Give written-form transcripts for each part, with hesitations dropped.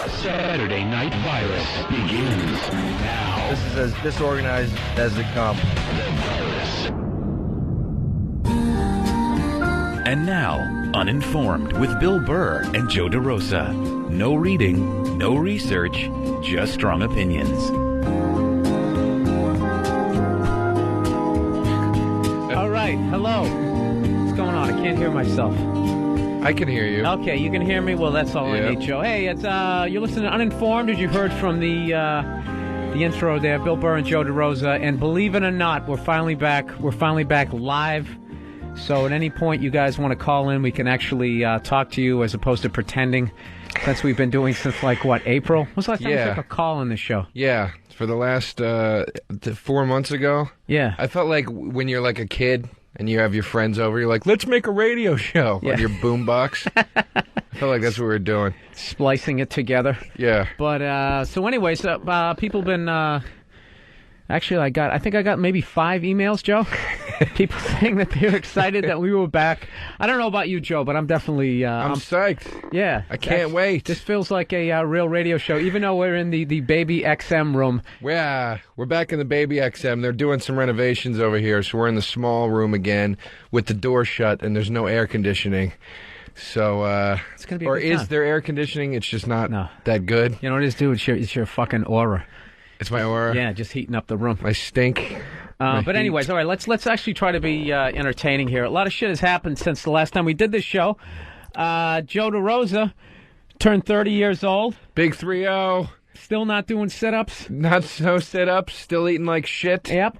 Saturday Night Virus begins now. This is as disorganized as it comes. And now, Uninformed with Bill Burr and Joe DeRosa. No reading, no research, just strong opinions. All right, hello. What's going on? I can't hear myself. I can hear you. Okay, you can hear me? Well, that's all I need, Joe. Hey, it's you're listening to Uninformed, as you heard from the intro there, Bill Burr and Joe DeRosa. And believe it or not, we're finally back. We're finally back live. So at any point you guys want to call in, we can actually talk to you as opposed to pretending. Since we've been doing since, like, what, April? When's the last time we took a call on this show? Yeah, for the last 4 months ago. Yeah. I felt like when you're like a kid and you have your friends over, you're like, let's make a radio show on your boombox. I felt like that's what we were doing. Splicing it together. Yeah. But, so anyways, people been, actually, I think I got maybe 5 emails, Joe. People saying that they're excited that we were back. I don't know about you, Joe, but I'm definitely... I'm psyched. Yeah. I can't wait. This feels like a real radio show, even though we're in the Baby XM room. Yeah, we're back in the Baby XM. They're doing some renovations over here, so we're in the small room again with the door shut, and there's no air conditioning. So, it's gonna be or is time. there air conditioning? It's just not that good. You know what it is, dude? It's your fucking aura. It's my aura? Yeah, just heating up the room. My stink. But anyways, all right, let's actually try to be entertaining here. A lot of shit has happened since the last time we did this show. Joe DeRosa turned 30 years old. Big 3-0. Still not doing sit-ups. Not so sit-ups. Still eating like shit. Yep.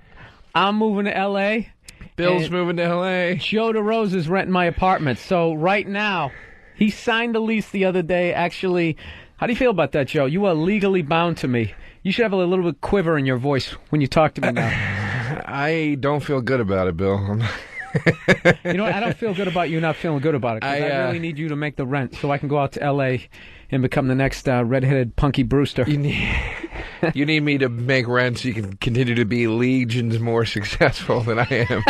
I'm moving to L.A. Bill's moving to L.A. Joe DeRosa's renting my apartment. So right now, he signed the lease the other day. Actually, how do you feel about that, Joe? You are legally bound to me. You should have a little bit quiver in your voice when you talk to me now. I don't feel good about it, Bill. You know what? I don't feel good about you not feeling good about it. 'Cause I really need you to make the rent so I can go out to L.A. and become the next redheaded Punky Brewster. You need me to make rent so you can continue to be legions more successful than I am.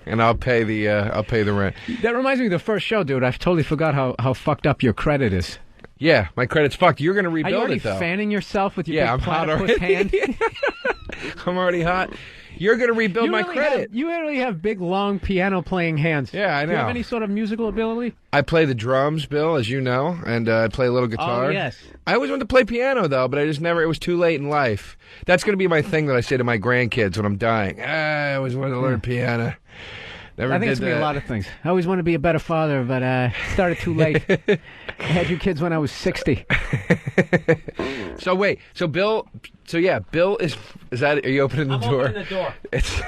And I'll pay the rent. That reminds me of the first show, dude. I totally forgot how fucked up your credit is. Yeah, my credit's fucked. You're going to rebuild it, though. Are you already fanning yourself with your big platypus hand? I'm already hot. You're going to rebuild my credit. You really have big, long piano-playing hands. Yeah, I know. Do you have any sort of musical ability? I play the drums, Bill, as you know, and I play a little guitar. Oh, yes. I always wanted to play piano, though, but I just never... It was too late in life. That's going to be my thing that I say to my grandkids when I'm dying. I always wanted to learn piano. I think it's going to be a lot of things. I always want to be a better father, but I started too late. I had you kids when I was 60. So wait, Bill is that? Are you opening the door? I'm opening the door. It's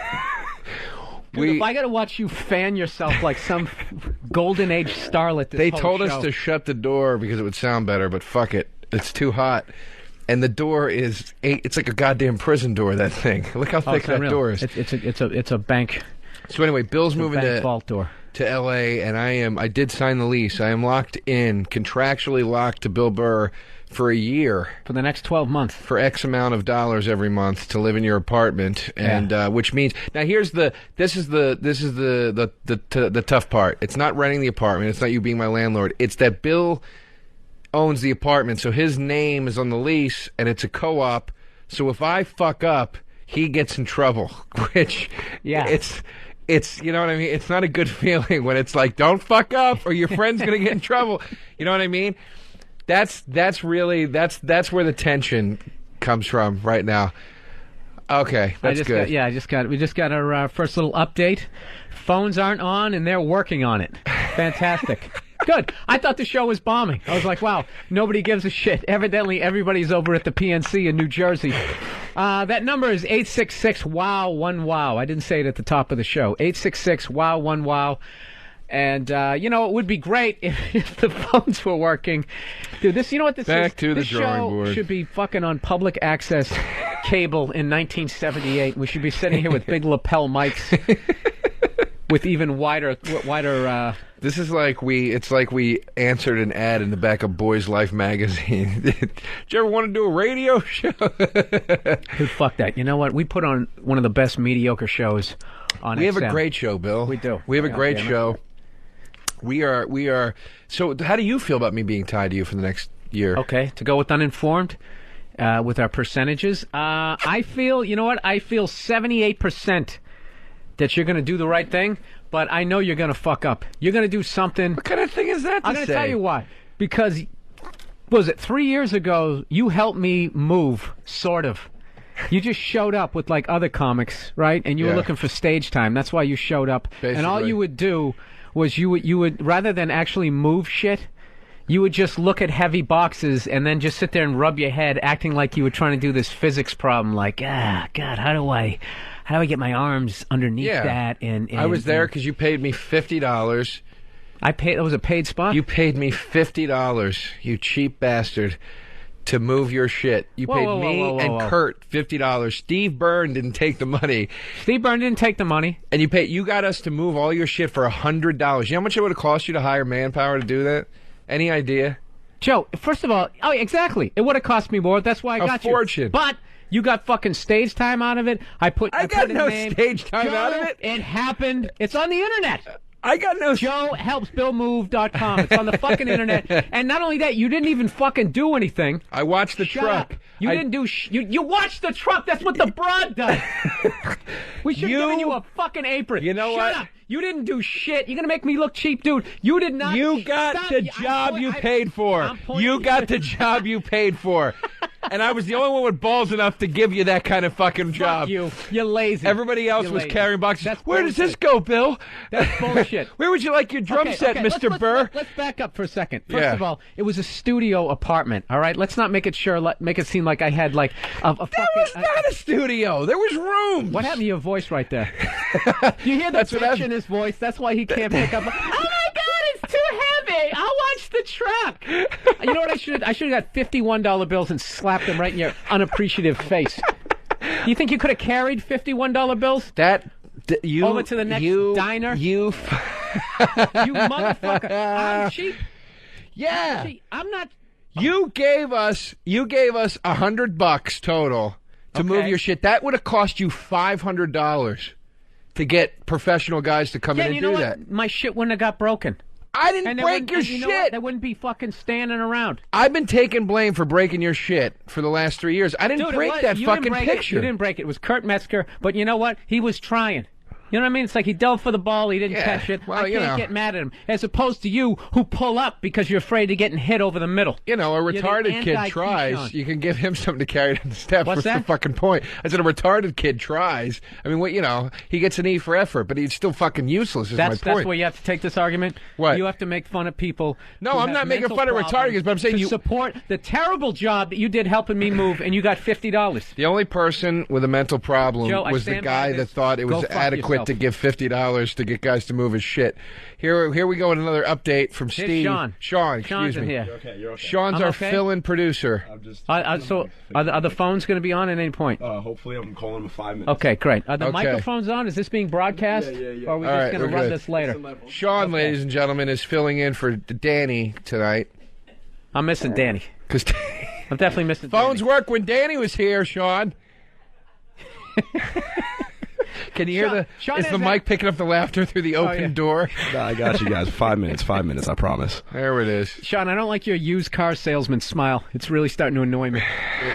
Dude, if I got to watch you fan yourself like some golden age starlet, they told us to shut the door because it would sound better, but fuck it, it's too hot. And the door is it's like a goddamn prison door. That thing. Look how thick that door is. It's a bank. So anyway, Bill's moving to vault door. To L.A. and I did sign the lease. I am locked in, contractually locked to Bill Burr for a year. For the next 12 months. For X amount of dollars every month to live in your apartment, and which means now this is the tough part. It's not renting the apartment. It's not you being my landlord. It's that Bill owns the apartment, so his name is on the lease, and it's a co-op. So if I fuck up, he gets in trouble. Which it's you know what I mean? It's not a good feeling when it's like, don't fuck up or your friend's going to get in trouble. You know what I mean? That's really where the tension comes from right now. Okay, that's good. We just got our first little update. Phones aren't on and they're working on it. Fantastic. Good. I thought the show was bombing. I was like, wow, nobody gives a shit. Evidently, everybody's over at the PNC in New Jersey. That number is 866-WOW-1-WOW. I didn't say it at the top of the show. 866-WOW-1-WOW. And, it would be great if the phones were working. Dude, you know what this is? Back to the drawing board. This show should be fucking on public access cable in 1978. We should be sitting here with big lapel mics with even wider This is like it's like we answered an ad in the back of Boys Life magazine. Did you ever want to do a radio show? Dude, fuck that. You know what? We put on one of the best mediocre shows on We have XM. a great show, Bill. We do. We have a great show. We are. So how do you feel about me being tied to you for the next year. Okay, to go with Uninformed, with our percentages, I feel, you know what? I feel 78% that you're going to do the right thing, but I know you're going to fuck up. You're going to do something. What kind of thing is that to I'm going to say? tell you why. Because, what was it, 3 years ago, you helped me move, sort of. You just showed up with, like, other comics, right? And you were looking for stage time. That's why you showed up. Basically. And all you would do was you would rather than actually move shit, you would just look at heavy boxes and then just sit there and rub your head, acting like you were trying to do this physics problem, like, God, how do I get my arms underneath that? And I was there because you paid me $50. I paid. That was a paid spot. You paid me $50, you cheap bastard, to move your shit. You paid me and Kurt $50. Steve Byrne didn't take the money. Steve Byrne didn't take the money. And you got us to move all your shit for $100. You know how much it would have cost you to hire manpower to do that? Any idea? Joe, first of all, exactly. It would have cost me more. That's why I got you. A fortune. But you got fucking stage time out of it. I got no stage time out of it. It happened. It's on the internet. I got no... JoeHelpsBillMove.com. It's on the fucking internet. And not only that, you didn't even fucking do anything. I watched the truck. Up. You didn't do... You watched the truck. That's what the broad does. We should have given you a fucking apron. You know Shut what? up. You didn't do shit. You're going to make me look cheap, dude. You did not... You got the job you paid for. You got the job you paid for. And I was the only one with balls enough to give you that kind of fucking job. Fuck you. You're lazy. Everybody else was lazy. carrying boxes. That's Where bullshit. does this go, Bill? That's bullshit. Where would you like your drum set, Mr. Burr? Let's back up for a second. First of all, it was a studio apartment, all right? Let's not make it seem like I had, like, a fucking... That was not a studio. There was room. What happened to your voice right there? Do you hear the pitch in his voice? That's why he can't pick up... Oh, my God, it's too heavy. I'll watch the truck. You know what I should have got $51 bills and slapped them right in your unappreciative face. You think you could have carried $51 bills? Over to the next diner? You motherfucker. I'm cheap. Yeah. I'm not... You gave us $100 total to move your shit. That would have cost you $500 to get professional guys to come in and you know do what? that. My shit wouldn't have got broken. I didn't break your shit. Know what? They wouldn't be fucking standing around. I've been taking blame for breaking your shit for the last 3 years. I didn't break that fucking picture. You didn't break it. It was Kurt Metzger. But you know what? He was trying. You know what I mean? It's like he dove for the ball, he didn't catch it. Well, I can't get mad at him. As opposed to you, who pull up because you're afraid of getting hit over the middle. You know, a retarded kid tries. You can give him something to carry down the steps. What's the fucking point? I said a retarded kid tries. I mean, he gets an E for effort, but he's still fucking useless, is my point. That's where you have to take this argument? What? You have to make fun of people. No, I'm not making fun of retarded kids, but I'm saying you support the terrible job that you did helping me move, and you got $50. The only person with a mental problem was the guy that thought it was adequate to give $50 to get guys to move his shit. Here we go with another update from Steve. Sean, excuse me. Here. You're okay. Sean's our fill-in producer. So are the phones going to be on at any point? Hopefully, I'm calling him in 5 minutes. Okay, great. Are the microphones on? Is this being broadcast? Yeah. Or are we just going to run this later? Sean, ladies and gentlemen, is filling in for Danny tonight. I'm missing Danny. I'm definitely missing Phones Danny. work when Danny was here, Sean. Can you hear is the mic picking up the laughter through the open door? No, I got you guys. 5 minutes, I promise. There it is. Sean, I don't like your used car salesman smile. It's really starting to annoy me.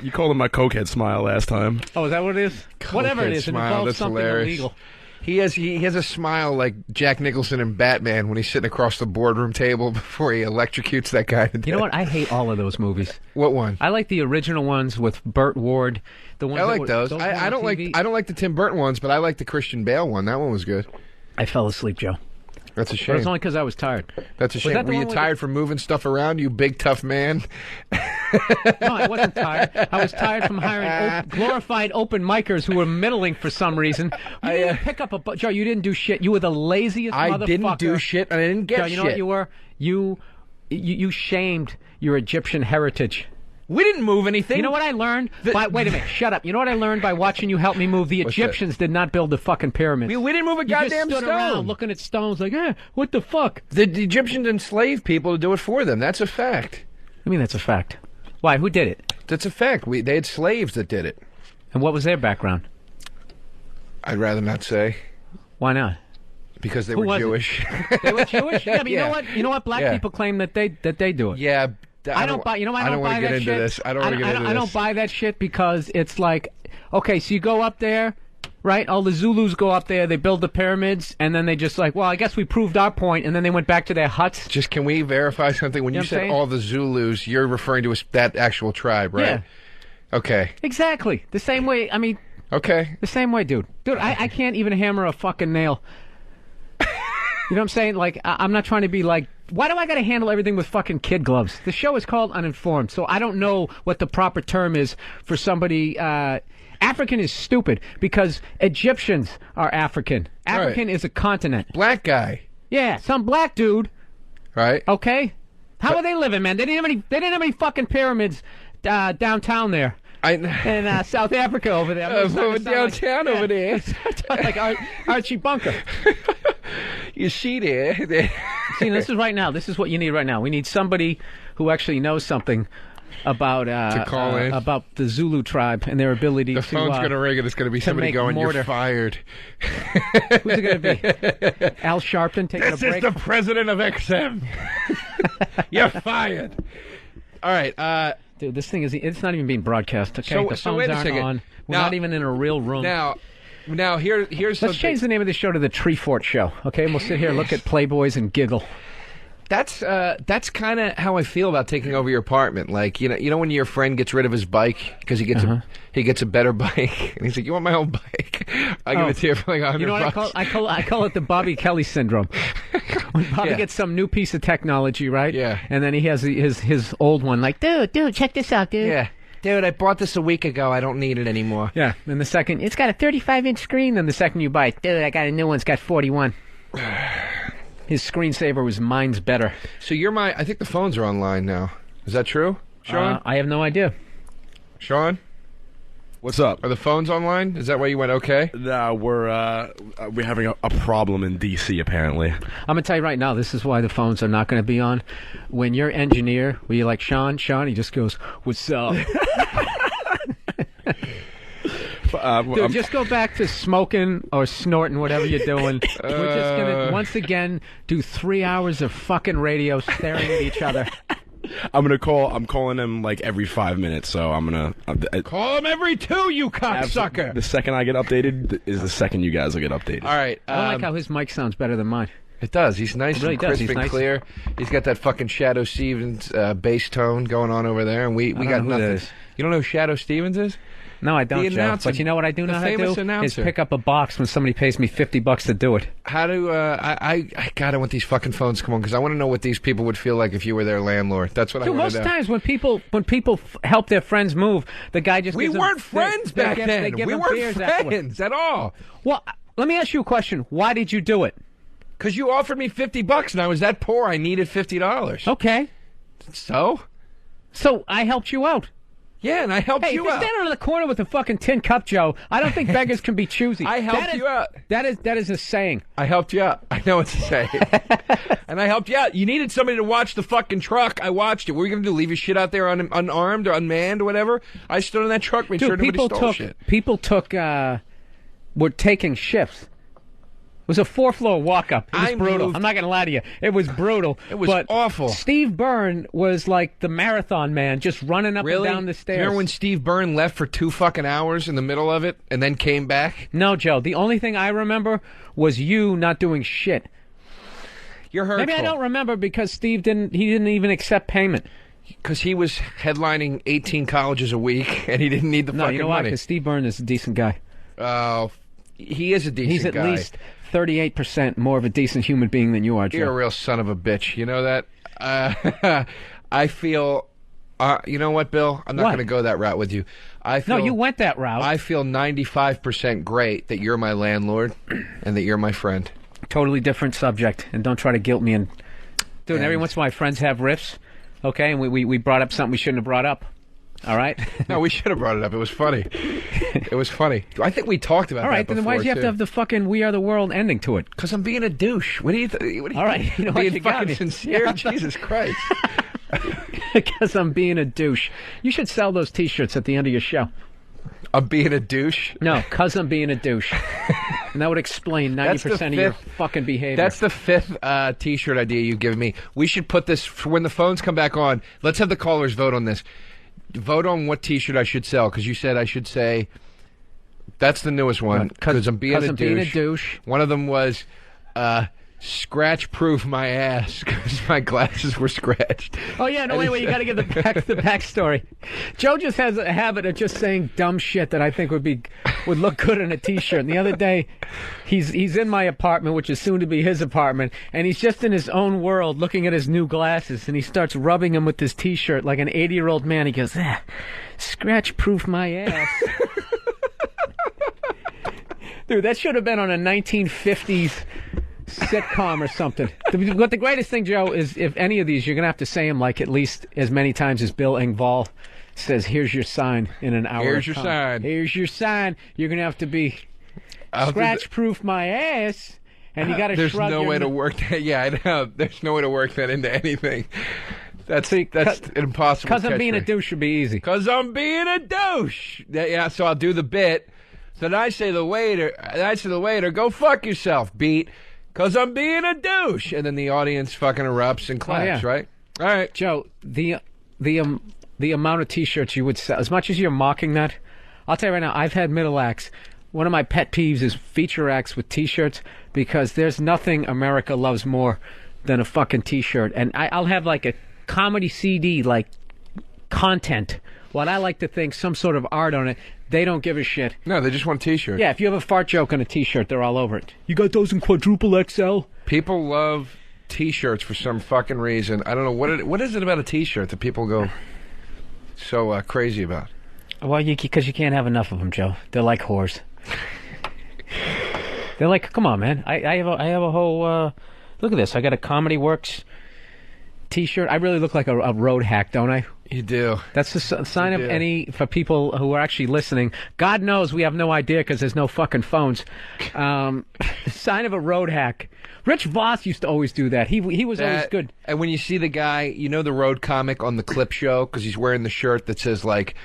You called him my cokehead smile last time. Oh, is that what it is? Whatever it is, smile, it involves that's something hilarious. illegal. He has a smile like Jack Nicholson in Batman when he's sitting across the boardroom table before he electrocutes that guy to death. You know what? I hate all of those movies. What one? I like the original ones with Burt Ward. The ones I like those. I don't like the Tim Burton ones, but I like the Christian Bale one. That one was good. I fell asleep, Joe. That's a shame. But it was only because I was tired. That's a shame. Were you tired from moving stuff around, you big tough man? No, I wasn't tired. I was tired from hiring glorified open micers who were middling for some reason. You didn't pick up Joe, you didn't do shit. You were the laziest motherfucker. I didn't do shit, and I didn't get Joe, you know what you were? You shamed your Egyptian heritage. We didn't move anything. You know what I learned? Wait a minute, shut up. You know what I learned by watching you help me move? The Egyptians did not build the fucking pyramids. We didn't move a goddamn just stood stone. Around looking at stones like, what the fuck? The Egyptians enslaved people to do it for them. That's a fact. I mean, that's a fact. Why? Who did it? That's a fact. They had slaves that did it. And what was their background? I'd rather not say. Why not? Because they were Jewish. They were Jewish? Yeah, but you know what? You know what? Black people claim that they do it. Yeah, I don't buy. You know why I don't wanna buy get that into shit? this. I don't want to get into this. I don't buy that shit because it's like, okay, so you go up there, right? All the Zulus go up there, they build the pyramids, and then they just like, well, I guess we proved our point, and then they went back to their huts. Just can we verify something? When you said all the Zulus, you're referring to that actual tribe, right? Yeah. Okay. Exactly. The same way. I mean. Okay. The same way, dude. Dude, I can't even hammer a fucking nail. You know what I'm saying? Like, I'm not trying to be like, why do I got to handle everything with fucking kid gloves? The show is called Uninformed, so I don't know what the proper term is for somebody. African is stupid because Egyptians are African. African is a continent. Black guy. Yeah, some black dude. Right. Okay. How are they living, man? They didn't have any fucking pyramids downtown there. In South Africa over there. Downtown over there. Like Archie Bunker. You see there. See, this is right now. This is what you need right now. We need somebody who actually knows something about to call in. about the Zulu tribe and their ability the to. The phone's going to ring and it's going to be somebody going, mortar. You're fired. Who's it going to be? Al Sharpton taking a break? This is the president of XM. You're fired. All right. Dude, this thing it's not even being broadcast. Okay, the phones aren't on. We're not even in a real room. Now here's let's change the name of the show to the Tree Fort Show. Okay, and we'll sit here, look at Playboys, and giggle. That's kind of how I feel about taking over your apartment. Like you know when your friend gets rid of his bike because he gets a better bike, and he's like, "You want my old bike? I'll give it to you for like $100." You know what I call it the Bobby Kelly syndrome. When Bobby gets some new piece of technology, right? Yeah. And then he has his old one, like, dude, check this out, dude. Yeah. Dude, I bought this a week ago. I don't need it anymore. Yeah. And the second, it's got a 35-inch screen. Then the second you buy it, dude, I got a new one. It's got 41. His screensaver was mine's better. So I think the phones are online now. Is that true, Sean? I have no idea. Sean? What's up? Are the phones online? Is that why you went okay? No, we're having a problem in D.C. apparently. I'm gonna tell you right now. This is why the phones are not gonna be on. When your engineer, where you're like Sean, he just goes, "What's up?" Dude, just go back to smoking or snorting, whatever you're doing. We're just gonna once again do 3 hours of fucking radio staring at each other. I'm calling him like every 5 minutes, so I'm gonna call him every 2, you cocksucker. The second I get updated is the second you guys will get updated. All right. I like how his mic sounds better than mine. It does. He's nice and crisp and clear. He's got that fucking Shadow Stevens bass tone going on over there, and we got nothing. You don't know who Shadow Stevens is? No, I don't, Joe. But you know what I do know how to do? Is pick up a box when somebody pays me $50 to do it. How do I want these fucking phones to come on because I want to know what these people would feel like if you were their landlord. That's what I want to know. Most times when people help their friends move, the guy just we weren't friends back then. We weren't friends at all. Well, let me ask you a question. Why did you do it? Because you offered me $50 and I was that poor. I needed $50. Okay. So I helped you out. Yeah, and I helped you out. Hey, if you're standing on the corner with a fucking tin cup, Joe, I don't think beggars can be choosy. I helped you out. That is a saying. I helped you out. I know it's a saying. And I helped you out. You needed somebody to watch the fucking truck. I watched it. What were you going to do, leave your shit out there unarmed or unmanned or whatever? I stood on that truck, made sure nobody stole shit. People were taking shifts. It was a 4-floor walk-up. It was brutal. I'm not going to lie to you. It was brutal. It was awful. Steve Byrne was like the marathon man, just running up and down the stairs. Remember when Steve Byrne left for 2 fucking hours in the middle of it and then came back? No, Joe. The only thing I remember was you not doing shit. You're hurtful. Maybe I don't remember because Steve didn't even accept payment. Because he was headlining 18 colleges a week and he didn't need the fucking money. No, you know why? Because Steve Byrne is a decent guy. Oh, he is a decent guy. He's at least 38% more of a decent human being than you are, Joe. You're a real son of a bitch. You know that? I feel... you know what, Bill? I'm not going to go that route with you. No, you went that route. I feel 95% great that you're my landlord and that you're my friend. Totally different subject. And don't try to guilt me. Dude, every once in a while, friends have riffs, okay? And we brought up something we shouldn't have brought up. All right? No, we should have brought it up. It was funny. It was funny. I think we talked about that before. All right, then why do you have to have the fucking We Are the World ending to it? Because I'm being a douche. What do you All right, you know being fucking sincere? Yeah. Jesus Christ. Because I'm being a douche. You should sell those T-shirts at the end of your show. I'm being a douche? No, because I'm being a douche. And that would explain That's the 90% of your fifth- fucking behavior. That's the fifth T-shirt idea you've given me. We should put this for when the phones come back on. Let's have the callers vote on this. Vote on what T-shirt I should sell, because you said I should say that's the newest one. Because I'm being a douche. One of them was scratch-proof my ass because my glasses were scratched. Oh, yeah, no, wait, you got to give the backstory. Joe just has a habit of just saying dumb shit that I think would look good in a T-shirt. And the other day, he's in my apartment, which is soon to be his apartment, and he's just in his own world looking at his new glasses, and he starts rubbing them with his T-shirt like an 80-year-old man. He goes, scratch-proof my ass. Dude, that should have been on a 1950s sitcom or something. But the greatest thing, Joe, is if any of these, you're going to have to say them like at least as many times as Bill Engvall says, here's your sign in an hour. Here's your sign. Here's your sign. You're going to have to be scratch-proof my ass. And you got to There's shrug no your way to work that. Yeah, I know. There's no way to work that into anything. That's impossible. Because I'm being a douche would be easy. Because I'm being a douche. Yeah, so I'll do the bit. So then I say to the waiter, go fuck yourself, beat. Because I'm being a douche. And then the audience fucking erupts and claps, right? All right. Joe, the amount of T-shirts you would sell, as much as you're mocking that, I'll tell you right now, I've had middle acts. One of my pet peeves is feature acts with T-shirts, because there's nothing America loves more than a fucking T-shirt. And I'll have like a comedy CD, like content, what I like to think, some sort of art on it. They don't give a shit. No, they just want T-shirts. Yeah, if you have a fart joke on a T-shirt, they're all over it. You got those in quadruple XL? People love T-shirts for some fucking reason. I don't know what is it about a T-shirt that people go so crazy about. Well, because you can't have enough of them, Joe. They're like whores. They're like, come on, man. I have a whole. Look at this. I got a Comedy Works T-shirt. I really look like a road hack, don't I? You do. That's the sign of for people who are actually listening. God knows we have no idea because there's no fucking phones. Sign of a road hack. Rich Voss used to always do that. He was always good. And when you see the guy, you know the road comic on the clip show, because he's wearing the shirt that says like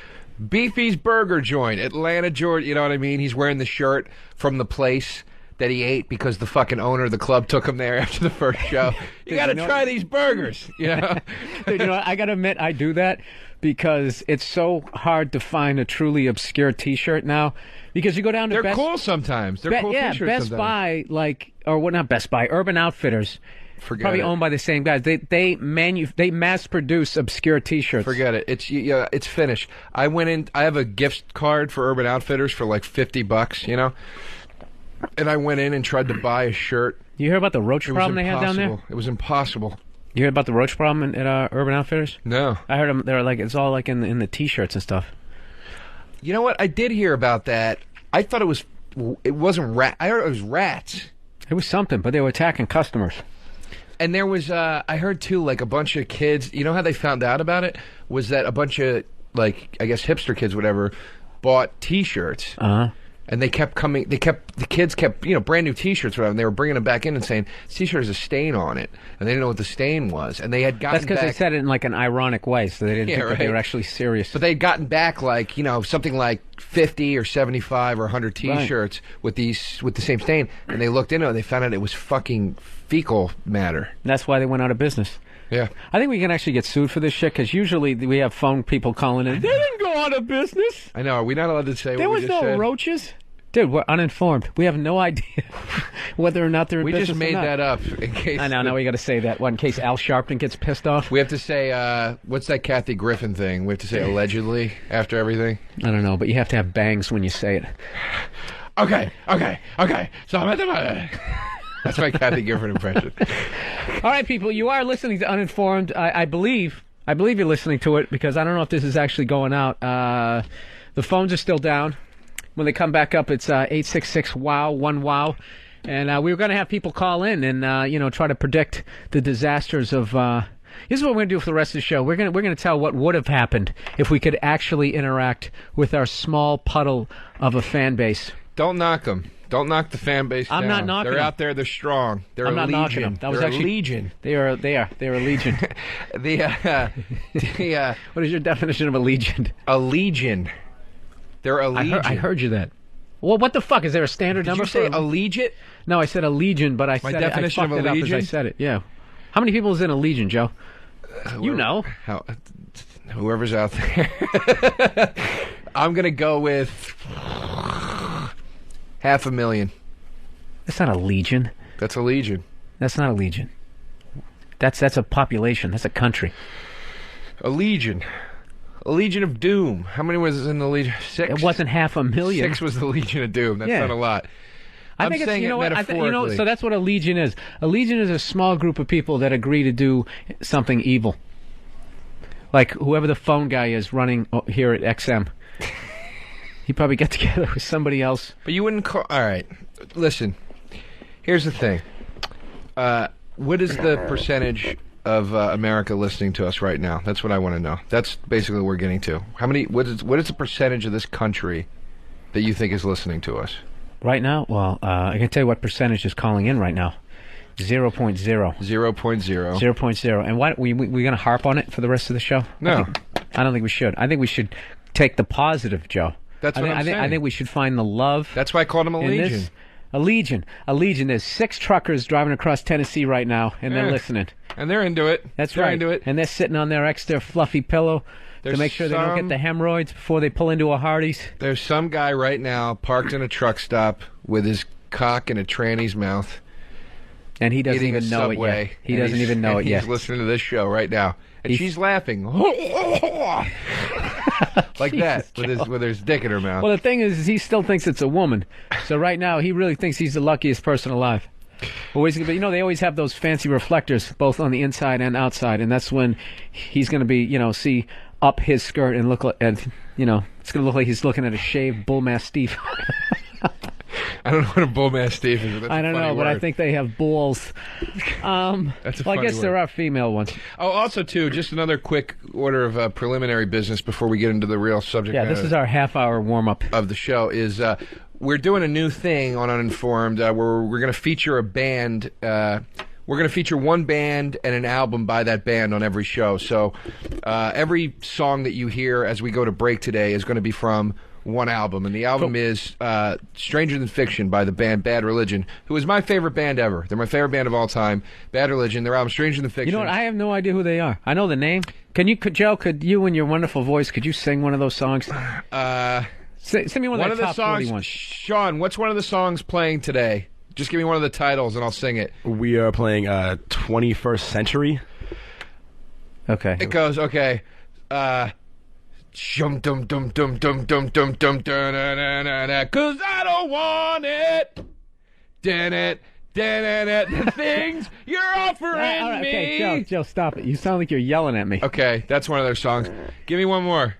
Beefy's Burger Joint, Atlanta, Georgia. You know what I mean? He's wearing the shirt from the place that he ate because the fucking owner of the club took him there after the first show. You got to try these burgers, you know? Dude, you know what? I got to admit, I do that because it's so hard to find a truly obscure T-shirt now. Because you go down to They're cool sometimes. They're cool T-shirts Best sometimes. Buy, not Best Buy, Urban Outfitters. Probably owned by the same guys. They mass produce obscure T-shirts. Forget it. It's finished. I went in. I have a gift card for Urban Outfitters for like $50, you know. And I went in and tried to buy a shirt. You hear about the roach problem they had down there? It was impossible. You heard about the roach problem at Urban Outfitters? No. I heard them. They're like it's all like in the T-shirts and stuff. You know what? I did hear about that. I thought it wasn't rat. I heard it was rats. It was something, but they were attacking customers. And there was, I heard too, like a bunch of kids. You know how they found out about it? Was that a bunch of, like, I guess hipster kids, whatever, bought T-shirts. And the kids kept, brand new T-shirts, whatever, and they were bringing them back in and saying, this T-shirt has a stain on it. And they didn't know what the stain was. And they had gotten That's because they said it in, like, an ironic way, so they didn't think that they were actually serious. But they had gotten back, like, something like 50 or 75 or 100 T-shirts with the same stain. And they looked into it, and they found out it was fucking fecal matter. That's why they went out of business. Yeah. I think we can actually get sued for this shit, because usually we have phone people calling in. They didn't go out of business. I know. Are we not allowed to say there what we just said? There was no roaches. Dude, we're uninformed. We have no idea whether or not they're in business. We just made that up in case. I know. Now we got to say that one in case Al Sharpton gets pissed off. We have to say, what's that Kathy Griffin thing? We have to say allegedly after everything? I don't know, but you have to have bangs when you say it. Okay. So I'm at the... That's my Kathy Griffin impression. All right, people, you are listening to Uninformed. I believe you're listening to it, because I don't know if this is actually going out. The phones are still down. When they come back up, it's 866-WOW-1-WOW. And we were going to have people call in and, try to predict the disasters of... This is what we're going to do for the rest of the show. We're going to tell what would have happened if we could actually interact with our small puddle of a fan base. Don't knock them. Don't knock the fan base down. I'm not knocking them. They're out there. They're strong. They're I'm a not legion. knocking them. That was They're actually a legion. They are a legion. What is your definition of a legion? A legion. They're a legion. I heard you that. Well, what the fuck? Is there a standard Did number you say for allegiant? No, I said a legion, but I My said definition I of fucked a it up as legion? I said it. Yeah. How many people is in a legion, Joe? You know. Whoever's out there. I'm going to go with 500,000. That's not a legion. That's a legion. That's not a legion. That's a population. That's a country. A legion. A Legion of Doom. How many was in the Legion? 6? It wasn't 500,000. 6 was the Legion of Doom. That's not a lot. I think it's, saying you know it what? metaphorically. So that's what a legion is. A legion is a small group of people that agree to do something evil. Like whoever the phone guy is running here at XM. He probably get together with somebody else. But you wouldn't call... All right. Listen. Here's the thing. What is the percentage of America listening to us right now? That's what I want to know. That's basically what we're getting to. What is the percentage of this country that you think is listening to us? Right now? Well, I can tell you what percentage is calling in right now. 0.0. 0.0. 0.0. And why we going to harp on it for the rest of the show? No. I don't think we should. I think we should take the positive, Joe. That's what I'm saying. I think we should find the love. That's why I called him a legion. A legion. A legion. There's 6 truckers driving across Tennessee right now, and they're listening. And they're into it. They're into it. And they're sitting on their extra fluffy pillow to make sure they don't get the hemorrhoids before they pull into a Hardee's. There's some guy right now parked in a truck stop with his cock in a tranny's mouth. And he doesn't even know it yet. He doesn't even know it yet. He's listening to this show right now. And she's laughing. Like that, with his dick in her mouth. Well, the thing is he still thinks it's a woman. So right now, he really thinks he's the luckiest person alive. But you know, they always have those fancy reflectors, both on the inside and outside. And that's when he's going to be, see up his skirt and look like, it's going to look like he's looking at a shaved bull mastiff. I don't know what a bull mastiff is. But I don't know, but I think they have balls. That's a funny I guess word. there are female ones. Oh, also, too, just another quick order of preliminary business before we get into the real subject Yeah, matter. this is our half-hour warm-up of the show. Is we're doing a new thing on Uninformed where we're going to feature a band. We're going to feature one band and an album by that band on every show. So every song that you hear as we go to break today is going to be from one album, and the album is Stranger Than Fiction by the band Bad Religion, who is my favorite band ever. They're my favorite band of all time. Bad Religion, their album Stranger Than Fiction. You know what? I have no idea who they are. I know the name. Joe, could you, in your wonderful voice, could you sing one of those songs? Sing me one of the top songs. 41. Sean, what's one of the songs playing today? Just give me one of the titles, and I'll sing it. We are playing 21st Century. Okay. It goes, okay. Shum dum dum dum dum dum dum dum da da da da da. 'Cause I don't want it. Dan it. The things you're offering all right, me. okay, Joe, stop it. You sound like you're yelling at me. Okay, that's one of their songs. Give me one more.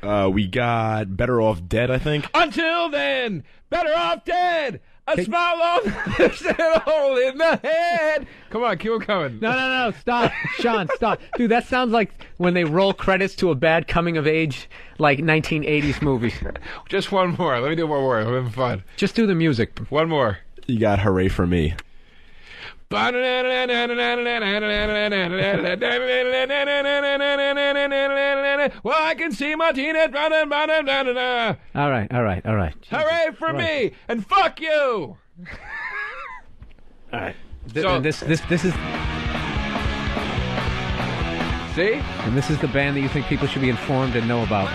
We got Better Off Dead, I think. Until then, better off dead. A smile on the hole in the head. Come on, keep on coming. No, stop. Sean, stop. Dude, that sounds like when they roll credits to a bad coming-of-age, 1980s movie. Just one more. Let me do one more. I'm having fun. Just do the music. One more. You got Hooray for Me. Well, I can see Martinez running. All right. Hooray for me, and fuck you. All right. So- This is... See? And this is the band that you think people should be informed and know about.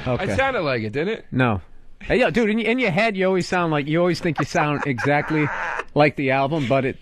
Okay. I sounded like it, didn't it? No. Hey, yo, dude, in your head, you always think you sound exactly like the album, but at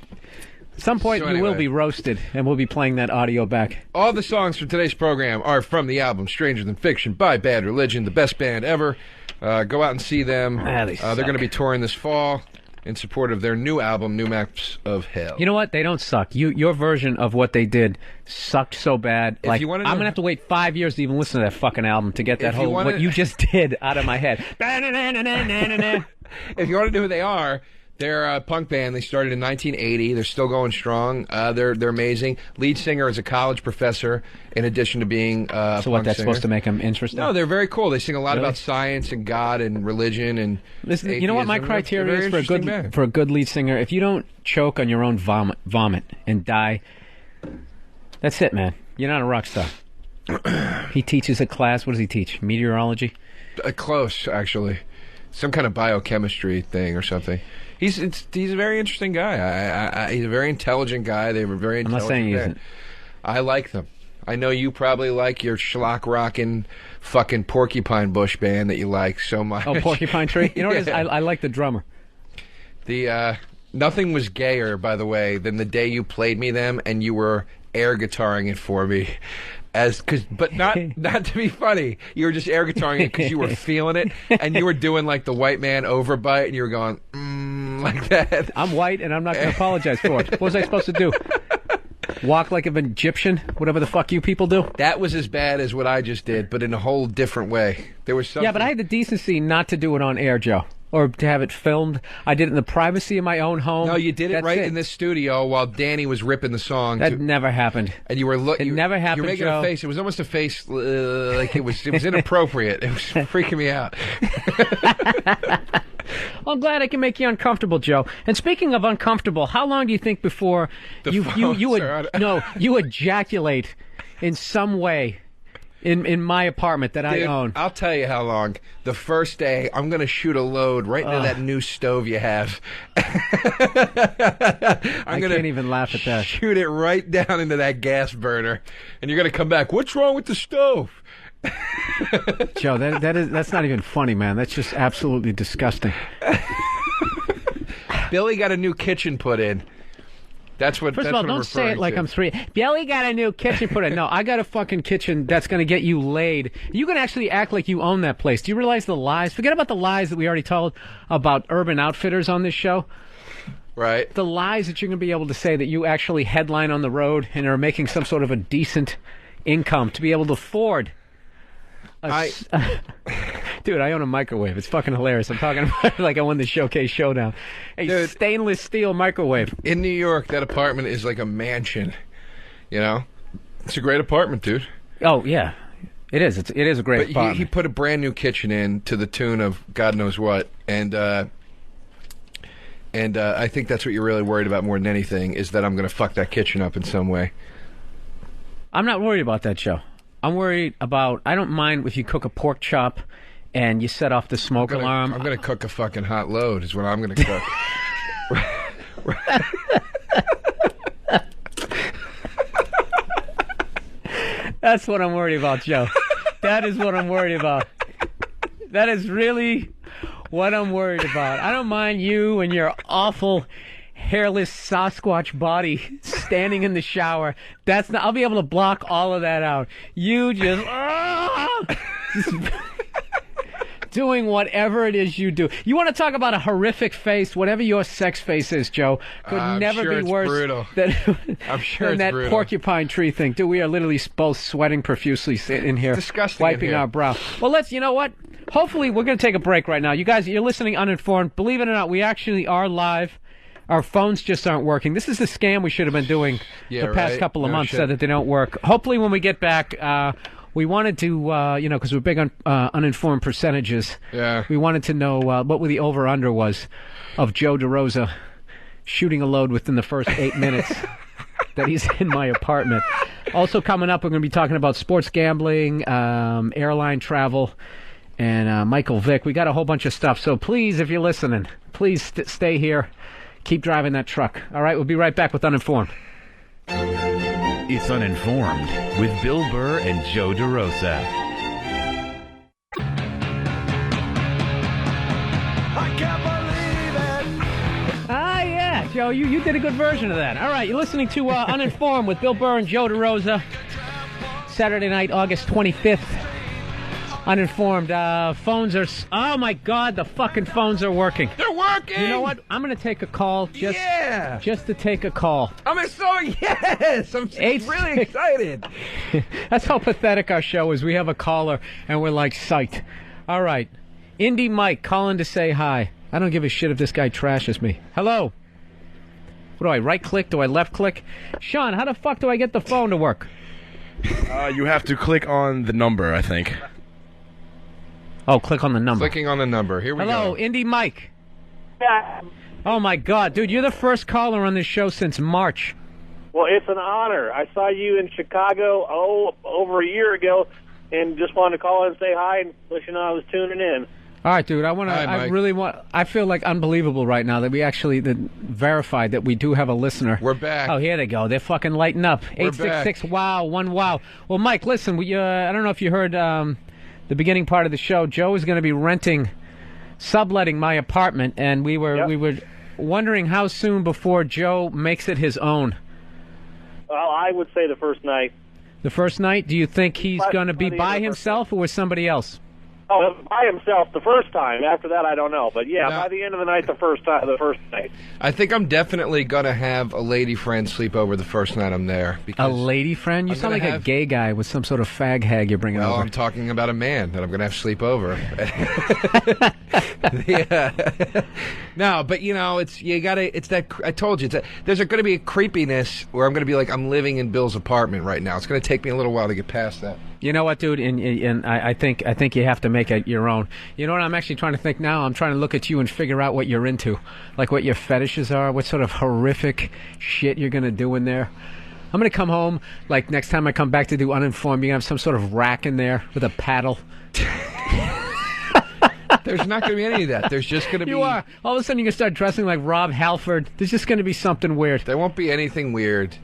some point So you will anyway. be roasted, and we'll be playing that audio back. All the songs from today's program are from the album Stranger Than Fiction by Bad Religion, the best band ever. Go out and see them. They They're going to suck. be touring this fall in support of their new album, New Maps of Hell. You know what? They don't suck. Your version of what they did sucked so bad. If you wanna know- I'm gonna have to wait 5 years to even listen to that fucking album to get that If you whole wanna- what you just did out of my head. If you want to know who they are, they're a punk band. They started in 1980. They're still going strong. They're amazing. Lead singer is a college professor, in addition to being a So what? punk That's singer. supposed to make them interesting? No, they're very cool. They sing a lot Really? about science and God and religion and Listen, you know what my atheism. They're criteria very is interesting for a band. good lead singer? If you don't choke on your own vomit and die, that's it, man. You're not a rock star. He teaches a class. What does he teach? Meteorology? Close, actually. Some kind of biochemistry thing or something. He's a very interesting guy. He's a very intelligent guy. They were very I'm intelligent. not saying he isn't. I like them. I know you probably like your schlock rockin' fucking Porcupine Bush band that you like so much. Oh, Porcupine Tree? You know what it is? I like the drummer. Nothing was gayer, by the way, than the day you played me them and you were air guitaring it for me. But not to be funny. You were just air guitaring it because you were feeling it, and you were doing like the white man overbite, and you were going like that. I'm white, and I'm not going to apologize for it. What was I supposed to do? Walk like an Egyptian? Whatever the fuck you people do? That was as bad as what I just did, but in a whole different way. There was something. Yeah, but I had the decency not to do it on air, Joe. Or to have it filmed. I did it in the privacy of my own home. No, you did it in this studio while Danny was ripping the song. That never happened. And you were looking. It never happened, You were making Joe. a face. It was almost a face like it was inappropriate. It was freaking me out. Well, I'm glad I can make you uncomfortable, Joe. And speaking of uncomfortable, how long do you think before you ejaculate in some way in my apartment that I own? I'll tell you how long. The first day, I'm going to shoot a load right into that new stove you have. I can't even laugh at that. Shoot it right down into that gas burner, and you're going to come back. What's wrong with the stove? Joe, that's not even funny, man. That's just absolutely disgusting. Billy got a new kitchen put in. That's what. First that's of all, what I'm don't say it like to. I'm 3. Billy got a new kitchen put in. No, I got a fucking kitchen that's going to get you laid. You can actually act like you own that place. Do you realize the lies? Forget about the lies that we already told about Urban Outfitters on this show. Right. The lies that you're going to be able to say that you actually headline on the road and are making some sort of a decent income to be able to afford. Dude, I own a microwave. It's fucking hilarious. I'm talking about it like I won the Showcase Showdown. Dude, stainless steel microwave. In New York, that apartment is like a mansion. You know? It's a great apartment, dude. Oh, yeah. It is. It is a great apartment. He put a brand new kitchen in to the tune of God knows what. And I think that's what you're really worried about more than anything, is that I'm going to fuck that kitchen up in some way. I'm not worried about that, Joe. I'm worried about, I don't mind if you cook a pork chop and you set off the smoke alarm. I'm going to cook a fucking hot load is what I'm going to cook. That's what I'm worried about, Joe. That is what I'm worried about. That is really what I'm worried about. I don't mind you and your awful hairless Sasquatch body standing in the shower. That's not, I'll be able to block all of that out. You just doing whatever it is you do. You want to talk about a horrific face? Whatever your sex face is, Joe, could never sure be worse brutal. than, I'm sure than it's that brutal. porcupine tree thing. Dude, we are literally both sweating profusely sitting in here, disgusting in wiping here. our brow. Well, you know what? Hopefully, we're going to take a break right now. You guys, you're listening Uninformed. Believe it or not, we actually are live. Our phones just aren't working. This is the scam we should have been doing the past couple of months so that they don't work. Hopefully when we get back, we wanted to, because we're big on uninformed percentages. Yeah. We wanted to know what the over-under was of Joe DeRosa shooting a load within the first 8 minutes that he's in my apartment. Also coming up, we're going to be talking about sports gambling, airline travel, and Michael Vick. We got a whole bunch of stuff. So please, if you're listening, please stay here. Keep driving that truck. All right, we'll be right back with Uninformed. It's Uninformed with Bill Burr and Joe DeRosa. I can't believe it. Ah, yeah, Joe, you did a good version of that. All right, you're listening to Uninformed with Bill Burr and Joe DeRosa. Saturday night, August 25th. Uninformed. Phones are... Oh, my God, the fucking phones are working. They're working! You know what? I'm going to take a call just to take a call. I'm really excited. That's how pathetic our show is. We have a caller, and we're like, psyched. All right. Indy Mike calling to say hi. I don't give a shit if this guy trashes me. Hello? What do I, right-click? Do I left-click? Sean, how the fuck do I get the phone to work? You have to click on the number, I think. Oh, click on the number. Clicking on the number. Here we go. Hello, Indy Mike. Oh, my God. Dude, you're the first caller on this show since March. Well, it's an honor. I saw you in Chicago, over a year ago, and just wanted to call in and say hi and let you know I was tuning in. All right, dude. I feel like unbelievable right now that we actually verified that we do have a listener. We're back. Oh, here they go. They're fucking lighting up. We're 866 wow 1 wow. Well, Mike, listen. I don't know if you heard the beginning part of the show. Joe is going to be subletting my apartment, and we were wondering how soon before Joe makes it his own. Well, I would say the first night. The first night? Do you think he's going to be by himself or with somebody else? Oh, by himself the first time. After that, I don't know. But yeah, by the end of the night, the first night. I think I'm definitely gonna have a lady friend sleep over the first night I'm there. A lady friend? You sound like a gay guy with some sort of fag hag you're bringing over. I'm talking about a man that I'm gonna have sleep over. No, but I told you, there's gonna be a creepiness where I'm gonna be like, I'm living in Bill's apartment right now. It's gonna take me a little while to get past that. You know what, dude? And I think you have to make it your own. You know what I'm actually trying to think now? I'm trying to look at you and figure out what you're into, like what your fetishes are, what sort of horrific shit you're gonna do in there. I'm gonna come home, like next time I come back to do Uninformed, you have some sort of rack in there with a paddle. There's not going to be any of that. There's just going to be... You are. All of a sudden you're going to start dressing like Rob Halford. There's just going to be something weird. There won't be anything weird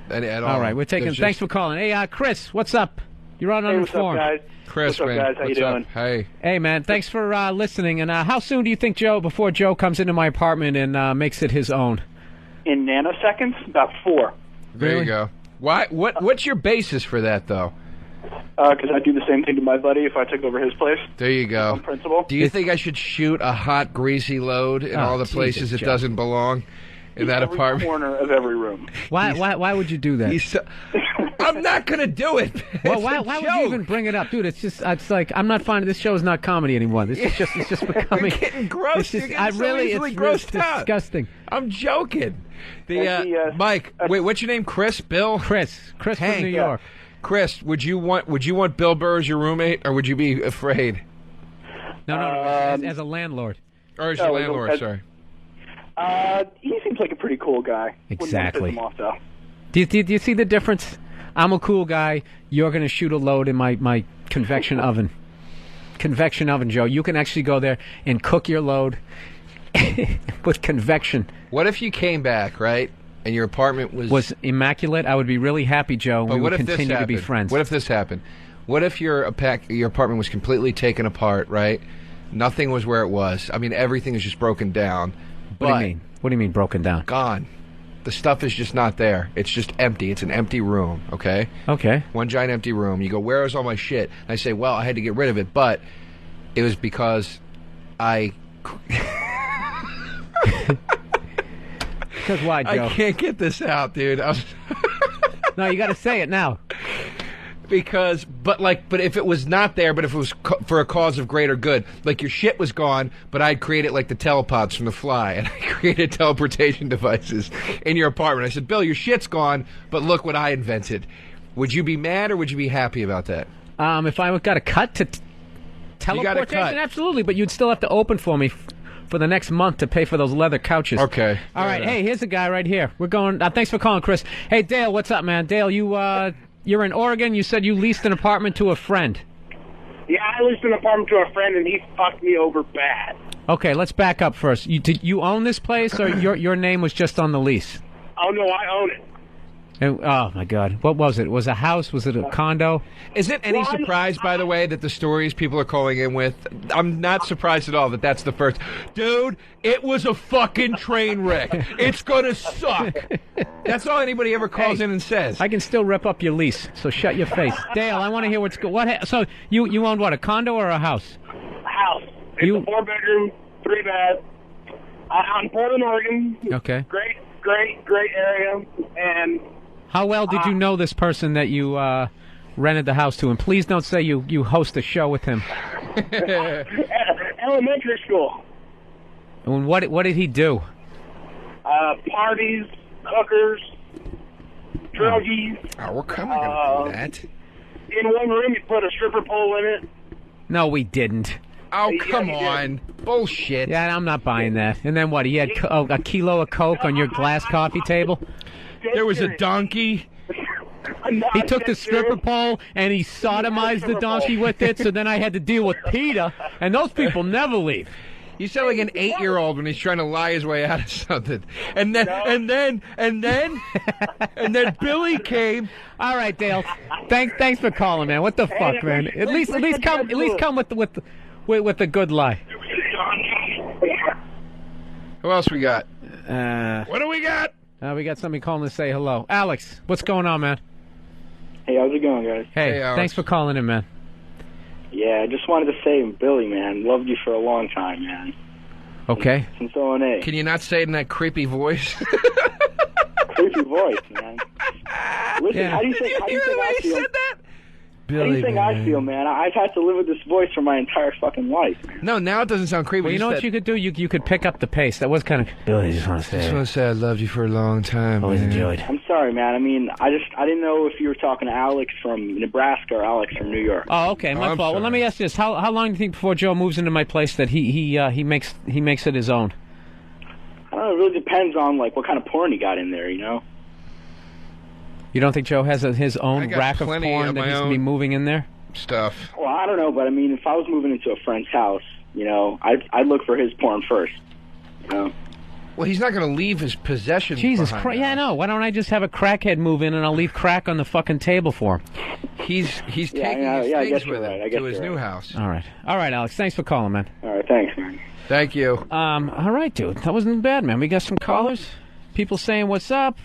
at all. All right, we're taking... Thanks for calling. Hey, Chris, what's up? You're on Uninformed. What's up, guys? Chris, what's up, guys? How you doing? Hey. Hey, man. Thanks for listening. And how soon do you think, Joe, before Joe comes into my apartment and makes it his own? In nanoseconds? About 4. There you go. Why? What's your basis for that, though? Because I'd do the same thing to my buddy if I took over his place. There you go. On principle. Do you think I should shoot a hot, greasy load in all the places it doesn't belong in that apartment? Every corner of every room. Why would you do that? I'm not going to do it. Well, why would you even bring it up? Dude, it's like, I'm not finding this show is not comedy anymore. This is it's just becoming... You're getting gross. You're getting grossed out. Disgusting. I'm joking. Mike, wait, what's your name? Chris? Bill? Chris from New York. Chris, would you want Bill Burr as your roommate, or would you be afraid? No, as a landlord. Or as your landlord, sorry. He seems like a pretty cool guy. Exactly. Him off, though. Do you see the difference? I'm a cool guy. You're going to shoot a load in my convection oven. Convection oven, Joe. You can actually go there and cook your load with convection. What if you came back, right? And your apartment was immaculate. I would be really happy, Joe. But we would continue to be friends. What if this happened? What if your apartment was completely taken apart, right? Nothing was where it was. I mean, everything is just broken down. What do you mean? What do you mean broken down? Gone. The stuff is just not there. It's just empty. It's an empty room, okay? Okay. One giant empty room. You go, where is all my shit? And I say, well, I had to get rid of it, but it was because I... Because why, Joe? I can't get this out, dude. No, you got to say it now. But if it was not there, but if it was for a cause of greater good, like your shit was gone, but I'd created like the telepods from The Fly, and I created teleportation devices in your apartment. I said, Bill, your shit's gone, but look what I invented. Would you be mad or would you be happy about that? If I got a cut to teleportation, absolutely, but you'd still have to open for me for the next month to pay for those leather couches. Okay. All right. Hey, here's a guy right here. We're going. Thanks for calling, Chris. Hey, Dale, what's up, man? Dale, you're in Oregon. You said you leased an apartment to a friend. Yeah, I leased an apartment to a friend, and he fucked me over bad. Okay, let's back up first. Did you own this place, or your name was just on the lease? Oh, no, I own it. Oh, my God. What was it? Was it a house? Was it a condo? Is it any surprise, by the way, that the stories people are calling in with, I'm not surprised at all that that's the first. Dude, it was a fucking train wreck. It's going to suck. That's all anybody ever calls in and says. I can still rip up your lease, so shut your face. Dale, I want to hear what's good. So you owned what, a condo or a house? A house. It's a 4-bedroom, 3-bath. Out in Portland, Oregon. Okay. Great area. And... How well did you know this person that you rented the house to? And please don't say you host a show with him. Elementary school. And what did he do? Parties, hookers, druggies. Oh, we're coming to do that. In one room, you put a stripper pole in it. No, we didn't. Oh, come on. Bullshit. Yeah, I'm not buying that. And then what? He had a kilo of Coke on your glass coffee table? There was a donkey. He took the stripper pole and he sodomized the donkey with it, so then I had to deal with PETA, and those people never leave. You sound like an 8-year-old when he's trying to lie his way out of something. And then Billy came. All right, Dale. Thanks for calling, man. What the fuck, man? At least come with the good lie. Who else we got? What do we got? We got somebody calling to say hello. Alex, what's going on, man? Hey, how's it going, guys? Hey, Alex. thanks for calling in, man. Yeah, I just wanted to say, Billy, man, loved you for a long time, man. Okay. Since O&A. Can you not say it in that creepy voice? Creepy voice, man. Listen, Yeah. how do you think I feel? Billy, How do you think I feel, man? I've had to live with this voice for my entire fucking life, man. No, now it doesn't sound creepy. Well, you know what you could do? You could pick up the pace. That was kind of... Billy, I just want to say... I just want to say I loved you for a long time. Always man. enjoyed. I'm sorry, man. I mean, I didn't know if you were talking to Alex from Nebraska or Alex from New York. Oh, okay, my I'm fault. Well, let sorry. me ask you this: How long do you think before Joe moves into my place that he makes it his own? I don't know. It really depends on like what kind of porn he got in there, you know. You don't think Joe has his I own got rack of plenty porn of that my he's going to be own. moving in there? Stuff. Well, I don't know, but I mean, if I was moving into a friend's house, you know, I'd look for his porn first. You know. Well, he's not going to leave his possessions Jesus behind Christ! now. Yeah, I know. Why don't I just have a crackhead move in and I'll leave crack on the fucking table for him? He's taking his I things guess with you're right. I him guess to his you're new right. house. All right, Alex. Thanks for calling, man. All right, thanks, man. Thank you. All right, dude. That wasn't bad, man. We got some callers. People saying, "What's up?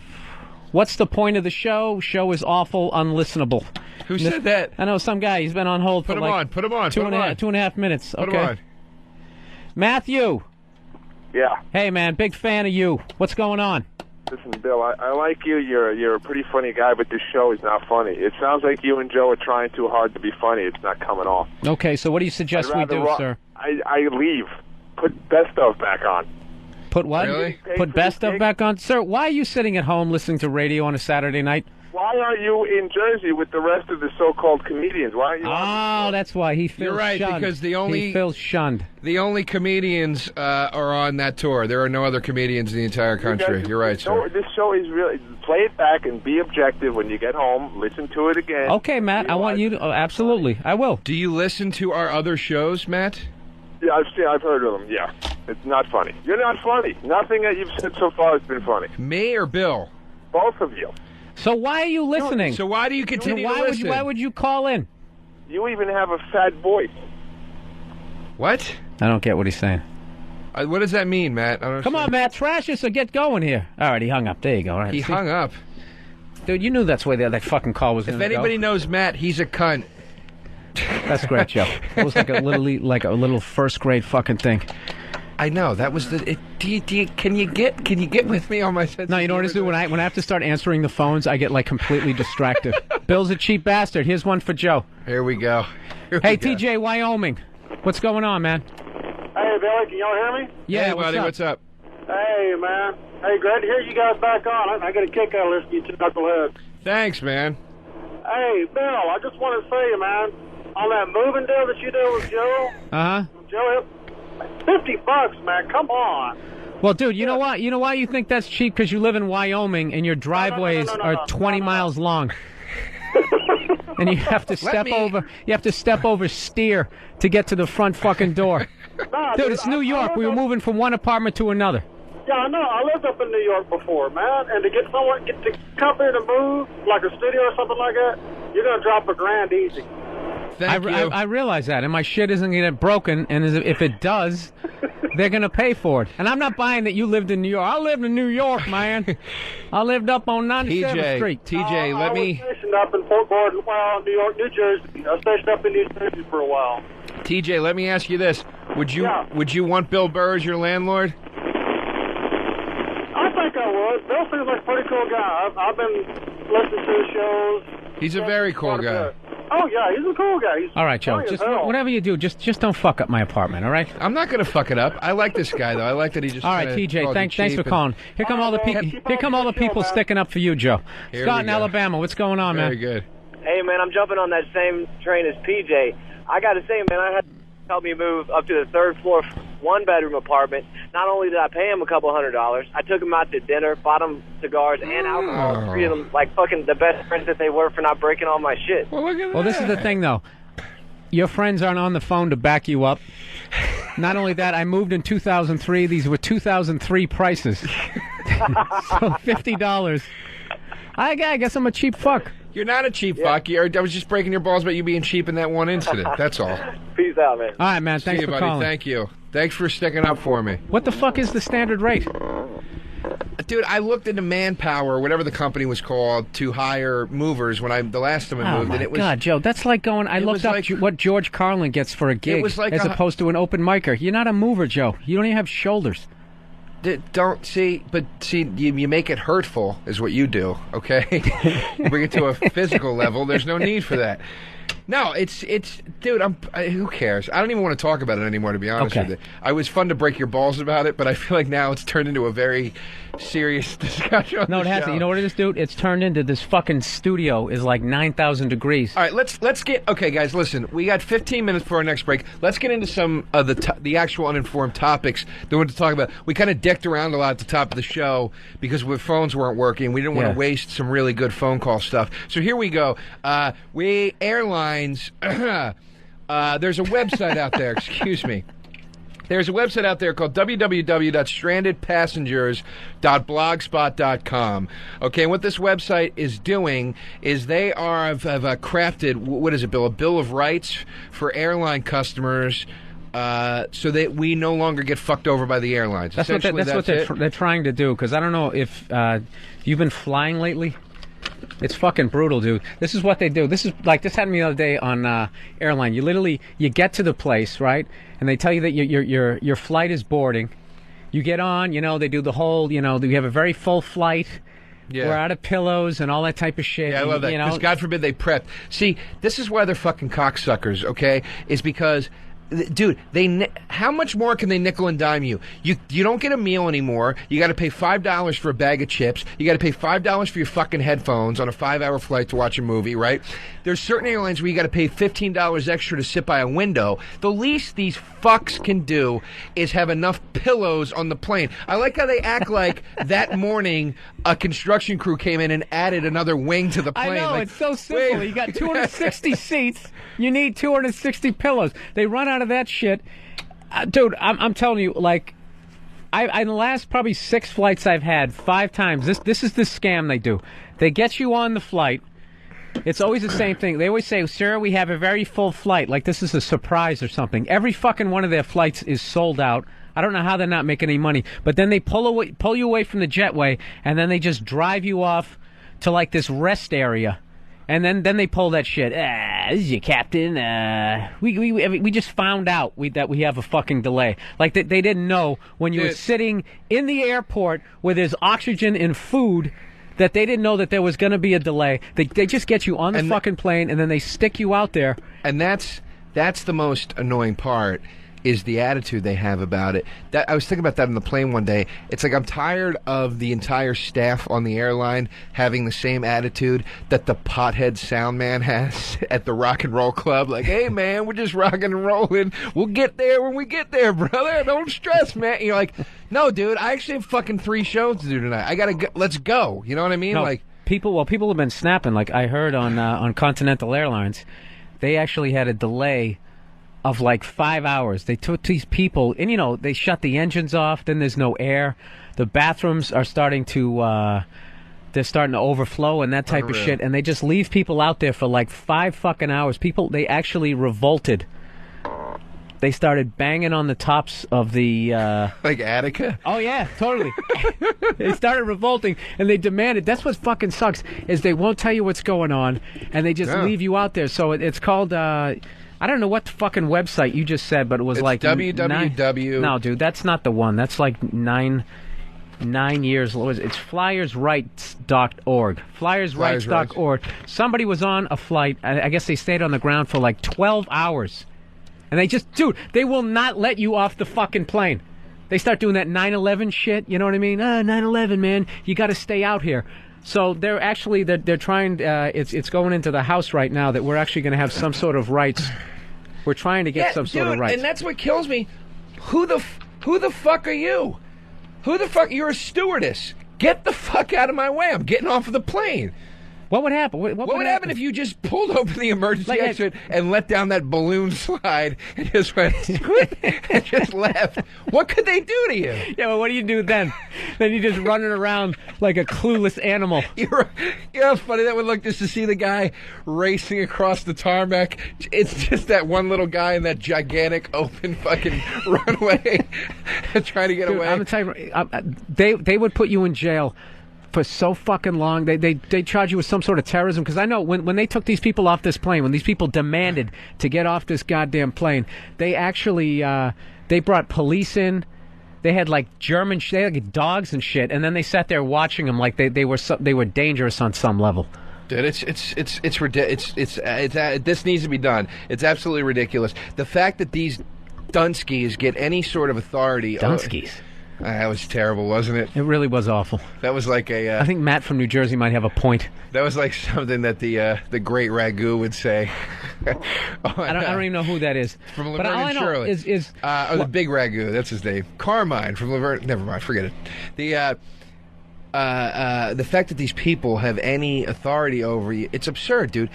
What's the point of the show? Show is awful, unlistenable." Who said that? I know some guy. He's been on hold Put for him like on. Put him on. two Put and him a on. half 2.5 minutes. Put Okay. him on. Matthew. Yeah. Hey, man. Big fan of you. What's going on? Listen, Bill, I like you. You're a pretty funny guy, but this show is not funny. It sounds like you and Joe are trying too hard to be funny. It's not coming off. Okay, so what do you suggest we do, sir? I leave. Put best of back on. Put what? Really? Put best of back on? Sir, why are you sitting at home listening to radio on a Saturday night? Why aren't you in Jersey with the rest of the so-called comedians? Why aren't you? Oh, that's why he feels You're right, shunned. because he feels shunned. The only comedians are on that tour. There are no other comedians in the entire country. You're right, sir. This show is really... Play it back and be objective when you get home. Listen to it again. Okay, Matt, I want you to... absolutely, I will. Do you listen to our other shows, Matt? Yeah, I've heard of them, yeah. It's not funny. You're not funny. Nothing that you've said so far has been funny. Me or Bill? Both of you. So why are you listening? So why do you continue to listen? Why would you call in? You even have a fat voice. What? I don't get what he's saying. What does that mean, Matt? I don't Come on, Matt, trash us or get going here. All right, he hung up. There you go. All right, He see? hung up. Dude, you knew that's where that fucking call was going If to go. anybody knows Matt, he's a cunt. That's great, Joe. It was like a little first grade fucking thing. I know that was the. Can you get with me on my sense? No, you know what I do when I have to start answering the phones, I get like completely distracted. Bill's a cheap bastard. Here's one for Joe. Here we go. Hey, TJ, Wyoming, what's going on, man? Hey, Billy, can y'all hear me? Yeah, hey, buddy, what's up? Hey, man. Hey, glad to hear you guys back on. I got a kick out of listening to you knuckleheads. Thanks, man. Hey, Bill, I just want to say, man, on that moving deal that you did with Joe, Joe, $50, man. Come on. Well, dude, you know what? You know why you think that's cheap? Because you live in Wyoming and your driveways are 20 miles long. And you have to step over steer to get to the front fucking door. Dude, it's New York. We were moving from one apartment to another. Yeah, I know. I lived up in New York before, man. And to get to come here to move, like a studio or something like that, you're going to drop $1,000 easy. I realize that, and my shit isn't going to get broken, and if it does, they're going to pay for it. And I'm not buying that you lived in New York. I lived in New York, man. I lived up on 97th Street. TJ, let me... I was stationed up in Fort Gordon, well, New York, New Jersey. I was stationed up in New Jersey for a while. TJ, let me ask you this. Would you want Bill Burr as your landlord? I think I would. Bill seems like a pretty cool guy. I've been listening to his shows. He's a very cool guy. Oh, yeah, he's a cool guy. He's all right, Joe, just whatever you do, just don't fuck up my apartment, all right? I'm not going to fuck it up. I like this guy, though. I like that he just... All right, TJ, thanks for calling. Here come all the people. Here come all the people sticking up for you, Joe. Here Scott we in go. Alabama, what's going on, man? Very good. Hey, man, I'm jumping on that same train as PJ. I got to say, man, I had to help me move up to the third floor one-bedroom apartment. Not only did I pay him a couple $100, I took him out to dinner, bought him cigars and alcohol, treated them like fucking the best friends that they were for not breaking all my shit. Well, look at Well, this is the thing, though. Your friends aren't on the phone to back you up. Not only that, I moved in 2003. These were 2003 prices. So $50. I guess I'm a cheap fuck. You're not a cheap fuck. I was just breaking your balls about you being cheap in that one incident. That's all. Peace out, man. All right, man. Thanks See you, for buddy. calling. Thank you. Thanks for sticking up for me. What the fuck is the standard rate? Dude, I looked into Manpower, whatever the company was called, to hire movers when the last time I moved. Oh, and it was, God, Joe, that's like going... I looked up what George Carlin gets for a gig was like as opposed to an open micer. You're not a mover, Joe. You don't even have shoulders. You make it hurtful, is what you do, okay? You bring it to a physical level. There's no need for that. No, it's dude, who cares? I don't even want to talk about it anymore, to be honest with you. I was fun to break your balls about it, but I feel like now it's turned into a very serious discussion. No, it hasn't. You know what it is, dude? It's turned into this fucking studio is like 9,000 degrees. All right, let's get... Okay, guys, listen. We got 15 minutes for our next break. Let's get into some of the actual uninformed topics that we want to talk about. We kind of dicked around a lot at the top of the show because the phones weren't working. We didn't want to waste some really good phone call stuff. So here we go. Airlines... there's a website out there. Excuse me. There's a website out there called www.strandedpassengers.blogspot.com. Okay, and what this website is doing is they have crafted, what is it, Bill? A Bill of Rights for airline customers so that we no longer get fucked over by the airlines. That's what they're trying to do, because I don't know if you've been flying lately. It's fucking brutal, dude. This is what they do. This happened to me the other day on airline. You get to the place, right? And they tell you that your flight is boarding. You get on, they do the whole, you have a very full flight. Yeah. We're out of pillows and all that type of shit. Yeah, I love that. Because God forbid they prep. See, this is why they're fucking cocksuckers, okay? Is because... Dude, how much more can they nickel and dime you? You don't get a meal anymore. You got to pay $5 for a bag of chips. You got to pay $5 for your fucking headphones on a 5-hour flight to watch a movie, right? There's certain airlines where you got to pay $15 extra to sit by a window. The least these fucks can do is have enough pillows on the plane. I like how they act like that morning a construction crew came in and added another wing to the plane. I know, like, it's so simple. You got 260 seats. You need 260 pillows. They run out of that shit. Dude, I'm telling you, like, in the last probably 6 flights I've had, 5 times, this is the scam they do. They get you on the flight. It's always the same thing. They always say, sir, we have a very full flight. Like this is a surprise or something. Every fucking one of their flights is sold out. I don't know how they're not making any money. But then they pull you away from the jetway, and then they just drive you off to like this rest area. And then they pull that shit. This is your captain. We just found out that we have a fucking delay. Like they didn't know when you were sitting in the airport where there's oxygen and food that they didn't know that there was going to be a delay. They just get you on the fucking plane and then they stick you out there. And that's the most annoying part. Is the attitude they have about it. I was thinking about that on the plane one day. It's like I'm tired of the entire staff on the airline having the same attitude that the pothead sound man has at the rock and roll club. Like, hey, man, we're just rocking and rolling. We'll get there when we get there, brother. Don't stress, man. And you're like, no, dude, I actually have fucking 3 shows to do tonight. I got to go. Let's go. You know what I mean? No, like people have been snapping. Like I heard on Continental Airlines, they actually had a delay of like 5 hours. They took these people, and they shut the engines off. Then there's no air. The bathrooms are starting to overflow and that type of shit. And they just leave people out there for like 5 fucking hours. They actually revolted. They started banging on the tops of the... like Attica? Oh, yeah, totally. They started revolting, and they demanded... That's what fucking sucks, is they won't tell you what's going on, and they just leave you out there. So it's called... I don't know what the fucking website you just said, but it was like... www... No, dude, that's not the one. That's like 9 years... It's flyersrights.org. Flyersrights.org. Somebody was on a flight. I guess they stayed on the ground for like 12 hours. And they just... Dude, they will not let you off the fucking plane. They start doing that 9/11 shit. You know what I mean? 9/11, man. You got to stay out here. So they're trying. It's going into the House right now that we're actually going to have some sort of rights. We're trying to get some sort of rights. And that's what kills me. Who the fuck are you? Who the fuck? You're a stewardess. Get the fuck out of my way. I'm getting off of the plane. What would happen? What would happen if you just pulled open the emergency exit and let down that balloon slide and just went and just left? What could they do to you? Yeah, well, what do you do then? Then you're just running around like a clueless animal. You know how funny that would look just to see the guy racing across the tarmac? It's just that one little guy in that gigantic open fucking runway trying to get away. I'm telling you, they would put you in jail for so fucking long. They charge you with some sort of terrorism, because I know when they took these people off this plane, when these people demanded to get off this goddamn plane, they actually they brought police in. They had like they had like dogs and shit, and then they sat there watching them like they were dangerous on some level. Dude, it's ridiculous. This needs to be done. It's absolutely ridiculous. The fact that these Dunskies get any sort of authority. Dunskies. That was terrible, wasn't it? It really was awful. That was like I think Matt from New Jersey might have a point. That was like something that the great Ragu would say. I don't even know who that is. From Laverne and Shirley. The big Ragu, that's his name. Carmine from Laverne. Never mind, forget it. The fact that these people have any authority over you, it's absurd, dude.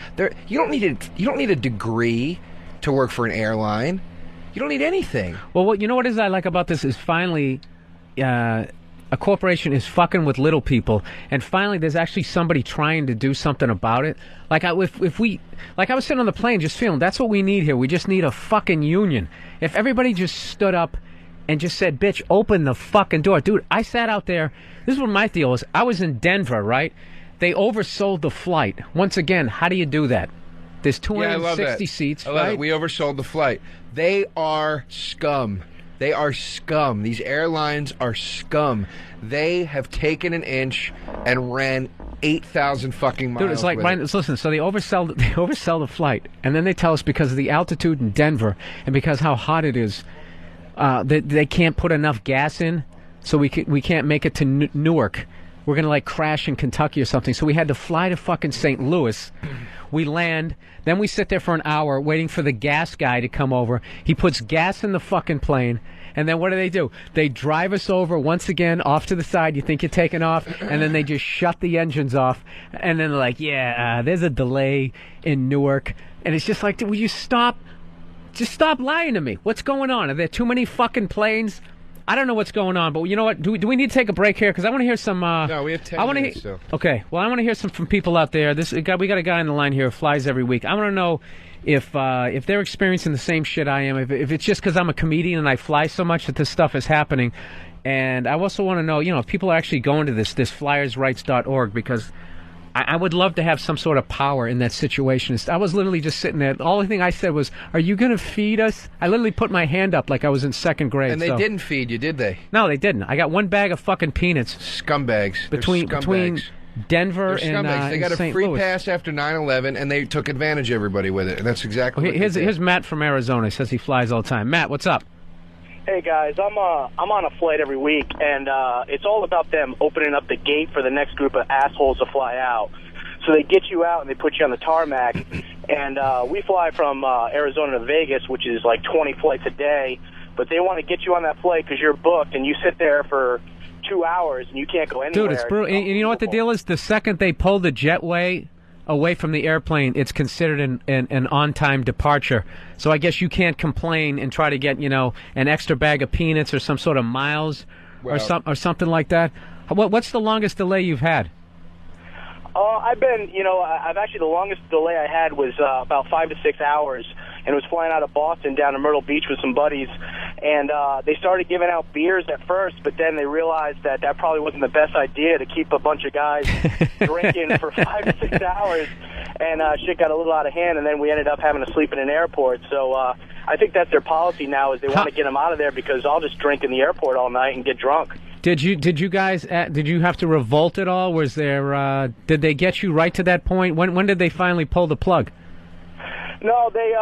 You don't need a degree to work for an airline. You don't need anything. Well, you know what I like about this is finally. A corporation is fucking with little people, and finally there's actually somebody trying to do something about it. Like I was sitting on the plane just feeling that's what we need here. We just need a fucking union. If everybody just stood up and just said, bitch, open the fucking door. Dude, I sat out there. This is what my deal was. I was in Denver, right? They oversold the flight. Once again, how do you do that? There's 260 seats, right? It. We oversold the flight. They are scum. They are scum. These airlines are scum. They have taken an inch and ran 8,000 fucking miles. Dude, it's like, listen, so they oversell the flight, and then they tell us because of the altitude in Denver and because how hot it is, they can't put enough gas in, so we can't make it to Newark. We're going to like crash in Kentucky or something. So we had to fly to fucking St. Louis. We land. Then we sit there for an hour waiting for the gas guy to come over. He puts gas in the fucking plane. And then what do? They drive us over once again off to the side. You think you're taking off. And then they just shut the engines off. And then they're like, there's a delay in Newark. And it's just like, will you stop? Just stop lying to me. What's going on? Are there too many fucking planes? I don't know what's going on, but you know what? Do we need to take a break here? Because I want to hear some... no, we have 10 minutes still. Okay, well, I want to hear some from people out there. We got a guy on the line here who flies every week. I want to know if they're experiencing the same shit I am, if it's just because I'm a comedian and I fly so much that this stuff is happening. And I also want to know, if people are actually going to this flyersrights.org, because... I would love to have some sort of power in that situation. I was literally just sitting there. The only thing I said was, are you going to feed us? I literally put my hand up like I was in second grade. And they didn't feed you, did they? No, they didn't. I got one bag of fucking peanuts. Scumbags. Between Denver and they got St. a free Louis. pass after 9/11, and they took advantage of everybody with it. And that's exactly what here's Matt from Arizona. He says he flies all the time. Matt, what's up? Hey guys, I'm on a flight every week, and it's all about them opening up the gate for the next group of assholes to fly out. So they get you out and they put you on the tarmac, and we fly from Arizona to Vegas, which is like 20 flights a day, but they want to get you on that flight because you're booked, and you sit there for 2 hours and you can't go anywhere. Dude, it's brutal. And you know what the deal is? The second they pull the jetway away from the airplane, it's considered an on-time departure. So I guess you can't complain and try to get, an extra bag of peanuts or some sort of miles or something like that. What's the longest delay you've had? I've actually, the longest delay I had was about 5 to 6 hours, and it was flying out of Boston down to Myrtle Beach with some buddies, and they started giving out beers at first, but then they realized that probably wasn't the best idea to keep a bunch of guys drinking for 5 to 6 hours, and shit got a little out of hand, and then we ended up having to sleep in an airport. So I think that's their policy now, is they want to get them out of there, because I'll just drink in the airport all night and get drunk. Did you guys did you have to revolt at all? Was there did they get you right to that point? When did they finally pull the plug? No, they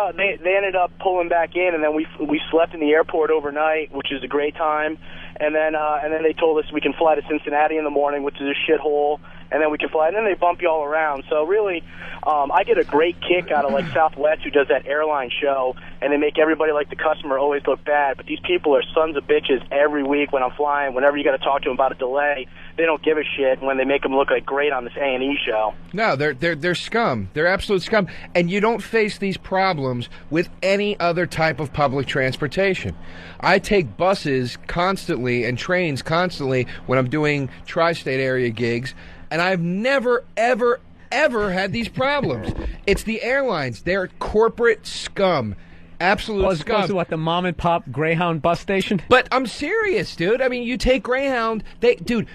ended up pulling back in, and then we slept in the airport overnight, which is a great time. And then they told us we can fly to Cincinnati in the morning, which is a shithole. and then we can fly. And then they bump you all around. So really, I get a great kick out of like Southwest, who does that airline show, and they make everybody like the customer always look bad. But these people are sons of bitches every week when I'm flying. Whenever you got to talk to them about a delay, they don't give a shit when they make them look like great on this A&E show. No, they're scum. They're absolute scum. And you don't face these problems with any other type of public transportation. I take buses constantly and trains constantly when I'm doing tri-state area gigs, and I've never, ever had these problems. It's the airlines. They're corporate scum. Absolute as opposed to what, the mom and pop Greyhound bus station? But I'm serious, dude. I mean, you take Greyhound.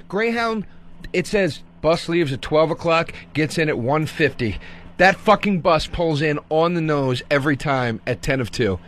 Greyhound, it says bus leaves at 12 o'clock, gets in at 1:50. That fucking bus pulls in on the nose every time at 10 of 2.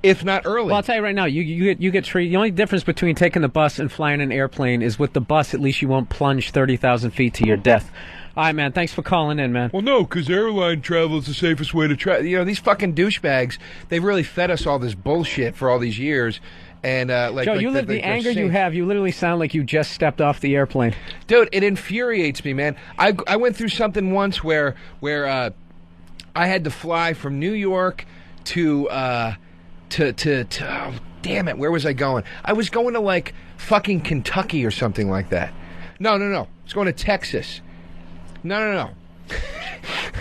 If not early. Well, I'll tell you right now, you get treated. The only difference between taking the bus and flying an airplane is with the bus, at least you won't plunge 30,000 feet to your death. All right, man. Thanks for calling in, man. Well, no, because airline travel is the safest way to travel. You know, these fucking douchebags, they've really fed us all this bullshit for all these years. And Joe, the anger you have, you literally sound like you just stepped off the airplane. Dude, it infuriates me, man. I went through something once where I had to fly from New York to oh, damn it, where was I going? I was going to like fucking Kentucky or something like that. No. I was going to Texas. No.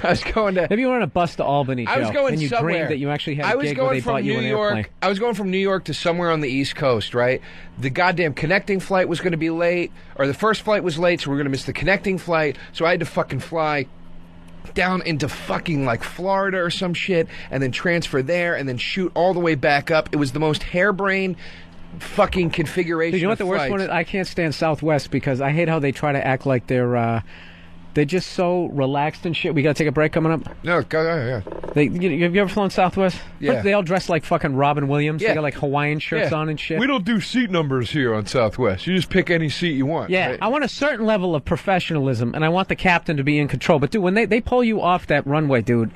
I was going to... Maybe you were on a bus to Albany, Joe, I was going and you somewhere. dreamed that you actually had a gig where they bought you an airplane. I was going from New York to somewhere on the East Coast, right? The goddamn connecting flight was going to be late, or the first flight was late, so we were going to miss the connecting flight, so I had to fucking fly down into fucking like Florida or some shit, and then transfer there, and then shoot all the way back up. It was the most harebrained fucking configuration. Dude, you know what the worst one is? I can't stand Southwest because I hate how they try to act like they're just so relaxed and shit. We gotta take a break coming up. No, yeah. Have you ever flown Southwest? Yeah. They all dress like fucking Robin Williams. Yeah. They got like Hawaiian shirts on and shit. We don't do seat numbers here on Southwest. You just pick any seat you want. Yeah, right? I want a certain level of professionalism, and I want the captain to be in control. But dude, when they pull you off that runway, dude,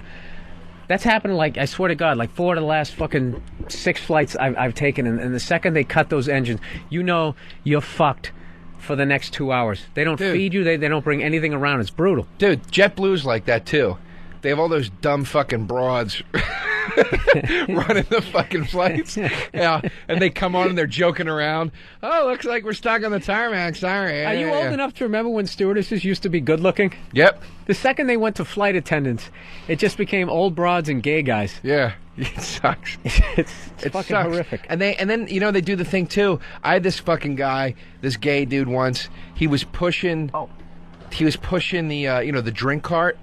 that's happened like, I swear to God, like 4 of the last fucking 6 flights I've taken, and the second they cut those engines, you know you're fucked for the next 2 hours. They don't feed you. They don't bring anything around. It's brutal. Dude, JetBlue's like that, too. They have all those dumb fucking broads running the fucking flights. Yeah, and they come on and they're joking around. Oh, looks like we're stuck on the tarmac. Sorry. Are you old enough to remember when stewardesses used to be good looking? Yep. The second they went to flight attendants, it just became old broads and gay guys. Yeah. It sucks. It's fucking sucks. horrific. And then you know they do the thing too. I had this fucking guy, this gay dude once. He was pushing the the drink cart.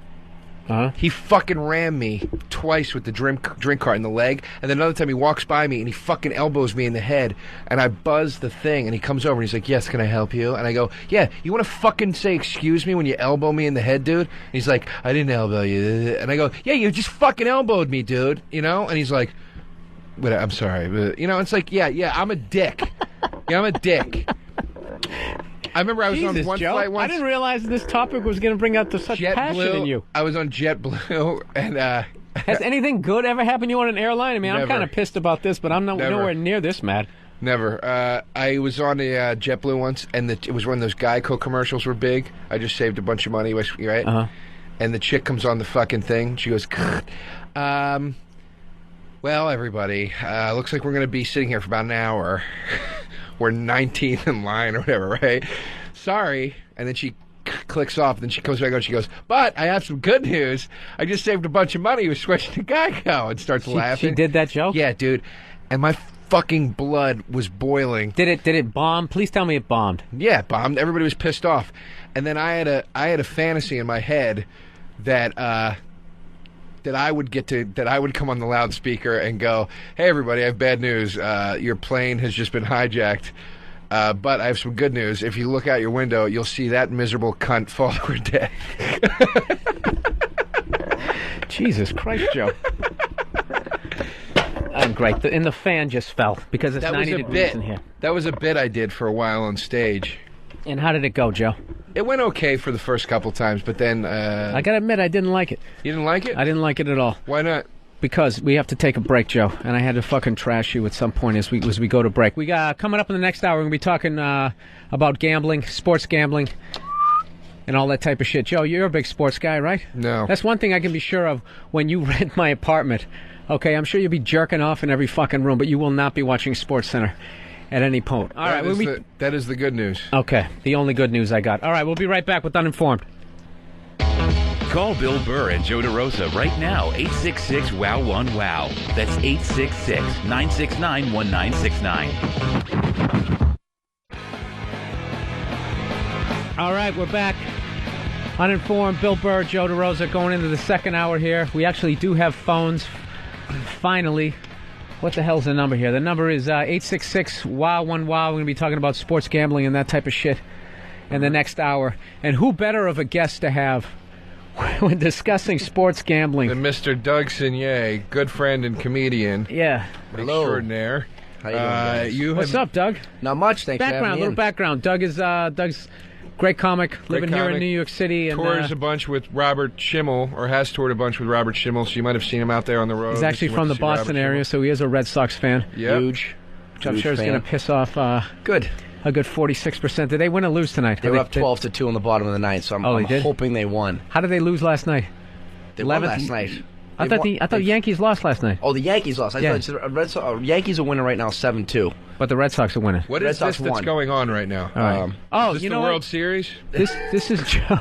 Uh-huh. He fucking rammed me twice with the drink cart in the leg, and then another time he walks by me and he fucking elbows me in the head, and I buzz the thing, and he comes over and he's like, "Yes, can I help you?" And I go, "Yeah, you want to fucking say excuse me when you elbow me in the head, dude?" And he's like, "I didn't elbow you." And I go, "Yeah, you just fucking elbowed me, dude," you know? And he's like, "But I'm sorry," but, you know, it's like, yeah, I'm a dick. Yeah, I'm a dick. I remember I was on one flight once. I didn't realize this topic was going to bring out such passion in you. I was on JetBlue, and has anything good ever happened to you on an airline? I mean, I'm kind of pissed about this, but I'm nowhere near this mad. Never. I was on a JetBlue once, and it was when those Geico commercials were big. I just saved a bunch of money, right? Uh-huh. And the chick comes on the fucking thing. She goes, well, everybody, looks like we're going to be sitting here for about an hour. We're 19th in line or whatever, right? Sorry. And then she clicks off. Then she comes back on. She goes, "But I have some good news. I just saved a bunch of money. We switched to Geico," and starts laughing. She did that joke? Yeah, dude. And my fucking blood was boiling. Did it bomb? Please tell me it bombed. Yeah, it bombed. Everybody was pissed off. And then I had a fantasy in my head that I would come on the loudspeaker and go, "Hey everybody, I have bad news. Your plane has just been hijacked. But I have some good news. If you look out your window, you'll see that miserable cunt fall to her death." Jesus Christ, Joe. I'm great. And the fan just fell because it's 90 degrees in here. That was a bit I did for a while on stage. And how did it go, Joe? It went okay for the first couple times, but then... I gotta admit, I didn't like it. You didn't like it? I didn't like it at all. Why not? Because we have to take a break, Joe, and I had to fucking trash you at some point as we go to break. We got coming up in the next hour. We're gonna be talking about gambling, sports gambling, and all that type of shit. Joe, you're a big sports guy, right? No. That's one thing I can be sure of when you rent my apartment. Okay, I'm sure you'll be jerking off in every fucking room, but you will not be watching SportsCenter at any point. All right, that is the good news. Okay, the only good news I got. All right, we'll be right back with Uninformed. Call Bill Burr and Joe DeRosa right now, 866-WOW-1-WOW. That's 866-969-1969. All right, we're back. Uninformed, Bill Burr, Joe DeRosa, going into the second hour here. We actually do have phones, finally. What the hell's the number here? The number is 866-WOW-1-WOW. We're going to be talking about sports gambling and that type of shit in the next hour. And who better of a guest to have when discussing sports gambling than Mr. Doug Signier, good friend and comedian. Yeah. Hello. Extraordinaire. How you doing, guys? What's up, Doug? Not much, thanks for having me Little in. background. Doug's great comic, living here in New York City. And tours a bunch with Robert Schimmel, or has toured a bunch with Robert Schimmel, so you might have seen him out there on the road. He's actually from the Boston area, so he is a Red Sox fan. Yep. Huge. Which I'm sure is going to piss off good. a good 46%. Did they win or lose tonight? They were up 12-2 in the bottom of the ninth, so I'm hoping they won. How did they lose last night? They won last night. I thought the Yankees lost last night. Oh, the Yankees lost. I thought Yankees are winning right now 7-2. But the Red Sox are winning. What is this that's going on right now? All right. Is this the World Series? This is Joe.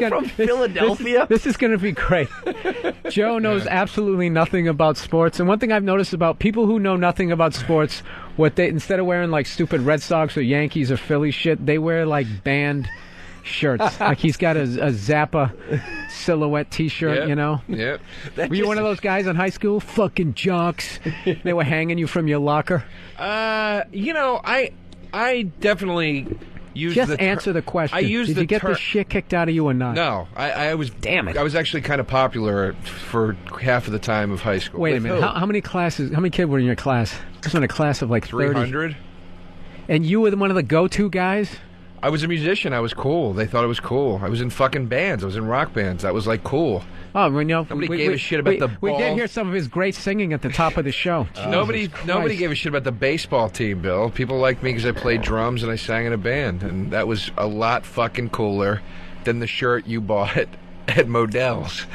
From Philadelphia? This is going to be great. Joe knows absolutely nothing about sports. And one thing I've noticed about people who know nothing about sports, instead of wearing like stupid Red Sox or Yankees or Philly shit, they wear like band shirts. Like he's got a Zappa silhouette T-shirt, you know? Yep. Were you one of those guys in high school? Fucking jocks. They were hanging you from your locker? I definitely used Just answer the question. Did you get the shit kicked out of you or not? No. I was... Damn it. I was actually kind of popular for half of the time of high school. Wait a minute. How many kids were in your class? I was in a class of like 30. 300. And you were one of the go-to guys? I was a musician. I was cool. They thought it was cool. I was in fucking bands. I was in rock bands. That was like cool. Oh, well, nobody gave a shit about the ball. We did hear some of his great singing at the top of the show. Nobody gave a shit about the baseball team, Bill. People liked me because I played drums and I sang in a band, and that was a lot fucking cooler than the shirt you bought at Modell's.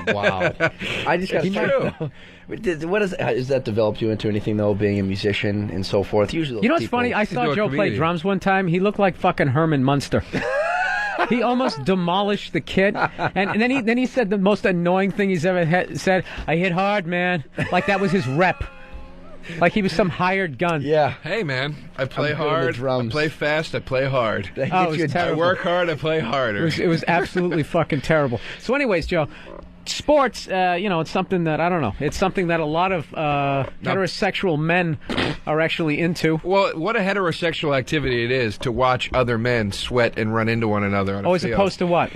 Wow. I just got to what has that developed you into anything, though, being a musician and so forth? Usually, you know what's funny? I saw Joe play drums one time. He looked like fucking Herman Munster. He almost demolished the kit, and then he said the most annoying thing he's ever said. I hit hard, man. Like that was his rep. Like he was some hired gun. Yeah. Hey, man, I play hard. I play fast. I play hard. I work hard. I play harder. It was absolutely fucking terrible. So, anyways, Joe. Sports, it's something that, I don't know, it's something that a lot of heterosexual men are actually into. Well, what a heterosexual activity it is to watch other men sweat and run into one another on a as field. Opposed to what?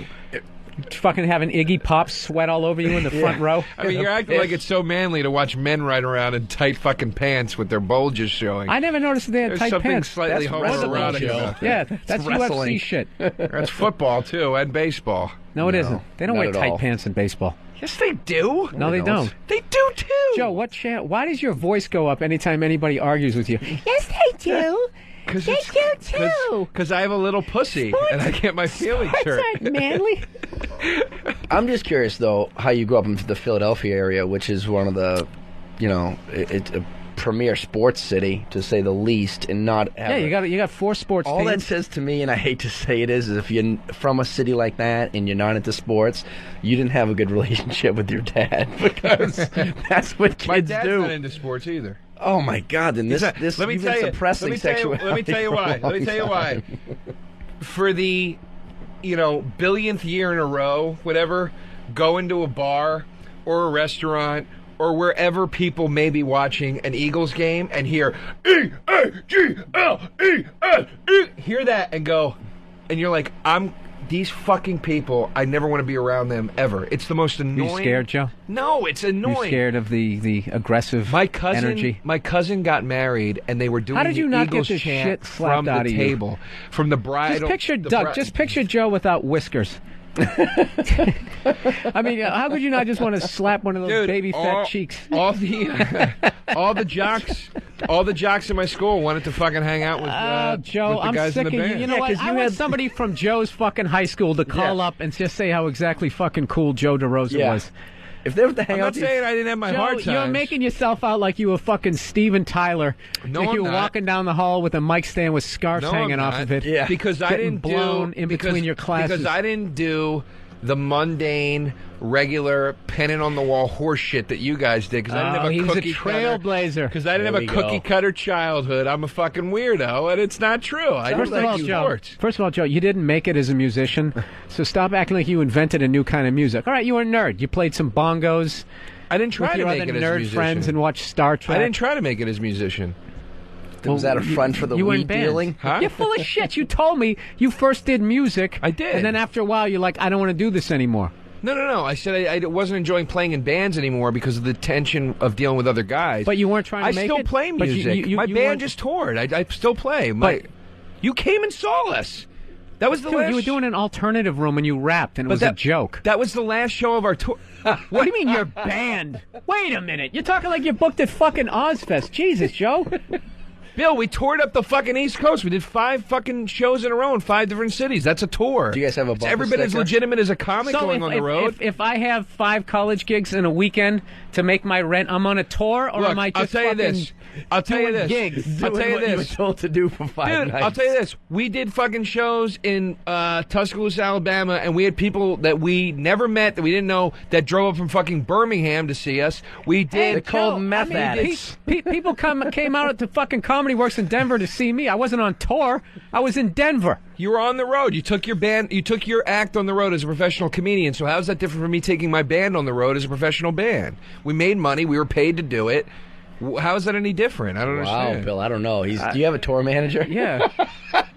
Fucking having Iggy Pop sweat all over you in the front row? I mean, you're acting like it's so manly to watch men ride around in tight fucking pants with their bulges showing. I never noticed they had tight pants. Slightly homoerotic about that. Yeah, that's UFC shit. That's football, too, and baseball. No, it isn't. They don't wear tight pants in baseball. Yes, they do. No, they don't. They do, too. Joe, why does your voice go up anytime anybody argues with you? Yes, they do. Because they do, too. Because I have a little pussy, and I get my feelings hurt. Sports aren't manly. I'm just curious, though, how you grew up in the Philadelphia area, which is one of the, it's a premier sports city, to say the least, and not have you got 4 sports all teams. That says to me, and I hate to say it, is if you're from a city like that and you're not into sports, you didn't have a good relationship with your dad, because that's what kids do. My dad's not into sports either. Oh my God! Then let me tell you. Let me tell you why. For the, billionth year in a row, whatever, go into a bar or a restaurant or wherever people may be watching an Eagles game and hear E-A-G-L-E-S-E, hear that and go, and you're like, these fucking people, I never want to be around them ever. It's the most annoying. You scared, Joe? No, it's annoying. You scared of the aggressive energy? My cousin got married, and they were doing How did you the not Eagles get the chant shit slapped from out the of table, you? From the bridal. Just picture Joe without whiskers. I mean, how could you not just want to slap one of those baby fat cheeks? All the jocks all the jocks in my school wanted to fucking hang out with Joe, with the I'm guys sick in of the you. band. You know what? I want somebody from Joe's fucking high school to call up and just say how exactly fucking cool Joe DeRosa was. If they were to hang I'm out, not saying I didn't have my Joe, hard times. you're making yourself out like you were fucking Steven Tyler. No, like I'm you were not. walking down the hall with a mic stand with scarves No, hanging I'm off not. of it. Yeah. Because I Getting didn't blown in between your classes. Because I didn't do the mundane, regular, pennant on the wall horse shit that you guys did. Because I didn't have a he was a cookie trailblazer. Because I didn't There have a we cookie go. cutter childhood. I'm a fucking weirdo, and it's not true. I First just of all, like Joe. sports. First of all, Joe, you didn't make it as a musician, so stop acting like you invented a new kind of music. All right, you were a nerd. You played some bongos. I didn't try with to your make other it as a nerd musician. friends and watch Star Trek. I didn't try to make it as a musician. was that a front for the you were in weed bands. dealing? Huh? You're full of shit. You told me you first did music. I did. And then after a while, you're like, I don't want to do this anymore. No. I said I wasn't enjoying playing in bands anymore because of the tension of dealing with other guys. But you weren't trying to I make still it? play But you- music. you My weren't- band just toured. I still play. You came and saw us. That was the Dude, last. you were doing an alternative room and you rapped, and it But was a joke. That was the last show of our tour. What do you mean your band? Wait a minute. You're talking like you're booked at fucking Ozfest. Jesus, Joe. Bill, we toured up the fucking East Coast. We did 5 fucking shows in a row in 5 different cities. That's a tour. Do you guys have a It's bumper every bit as sticker? legitimate as a comic going on the road. If I have 5 college gigs in a weekend to make my rent, I'm on a tour, or Look, am I just I'll tell you fucking this. I'll tell you doing this. gigs? I'll tell you What you were this. told to do for 5 Dude, nights. I'll tell you this. We did fucking shows in Tuscaloosa, Alabama, and we had people that we never met, that we didn't know, that drove up from fucking Birmingham to see us. We did. They're called meth I mean, addicts. People came out to fucking Comedy Works in Denver to see me. I wasn't on tour. I was in Denver. You were on the road. You took your band. You took your act on the road as a professional comedian. So how's that different from me taking my band on the road as a professional band? We made money. We were paid to do it. How is that any different? I don't Wow, understand. Bill, I don't know. Do you have a tour manager? Yeah.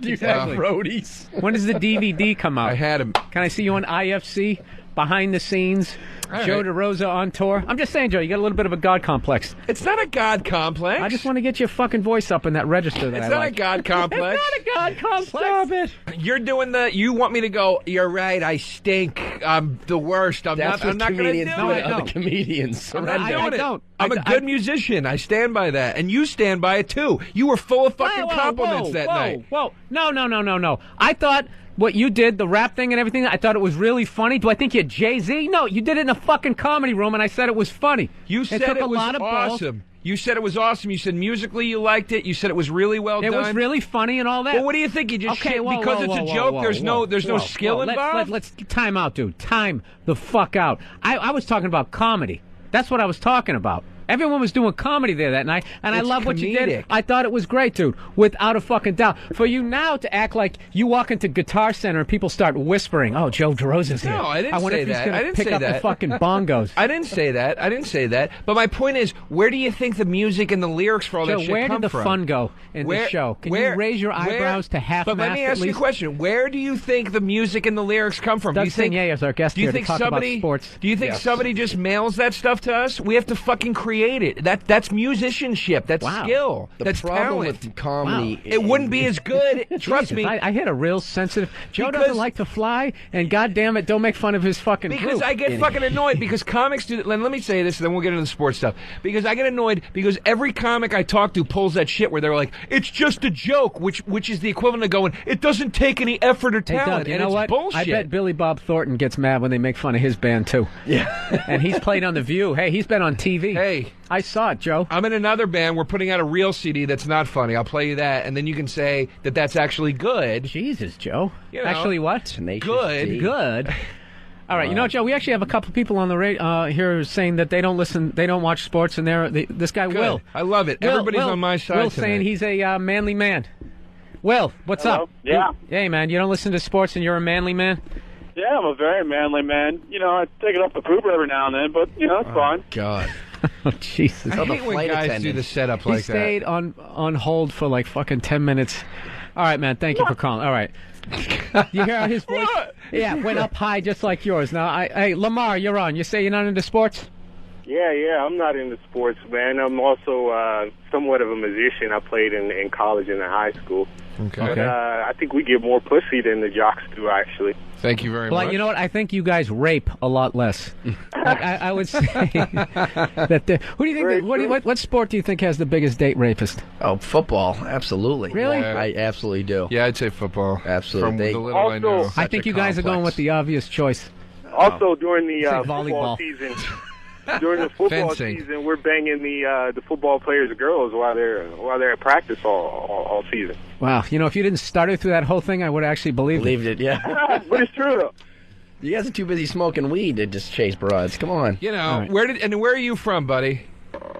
Do you have roadies? When does the DVD come out? I had him. Can I see you on IFC? Behind the scenes? All Joe right. DeRosa on tour? I'm just saying, Joe, you got a little bit of a God complex. It's not a God complex. I just want to get your fucking voice up in that register that It's I not like. a God complex. It's not a God complex. Stop it. You're doing the. You want me to go? You're right. I stink. I'm the worst. I'm That's not. I'm what not going to do comedians do to it. other comedians. I'm not I doing it. don't. I'm a good musician. I stand by that, and you stand by it too. You were full of fucking compliments that night. Whoa. No. I thought what you did, the rap thing and everything, I thought it was really funny. Do I think you're Jay-Z? No, you did it in a fucking comedy room, and I said it was funny. You said took it a was lot of balls. awesome. You said it was awesome. You said musically you liked it. You said it was really well It done. was really funny and all that. Well, what do you think? You just Okay, shit whoa, because whoa, it's whoa, a whoa, joke. whoa, There's no whoa, skill involved. Let's time out, dude. Time the fuck out. I was talking about comedy. That's what I was talking about. Everyone was doing comedy there that night, and I It's love what you did. comedic. I thought it was great, dude, without a fucking doubt. For you now to act like you walk into Guitar Center and people start whispering, "Oh, Joe DeRosa's here." No, I didn't wonder say if he's that. gonna I didn't pick say up the that. fucking bongos. I didn't say that. But my point is, where do you think the music and the lyrics for all Joe, that shit where come did the from? fun go in the show? Can you raise your eyebrows to half But let me ask you a question. Where do you think the music and the lyrics come from? Doug do you think Signier is our guest do you here to think talk about somebody sports. Do you think Yes. somebody just mails that stuff to us? We have to fucking create it. That's musicianship. That's Wow. skill. The That's problem talent. with comedy, Wow. It wouldn't be as good. Trust Jesus, me. I hit a real sensitive. Joe Because- doesn't like to fly, and goddamn it, don't make fun of his fucking Because group. I get fucking annoyed because comics do. Let me say this, and then we'll get into the sports stuff. Because I get annoyed because every comic I talk to pulls that shit where they're like, "It's just a joke," which is the equivalent of going, "It doesn't take any effort or Hey, talent." Doug, you and know it's what? bullshit. I bet Billy Bob Thornton gets mad when they make fun of his band too. Yeah. And he's played on The View. Hey, he's been on TV. Hey. I saw it, Joe. I'm in another band. We're putting out a real CD that's not funny. I'll play you that, and then you can say that that's actually good. Jesus, Joe. You know, Actually, what? Tenacious Good. D. Good. All right, you know, Joe, we actually have a couple of people on the radio here saying that they don't listen, they don't watch sports, and this guy Good. Will. I love it. Will, Everybody's Will, on my side Will's tonight. saying he's a manly man. Will, what's Hello? up? Yeah. Hey, man, you don't listen to sports, and you're a manly man. Yeah, I'm a very manly man. You know, I take it off the pooper every now and then, but, you know, it's fine. God. Oh, Jesus. I hate when flight guys attendant. do the setup He like stayed on hold for like fucking 10 minutes. All right, man. Thank you for calling. All right. You hear how his voice? Yeah, went up high just like yours. Now, hey, Lamar, you're on. You say you're not into sports? Yeah, I'm not into sports, man. I'm also somewhat of a musician. I played in college and in high school. Okay. But I think we get more pussy than the jocks do, actually. Thank you very Well, much. you know what? I think you guys rape a lot less. Like, I would say that. Who do you think? What sport do you think has the biggest date rapist? Oh, football, absolutely. Really? I absolutely do. Yeah, I'd say football. Absolutely. From They- the little I know. I think you guys are going with the obvious choice. Also, during the Say football volleyball. season, during the football Fencing. season, we're banging the football players' girls while they're at practice all season. Wow. You know, if you didn't stutter through that whole thing, I would have actually believed it. Yeah. But it's true though. You guys are too busy smoking weed to just chase broads. Come on. You know, where are you from, buddy?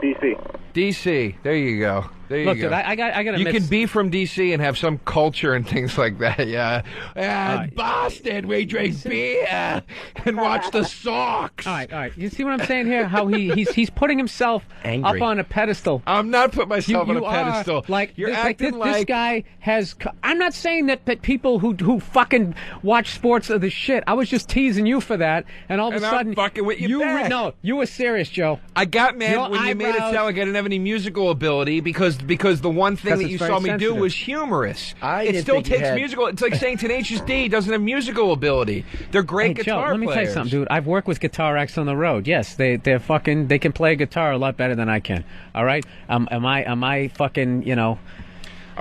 DC. DC. There you go. There you Look, go. dude, I got to You can be from DC and have some culture and things like that. Yeah. And Boston, we drink beer and watch the Sox. All right. You see what I'm saying here? How he's putting himself Angry. up on a pedestal. I'm not putting myself on a You pedestal. Are, like You're this, acting this like guy has. I'm not saying that people who fucking watch sports are the shit. I was just teasing you for that, and all of And a I'm sudden fucking with you back. No, you were serious, Joe. I got mad Your when you made it eyebrows- sound like I didn't have any musical ability because the one thing 'Cause that it's you very saw me do sensitive. was humorous. I It didn't still think you takes had- musical. It's like saying Tenacious D doesn't have musical ability. They're great Hey, Joe, guitar let me players. tell you something, dude. I've worked with guitar acts on the road. Yes, they can play guitar a lot better than I can. All right, am I fucking I'm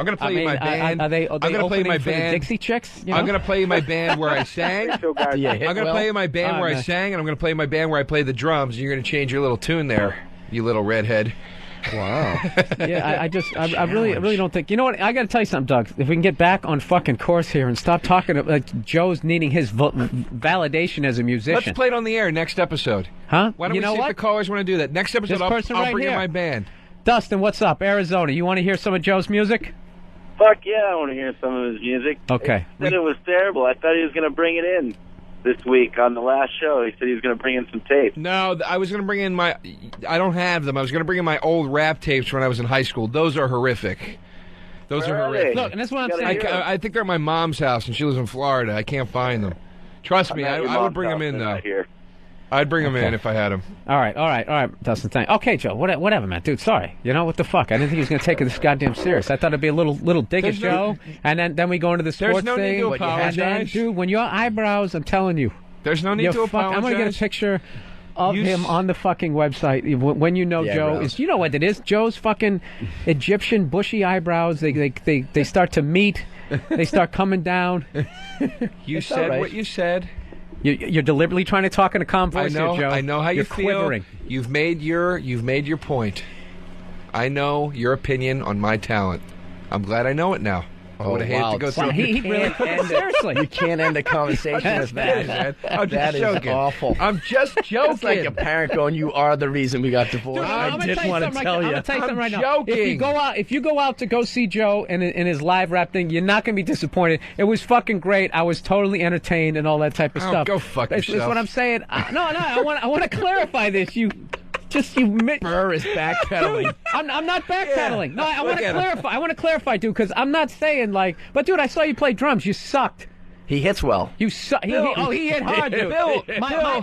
gonna play you my band. Are they I'm gonna play opening my for the band. Dixie Chicks? You know? I'm gonna play you my band where I sang. I'm gonna play you my band where I sang, and I'm gonna play my band where I play the drums. And you're gonna change your little tune there, you little redhead. Wow. Yeah, I really don't think. You know what? I got to tell you something, Doug. If we can get back on fucking course here and stop talking like Joe's needing his validation as a musician. Let's play it on the air next episode. Huh? Why don't You we know see what? if the callers want to do that? Next episode, This I'll person right bring in here. my band. Dustin, what's up? Arizona. You want to hear some of Joe's music? Fuck yeah, I want to hear some of his music. Okay. He said it was terrible. I thought he was going to bring it in this week on the last show. He said he was going to bring in some tape. No, I was going to bring in my... I don't have them. I was going to bring in my old rap tapes when I was in high school. Those are horrific. Those are horrific. Look, and that's what I'm saying. I think they're at my mom's house, and she lives in Florida. I can't find them. Trust me, I would bring them in, though. I'd bring them in if I had them. All right, Dustin. Thank. Okay, Joe. Whatever, man. Dude, sorry. You know what the fuck? I didn't think he was going to take this goddamn serious. I thought it'd be a little dig at There's no- Joe, and then we go into the sports There's no thing. need to And then, apologize. dude, when your eyebrows, I'm telling you, There's no need to apologize. I'm going to get a picture of him on the fucking website when you know The Joe eyebrows. is. You know what it is? Joe's fucking Egyptian bushy eyebrows. They start to meet. They start coming down. You It's said all right. what you said. You're deliberately trying to talk in a calm voice here, Joe. I know how you You're feel. quivering. You've made your point. I know your opinion on my talent. I'm glad I know it now. I would have hated to go through. Wow, he really took it seriously. You can't end a conversation with that. man. I'm That just is joking. awful. I'm just joking. It's like a parent going, "You are the reason we got divorced." Dude, I'm I gonna didn't you want to something tell right you. now. I'm gonna tell you something right now. joking. If you go out to go see Joe in his live rap thing, you're not gonna be disappointed. It was fucking great. I was totally entertained and all that type of Oh, stuff. go fuck That's yourself. what I'm saying. No. I want to clarify this. You Burr is backpedaling. I'm not backpedaling. No, I want Look to at him. clarify. I want to clarify, dude, because I'm not saying like. But dude, I saw you play drums. You sucked. He hits well. You suck. He hit hard, dude. Bill,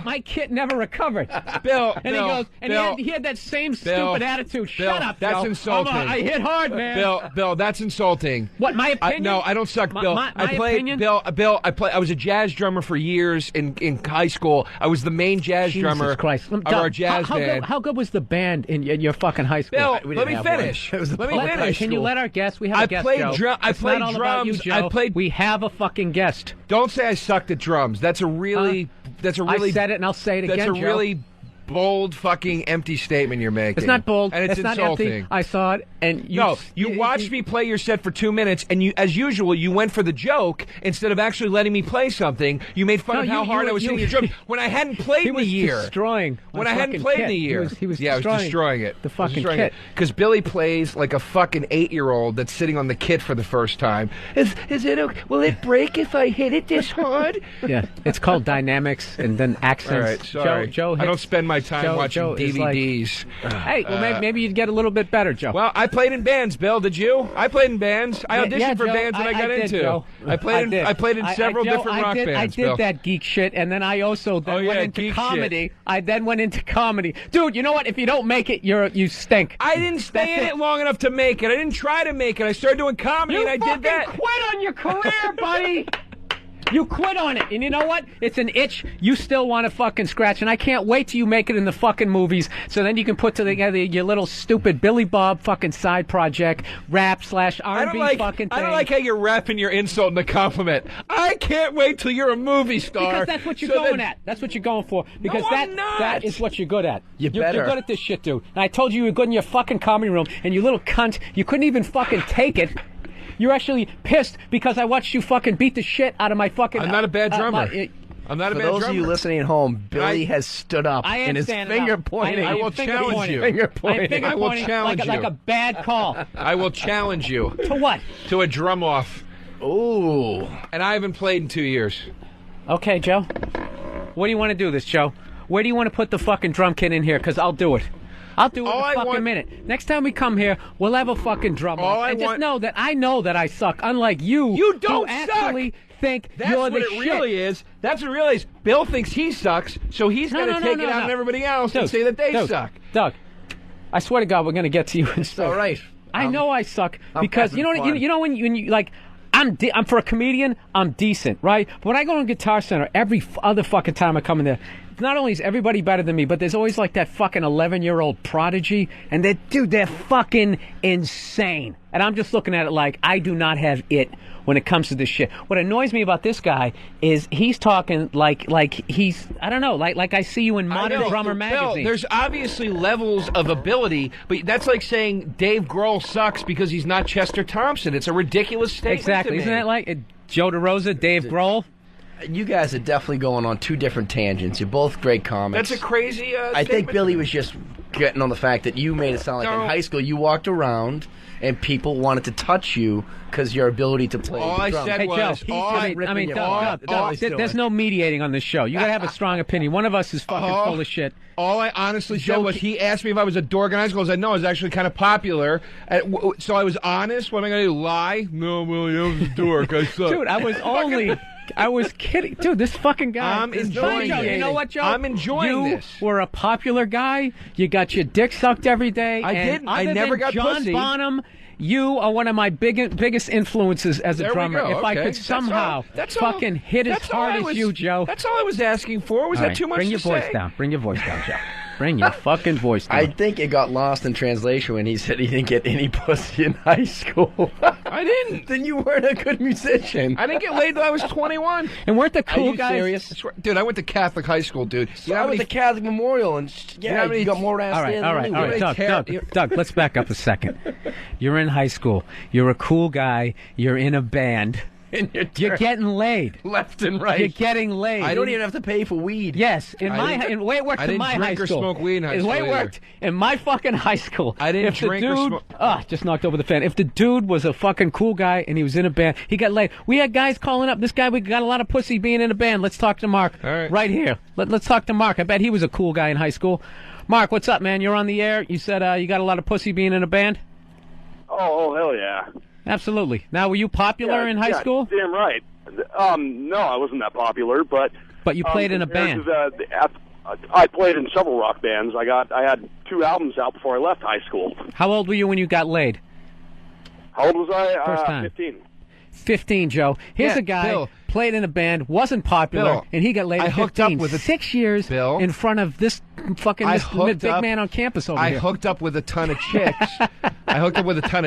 my kid never recovered. Bill, And Bill, he goes, and Bill, he had that same Bill, stupid attitude. Bill, Shut up, that's Joe. insulting. I hit hard, man. Bill, that's insulting. What, my opinion? No, I don't suck, Bill. My I played, opinion? Bill. I was a jazz drummer for years in high school. I was the main jazz Jesus drummer Christ. of our jazz band. How good was the band in your fucking high school? Bill, We let didn't me have one. finish. It was the Let me public finish. Can you let our guest? We have I a guest, played Joe. drum- I It's played not all about you, drums. Joe. I played- We have a fucking guest. Don't say I sucked at drums. That's a really. I said it and I'll say it That's again, a Joe. really bold, fucking empty statement you're making. It's not bold. and it's not insulting. empty. I saw it, and You watched me play your set for 2 minutes, and you, as usual, you went for the joke instead of actually letting me play something. You made fun No, of how you- hard you- I was you- hitting your drums when I hadn't played He in was the year. destroying. When my I hadn't fucking played kit. in the year. He was I was destroying it. The fucking destroying kit. Because Billy plays like a fucking 8-year-old that's sitting on the kit for the first time. Is it okay? Will it break if I hit it this hard? Yeah, it's called dynamics and then accents. All right, sorry. Joe I don't spend my time watching DVDs. Hey, well, maybe you'd get a little bit better, Joe. Well, I played in bands, Bill. Did you? I played in bands. I auditioned for Joe, bands that I got did, into. Joe. I played in several different rock bands. I did Bill. that geek shit, and then I also went into geek comedy. shit. I then went into comedy. Dude, you know what? If you don't make it, you stink. I didn't stay in it long enough to make it. I didn't try to make it. I started doing comedy, and I did that. You quit on your career, buddy. You quit on it, and you know what? It's an itch you still want to fucking scratch, and I can't wait till you make it in the fucking movies, so then you can put together your little stupid Billy Bob fucking side project, rap/R&B fucking thing. I don't like how you're wrapping your insult in a compliment. I can't wait till you're a movie star. Because that's what you're going at. That's what you're going for. Because that is what you're good at. You're good at this shit, dude. And I told you were good in your fucking comedy room, and you little cunt, you couldn't even fucking take it. You're actually pissed because I watched you fucking beat the shit out of my fucking... I'm not a bad drummer. I'm not a bad drummer. For those of you listening at home, Billy has stood up and is finger pointing. I will challenge you. Finger pointing. I will challenge you. Like a bad call. I will challenge you. To what? To a drum off. Ooh. And I haven't played in 2 years. Okay, Joe. What do you want to do this, Joe? Where do you want to put the fucking drum kit in here? Because I'll do it. I'll do it in a fucking minute. Next time we come here, we'll have a fucking drum off. And just know that I know that I suck, unlike you. You don't who actually think That's you're what the it shit. really is. That's what it really is. Bill thinks he sucks, so he's going to take it out on everybody else and say that they suck. Doug, I swear to God, we're going to get to you. It's all right. I know I suck because you know when you like. I'm for a comedian, I'm decent, right? But when I go to Guitar Center, every other fucking time I come in there, not only is everybody better than me, but there's always like that fucking 11-year-old prodigy, and they're fucking insane. And I'm just looking at it like I do not have it when it comes to this shit. What annoys me about this guy is he's talking like he's, I don't know, like I see you in Modern Drummer magazine. Bill, there's obviously levels of ability, but that's like saying Dave Grohl sucks because he's not Chester Thompson. It's a ridiculous statement. Exactly. Isn't that like Joe DeRosa, Dave Grohl? You guys are definitely going on two different tangents. You're both great comics. That's a crazy I think Billy was just getting on the fact that you made it sound like in high school you walked around and people wanted to touch you because your ability to play all the I drum. said was, there's no mediating on this show. You got to have a strong opinion. One of us is fucking full of shit. All I honestly said was he asked me if I was a dork in high school. I said, no, I was actually kind of popular. So I was honest. What am I going to do, lie? No, Willie, I was a dork. I suck. Dude, I was kidding. Dude, this fucking guy. I'm enjoying it. You know what, Joe? I'm enjoying this. You were a popular guy. You got your dick sucked every day. I didn't. I never got John pussy. Bonham, you are one of my biggest influences as a drummer. If I could somehow fucking hit as hard as you, Joe. That's all I was asking for. Was that too much to say? Bring your voice down, Joe. Bring your fucking voice down. I think it got lost in translation when he said he didn't get any pussy in high school. I didn't. Then you weren't a good musician. I didn't get laid till I was 21. And weren't the cool Are you guys? Serious? Dude, I went to Catholic high school, dude. So I went to Catholic Memorial, and you got more ass than All right. Doug, let's back up a second. You're in high school. You're a cool guy. You're in a band. You're getting laid left and right. You're getting laid. I don't even have to pay for weed. Yes, in the way it worked in my high school. I didn't drink or smoke weed in high school. The way it worked in my fucking high school. I didn't drink or smoke. Just knocked over the fan. If the dude was a fucking cool guy and he was in a band, he got laid. We had guys calling up. This guy, we got a lot of pussy being in a band. Let's talk to Mark. All right. Right here. Let's talk to Mark. I bet he was a cool guy in high school. Mark, what's up, man? You're on the air. You said you got a lot of pussy being in a band? Oh, hell yeah. Absolutely. Now, were you popular in high school? Damn right. No, I wasn't that popular, but you played in a band. I played in several rock bands. I had 2 albums out before I left high school. How old were you when you got laid? How old was I? First time. 15. 15, Joe. Here's a guy Bill. Played in a band, wasn't popular, Bill, and he got laid at 15. I hooked up with 6 years Bill, in front of this fucking big man on campus over here. I hooked up with a ton of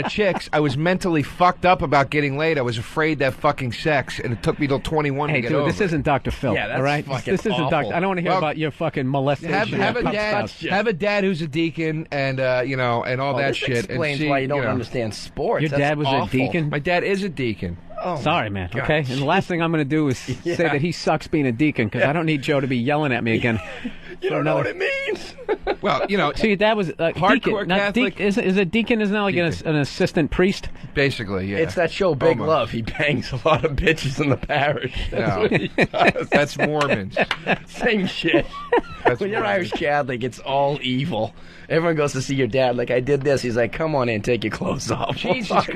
chicks. I was mentally fucked up about getting laid. I was afraid that fucking sex, and it took me till 21 to get over. This isn't Dr. Phil. Yeah, that's all right? fucking This isn't awful. Dr. I don't want to hear about your fucking molestation. Have a dad who's a deacon, and and all that this shit. Explains and why you don't understand sports. Your dad was awful. a deacon. My dad is a deacon. Oh, Sorry, man. God. Okay, and the last thing I'm going to do is say that he sucks being a deacon because I don't need Joe to be yelling at me again. You don't know what it means. Well, you know, so your dad was hardcore deacon. Not Catholic. is a deacon is now like an assistant priest? Basically, yeah. It's that show Big Love. He bangs a lot of bitches in the parish. That's what he does. That's Mormons. Same shit. When you're Irish Catholic, it's all evil. Everyone goes to see your dad. Like, I did this. He's like, come on in, take your clothes off. Jesus,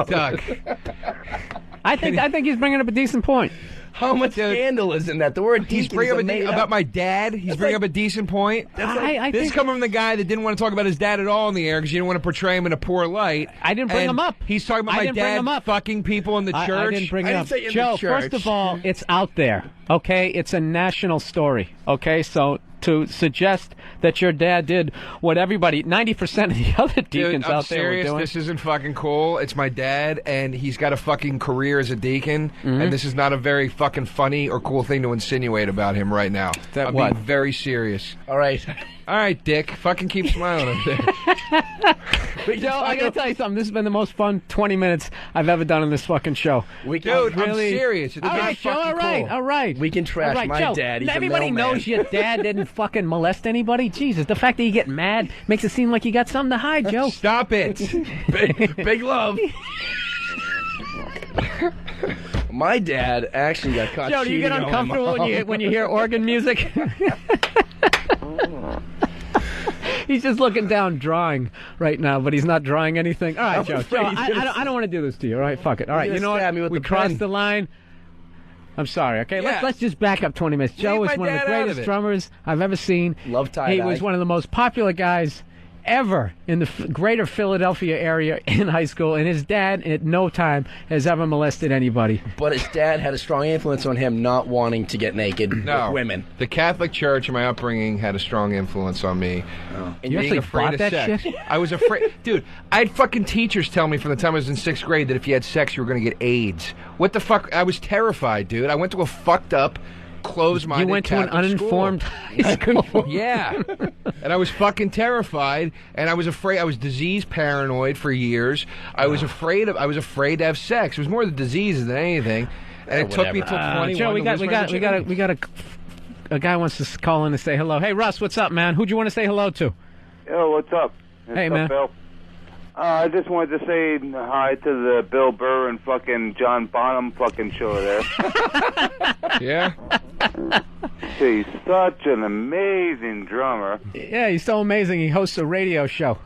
Doug. I think he's bringing up a decent point. How much scandal is in that? The word He's bringing up about my dad. He's bringing up a decent point. This is coming from the guy that didn't want to talk about his dad at all in the air because you didn't want to portray him in a poor light. I didn't bring him up. He's talking about my dad fucking people in the church. I didn't bring it up. Joe, first of all, it's out there. Okay, it's a national story. Okay, so to suggest that your dad did what everybody, 90% of the other deacons out there were doing. This isn't fucking cool. It's my dad, and he's got a fucking career as a deacon, and this is not a very fucking funny or cool thing to insinuate about him right now. I'm being very serious. All right. All right, Dick. Fucking keep smiling up there. Joe, I gotta tell you something. This has been the most fun 20 minutes I've ever done in this fucking show. Dude, I'm serious. All right, Joe. All right. We can trash my Joe, dad. He's everybody a mailman. knows your dad didn't fucking molest anybody. Jesus, the fact that you get mad makes it seem like you got something to hide, Joe. Stop it. Big love. My dad actually got caught Joe, do you get cheating on uncomfortable my mom. when you hear organ music? He's just looking down, drawing right now, but he's not drawing anything. All right, Joe. I don't want to do this to you. All right, fuck it. All right, you know what? We crossed the line. I'm sorry. Okay, let's just back up 20 minutes. Joe is one of the greatest drummers I've ever seen. Love tie-dye. He was one of the most popular guys ever in the greater Philadelphia area in high school, and his dad at no time has ever molested anybody. But his dad had a strong influence on him not wanting to get naked with women. The Catholic Church and my upbringing had a strong influence on me. And you actually bought that sex. shit? I was afraid. Dude, I had fucking teachers tell me from the time I was in 6th grade that if you had sex, you were going to get AIDS. What the fuck? I was terrified, dude. I went to a fucked up, closed-minded You went to an Catholic uninformed school. high school? Yeah. And I was fucking terrified, and I was afraid. I was disease paranoid for years. I was afraid to have sex. It was more the diseases than anything. And it took me till 21. Joe, we got a guy wants to call in and say hello. Hey, Russ, what's up, man? Who'd you want to say hello to? Yo, what's up? Hey, man. Bill? I just wanted to say hi to the Bill Burr and fucking John Bonham fucking show there. Yeah? He's such an amazing drummer. Yeah, he's so amazing. He hosts a radio show.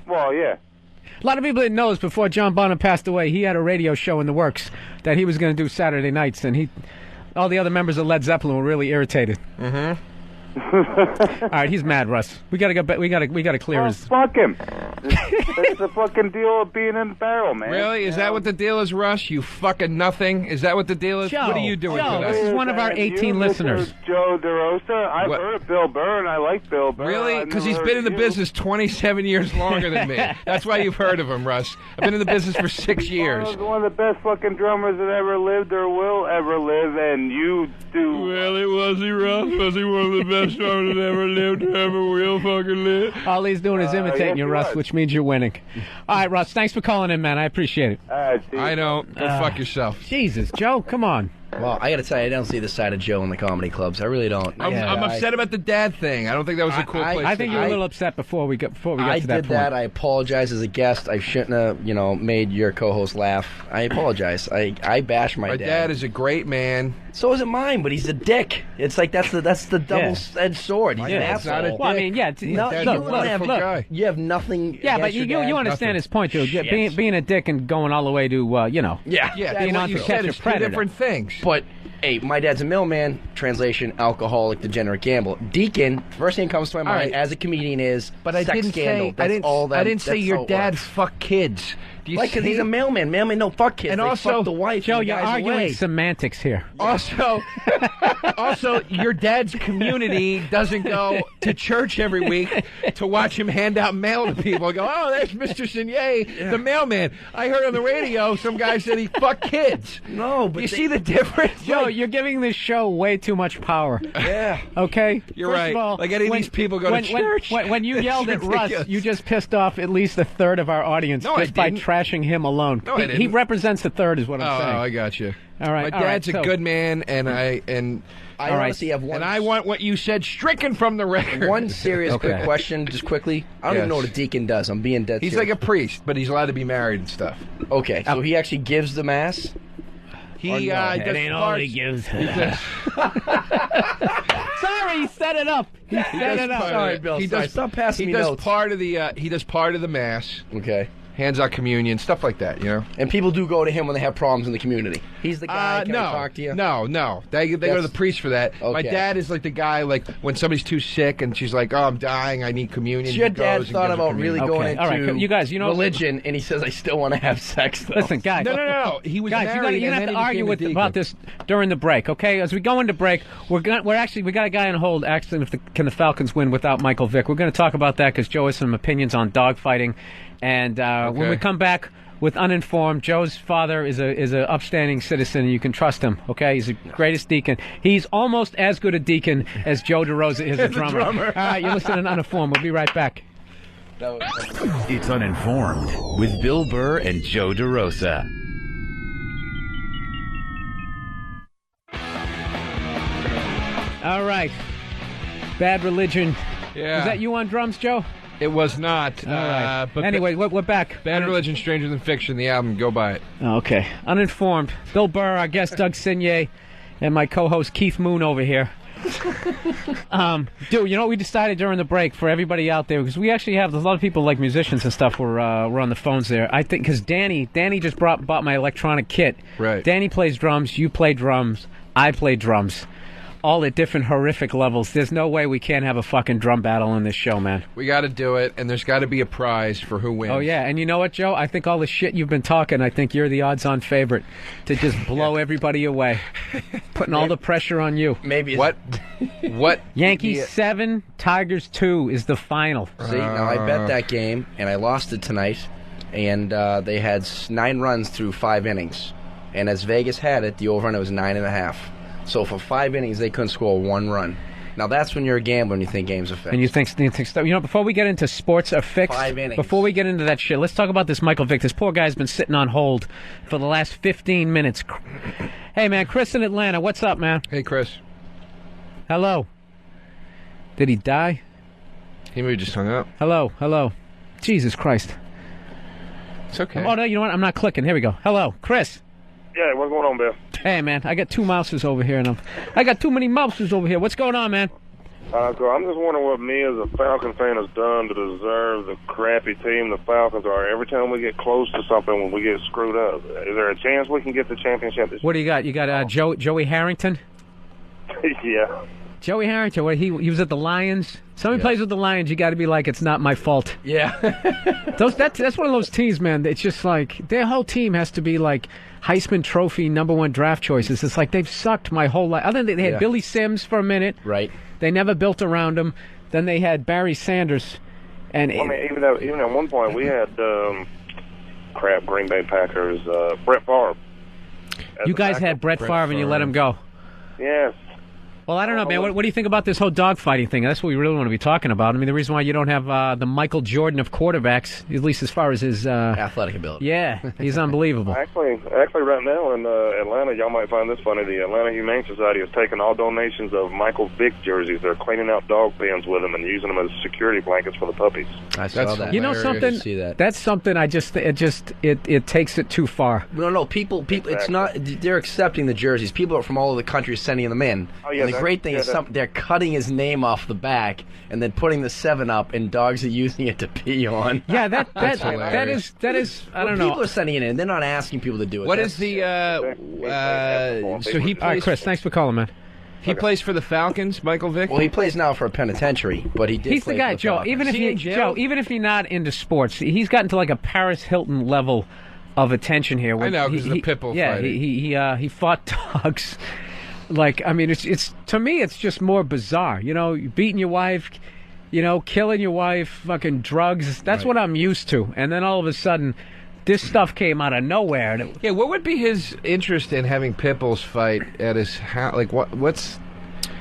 Well, yeah. A lot of people didn't know this. Before John Bonham passed away, he had a radio show in the works that he was going to do Saturday nights, and all the other members of Led Zeppelin were really irritated. Mm-hmm. All right, he's mad, Russ. We gotta go. We gotta clear his. Fuck him. That's the fucking deal of being in the barrel, man. Really? Is that what the deal is, Russ? You fucking nothing? Is that what the deal is? Joe, what are you doing Joe, today? this is one of our 18 listeners. Joe DeRosa. I've heard of Bill Burr, and I like Bill Burr. Really? Because he's been in the business 27 years longer than me. That's why you've heard of him, Russ. I've been in the business for 6 years. One of the best fucking drummers that ever lived or will ever live, and you do. Well, was he, Russ? Was he one of the best drummers that ever lived or ever will fucking live? All he's doing is imitating you, Russ, which means you're winning. All right, Russ, thanks for calling in, man. I appreciate it. I don't. Go fuck yourself. Jesus, Joe, come on. Well, I got to tell you, I don't see the side of Joe in the comedy clubs. I really don't. I'm upset about the dad thing. I don't think that was a cool place. I think you were a little upset before we got to that point. I did that. I apologize as a guest. I shouldn't have, made your co-host laugh. I apologize. I bash my dad. My dad is a great man. So is it mine, but he's a dick. It's like that's the double-edged sword. He's an dad's not a asshole. dick. Well, I mean, yeah. Look, you have nothing. Yeah, but you understand his point, too. Being a dick and going all the way to, Yeah, being what on you to said catch a is two predator. different things. But hey, my dad's a mailman. Translation: alcoholic, degenerate, gambler. Deacon. First thing that comes to my mind as a comedian is sex scandal. I didn't say your dad fucked kids. Because he's a mailman. Mailman don't fuck kids. And they also, fuck the wife. Joe, and the you're guy's arguing away. semantics here. Also, your dad's community doesn't go to church every week to watch him hand out mail to people. Go, oh, there's Mr. Signet, the mailman. I heard on the radio some guy said he fucked kids. No, but you see the difference? Joe, you're giving this show way too much power. Yeah. Okay? You're First right. Of all, like any of these people go to church. When you yelled at ridiculous. Russ, you just pissed off at least a third of our audience No, just I by didn't. trashing him alone. No, I he represents the third, is what I'm saying. Oh, I got you. All right. My dad's a good man, and I honestly have one. And I want what you said stricken from the record. One serious quick question, just quickly. I don't even know what a deacon does. I'm being dead He's serious. like a priest, but he's allowed to be married and stuff. Okay, so he actually gives the mass? He That ain't all he gives. Sorry, he set it up. He set it up. Sorry, Bill. Stop passing me notes. He does part of the mass. Okay. Hands out communion, stuff like that, you know. And people do go to him when they have problems in the community. He's the guy. Can I talk to you? No. They go to the priest for that. Okay. My dad is like the guy, like when somebody's too sick and she's like, "Oh, I'm dying. I need communion." So your dad thought about really going into all right, you guys, religion, and he says, "I still want to have sex." Though. Listen, guys. No. He was guys, married. You're gonna have to argue about this during the break, okay? As we go into break, we got a guy on hold. Actually, can the Falcons win without Michael Vick? We're going to talk about that because Joe has some opinions on dogfighting. And when we come back with Uninformed, Joe's father is a upstanding citizen, and you can trust him. Okay, he's the greatest deacon. He's almost as good a deacon as Joe DeRosa is a drummer. All right, you're listening to Uninformed. We'll be right back. It's Uninformed with Bill Burr and Joe DeRosa. All right, Bad Religion. Yeah. Was that you on drums, Joe? It was not. All right. But anyway, we're back. Bad Religion, Stranger Than Fiction, the album. Go buy it. Okay. Uninformed. Bill Burr, our guest Doug Signier, and my co-host Keith Moon over here. Dude, you know what we decided during the break for everybody out there, because we actually have a lot of people like musicians and stuff were on the phones there. I think because Danny just bought my electronic kit. Right. Danny plays drums, you play drums, I play drums. All at different horrific levels. There's no way we can't have a fucking drum battle in this show, man. We got to do it, and there's got to be a prize for who wins. Oh, yeah, and you know what, Joe? I think all the shit you've been talking, I think you're the odds-on favorite to just blow everybody away. Putting all the pressure on you. Maybe. What? Yankees 7, Tigers 2 is the final. See, now I bet that game, and I lost it tonight, and they had 9 runs through 5 innings. And as Vegas had it, the over-under was 9.5. So for 5 innings, they couldn't score 1 run. Now that's when you're a gambler and you think games are fixed. And you think stuff. You know, before we get into sports are fixed, 5 innings. Before we get into that shit, let's talk about this Michael Vick. This poor guy's been sitting on hold for the last 15 minutes. Hey, man, Chris in Atlanta, what's up, man? Hey, Chris. Hello. Did he die? He maybe just hung up. Hello. Jesus Christ. It's okay. Oh, no, you know what? I'm not clicking. Here we go. Hello, Chris. Yeah, what's going on, Bill? Hey, man, I got 2 mouses over here, and I got too many mouses over here. What's going on, man? So I'm just wondering what me as a Falcon fan has done to deserve the crappy team the Falcons are. Every time we get close to something, when we get screwed up, is there a chance we can get the championship this year? What do you got? You got Joey Harrington? Yeah. Joey Harrington, he was at the Lions. Somebody plays with the Lions, you got to be like, it's not my fault. Yeah. That's one of those teams, man. It's just like their whole team has to be like Heisman Trophy #1 draft choices. It's like they've sucked my whole life. Other than they had Billy Sims for a minute. Right. They never built around him. Then they had Barry Sanders. And I mean, even at one point we had Green Bay Packers, Brett Favre. You guys had Brett Favre and you let him go. Yes. Well, I don't know, man. What do you think about this whole dogfighting thing? That's what we really want to be talking about. I mean, the reason why you don't have the Michael Jordan of quarterbacks, at least as far as his athletic ability. Yeah, he's unbelievable. Actually, right now in Atlanta, y'all might find this funny. The Atlanta Humane Society has taken all donations of Michael Vick jerseys. They're cleaning out dog pens with them and using them as security blankets for the puppies. I saw that. You know something? See that. That's something. It takes it too far. No. People. Exactly. It's not. They're accepting the jerseys. People from all over the country are sending them in. Oh, yeah, and the great thing is they're cutting his name off the back and then putting the 7 up, and dogs are using it to pee on. Yeah, that is. I don't know. People are sending it in. They're not asking people to do it. What is the? So he plays. All right, Chris. Thanks for calling, man. He plays for the Falcons, Michael Vick. Well, he plays now for a penitentiary, but he did. He's the guy, for the Joe. Falcons. Even if he's not into sports, he's gotten to like a Paris Hilton level of attention here. I know, because of the pit bull fighting. He fought dogs. Like, I mean, it's to me, it's just more bizarre. You know, beating your wife, killing your wife, fucking drugs. That's what I'm used to. And then all of a sudden, this stuff came out of nowhere. What would be his interest in having pit bulls fight at his house? Like, what's?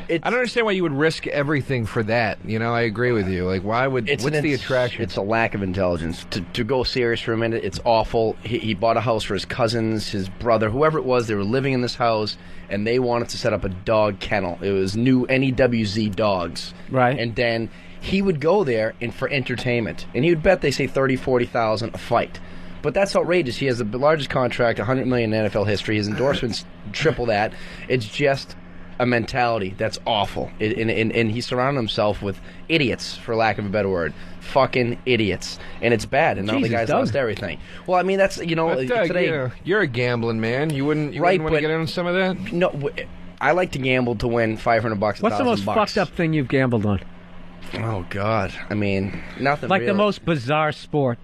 I don't understand why you would risk everything for that. You know, I agree with you. Like, why would? What's the attraction? It's a lack of intelligence. To go serious for a minute, it's awful. He bought a house for his cousins, his brother, whoever it was. They were living in this house, and they wanted to set up a dog kennel. It was new NEWZ dogs. Right. And then he would go there for entertainment, and he would bet they say $30,000-$40,000 a fight. But that's outrageous. He has the largest contract, $100 million in NFL history. His endorsements triple that. It's just a mentality that's awful. And he surrounded himself with idiots, for lack of a better word. Fucking idiots. And it's bad. And now the guy's lost everything. Well, I mean, that's, today... You're a gambling man. You wouldn't want to get in on some of that? No, I like to gamble to win $500, What's the most fucked up thing you've gambled on? Oh, God. I mean, nothing Like real. the most bizarre sport.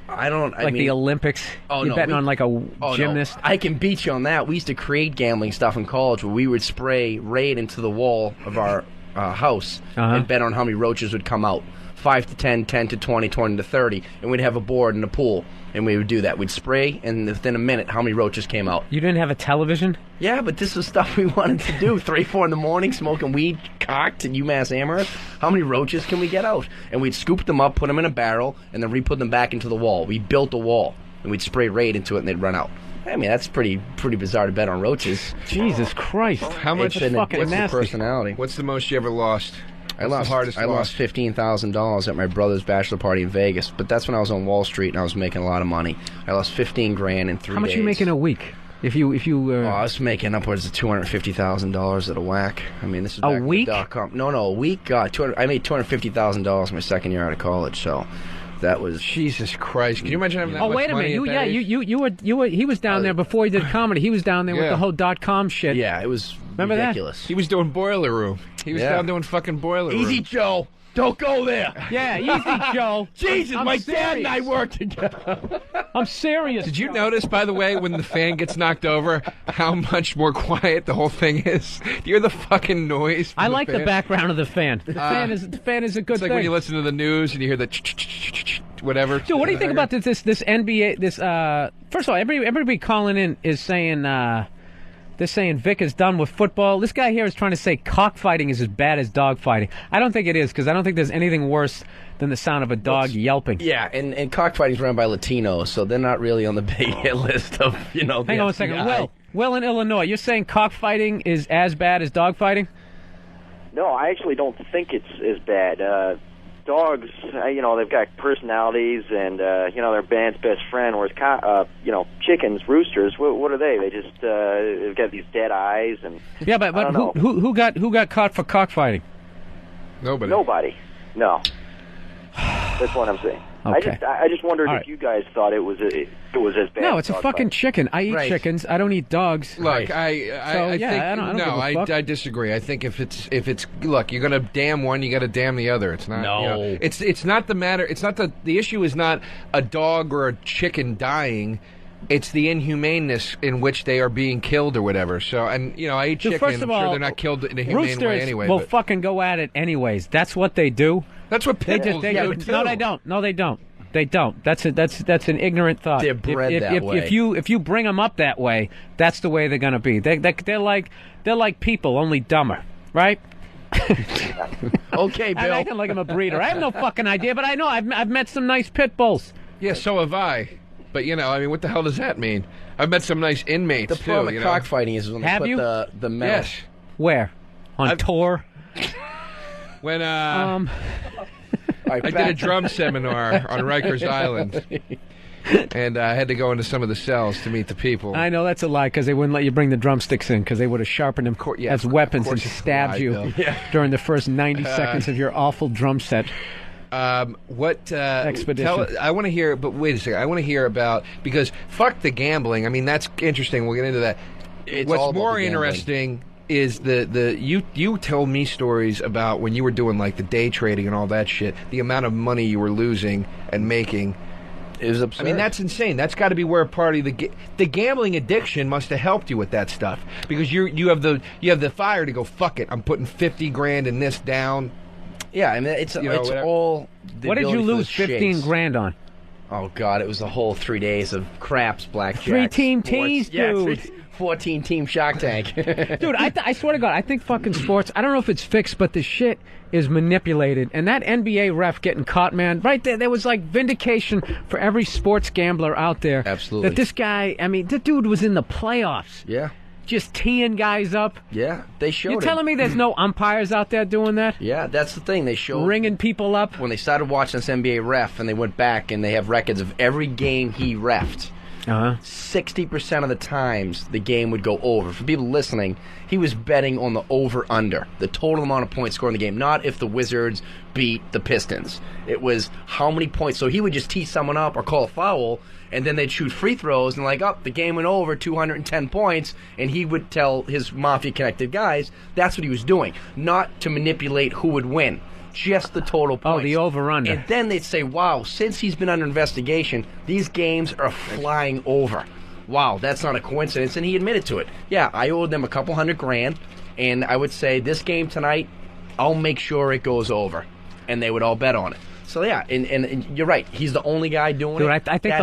I mean, the Olympics. You're betting on like a gymnast. No. I can beat you on that. We used to create gambling stuff in college where we would spray Raid into the wall of our house and bet on how many roaches would come out. 5 to 10, 10 to 20, 20 to 30, and we'd have a board and a pool, and we would do that. We'd spray, and within a minute, how many roaches came out. You didn't have a television? Yeah, but this was stuff we wanted to do. 3, 4 in the morning, smoking weed, cocked at UMass Amherst. How many roaches can we get out? And we'd scoop them up, put them in a barrel, and then re-put them back into the wall. We built a wall, and we'd spray Raid into it, and they'd run out. I mean, that's pretty bizarre to bet on roaches. Jesus Christ. How much? What's the personality? What's the most you ever lost? I lost $15,000 at my brother's bachelor party in Vegas, but that's when I was on Wall Street and I was making a lot of money. I lost $15,000 in 3 days. How much are you making a week? If you I was making upwards of $250,000 at a whack. I mean, this is a week. No, a week. I made $250,000 my second year out of college, so. That was Jesus Christ! Can you imagine having that much wait a money minute! You were he was down there before he did comedy. He was down there with the whole .com shit. Yeah, it was ridiculous. He was doing Boiler Room. He was down doing fucking Boiler Room. Easy Joe, don't go there. Yeah, easy Joe. Jesus, my dad and I worked together. I'm serious. Did you notice, by the way, when the fan gets knocked over, how much more quiet the whole thing is? Do you hear the fucking noise? I like the background of the fan. The fan is a good thing. It's like when you listen to the news and you hear the whatever. Dude, what do you think about this NBA? First of all, everybody calling in is saying they're saying Vic is done with football. This guy here is trying to say cockfighting is as bad as dogfighting. I don't think it is, because I don't think there's anything worse than the sound of a dog yelping. Yeah, and cockfighting's run by Latinos, so they're not really on the big hit list of, Hang on a second. Will in Illinois, you're saying cockfighting is as bad as dogfighting? No, I actually don't think it's as bad. Dogs, they've got personalities, and they're band's best friend. Whereas, chickens, roosters, what are they? They just they've got these dead eyes, and yeah, but who got caught for cockfighting? Nobody. No. That's what I'm saying. Okay. I just wondered if you guys thought it was as bad. No, it's a fucking chicken. I eat chickens. I don't eat dogs. Look, I disagree. I think if it's look, you're gonna damn one, you got to damn the other. It's not. No, it's not the matter. It's not the issue is not a dog or a chicken dying. It's the inhumaneness in which they are being killed or whatever. So, and I eat chicken. First of all, I'm sure they're not killed in a humane way anyway. Will fucking go at it anyways. That's what they do. That's what pit bulls do. No, they don't. No, they don't. They don't. That's an ignorant thought. They're bred that way. If you bring them up that way, that's the way they're gonna be. They're like people, only dumber, right? Okay, Bill. I'm acting like I'm a breeder. I have no fucking idea, but I know I've met some nice pit bulls. Yeah, so have I. But what the hell does that mean? I've met some nice inmates too. The problem with cockfighting is when they put the metal. Yes. Where? On tour? When I did a drum seminar on Rikers Island, and I had to go into some of the cells to meet the people. I know that's a lie, because they wouldn't let you bring the drumsticks in, because they would have sharpened them as weapons and stabbed you during the first 90 seconds of your awful drum set. Expedition? I want to hear, but wait a second. I want to hear about, because fuck the gambling. I mean, that's interesting. We'll get into that. What's more interesting is you tell me stories about when you were doing like the day trading and all that shit, the amount of money you were losing and making. It was absurd. I mean, that's insane. That's got to be where a part of the gambling addiction must have helped you with that stuff, because you have the fire to go, fuck it, I'm putting $50,000 in this down. Yeah, I mean, it's all. What did you lose $15,000 on? Oh God, it was a whole 3 days of craps, blackjack. 3-team tees, dude. 14-team Shark Tank. Dude, I swear to God, I think fucking sports, I don't know if it's fixed, but the shit is manipulated. And that NBA ref getting caught, man, right there was like vindication for every sports gambler out there. Absolutely. That this guy, I mean, the dude was in the playoffs. Yeah. Just teeing guys up. Yeah, they showed You're it. telling me there's no umpires out there doing that? Yeah, that's the thing. They showed ringing people up. When they started watching this NBA ref, and they went back and they have records of every game he reffed. 60% of the times the game would go over. For people listening, he was betting on the over-under, the total amount of points scored in the game, not if the Wizards beat the Pistons. It was how many points. So he would just tee someone up or call a foul, and then they'd shoot free throws, and the game went over 210 points, and he would tell his Mafia-connected guys that's what he was doing, not to manipulate who would win. Just the total points. Oh, the over-under. And then they'd say, wow, since he's been under investigation, these games are flying over. Wow, that's not a coincidence. And he admitted to it. Yeah, I owed them a couple $100,000, and I would say, this game tonight, I'll make sure it goes over. And they would all bet on it. So yeah, and you're right. He's the only guy doing Dude, it. I think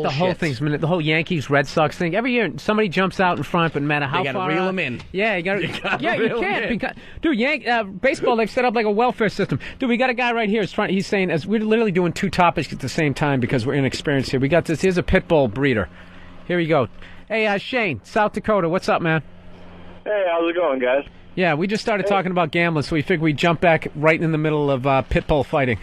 the whole thing's the whole Yankees Red Sox thing. Every year somebody jumps out in front, but no matter how They far gotta reel out, him in. Yeah, you got. Yeah, you reel him can't in. because dude, baseball they've set up like a welfare system. Dude, we got a guy right here. He's saying as we're literally doing two topics at the same time because we're inexperienced here. We got this. Here's a pit bull breeder. Here we go. Hey, Shane, South Dakota. What's up, man? Hey, how's it going, guys? Yeah, we just started talking about gambling, so we figured we'd jump back right in the middle of pit bull fighting.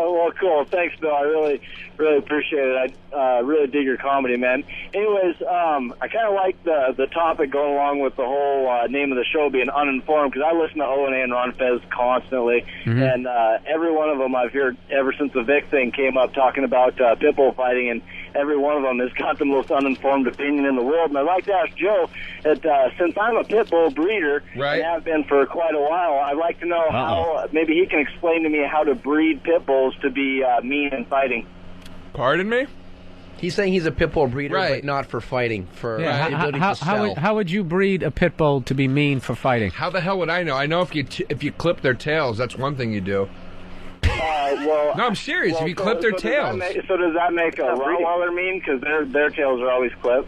Well, cool. Thanks, Bill. I really appreciate it. I really dig your comedy, man. Anyways, I kind of like the topic going along with the whole name of the show being Uninformed, because I listen to O&A and Ron Fez constantly, and every one of them I've heard ever since the Vic thing came up talking about pit bull fighting, and every one of them has got the most uninformed opinion in the world. And I'd like to ask Joe that since I'm a pit bull breeder, and have been for quite a while, I'd like to know how maybe he can explain to me how to breed pit bulls to be mean and fighting. Pardon me? He's saying he's a pit bull breeder, but not for fighting. For the ability to sell. How would you breed a pit bull to be mean for fighting? How the hell would I know? I know if you clip their tails, that's one thing you do. Well, no, I'm serious. If you clip their tails. Does that make a Rottweiler mean? Because their tails are always clipped.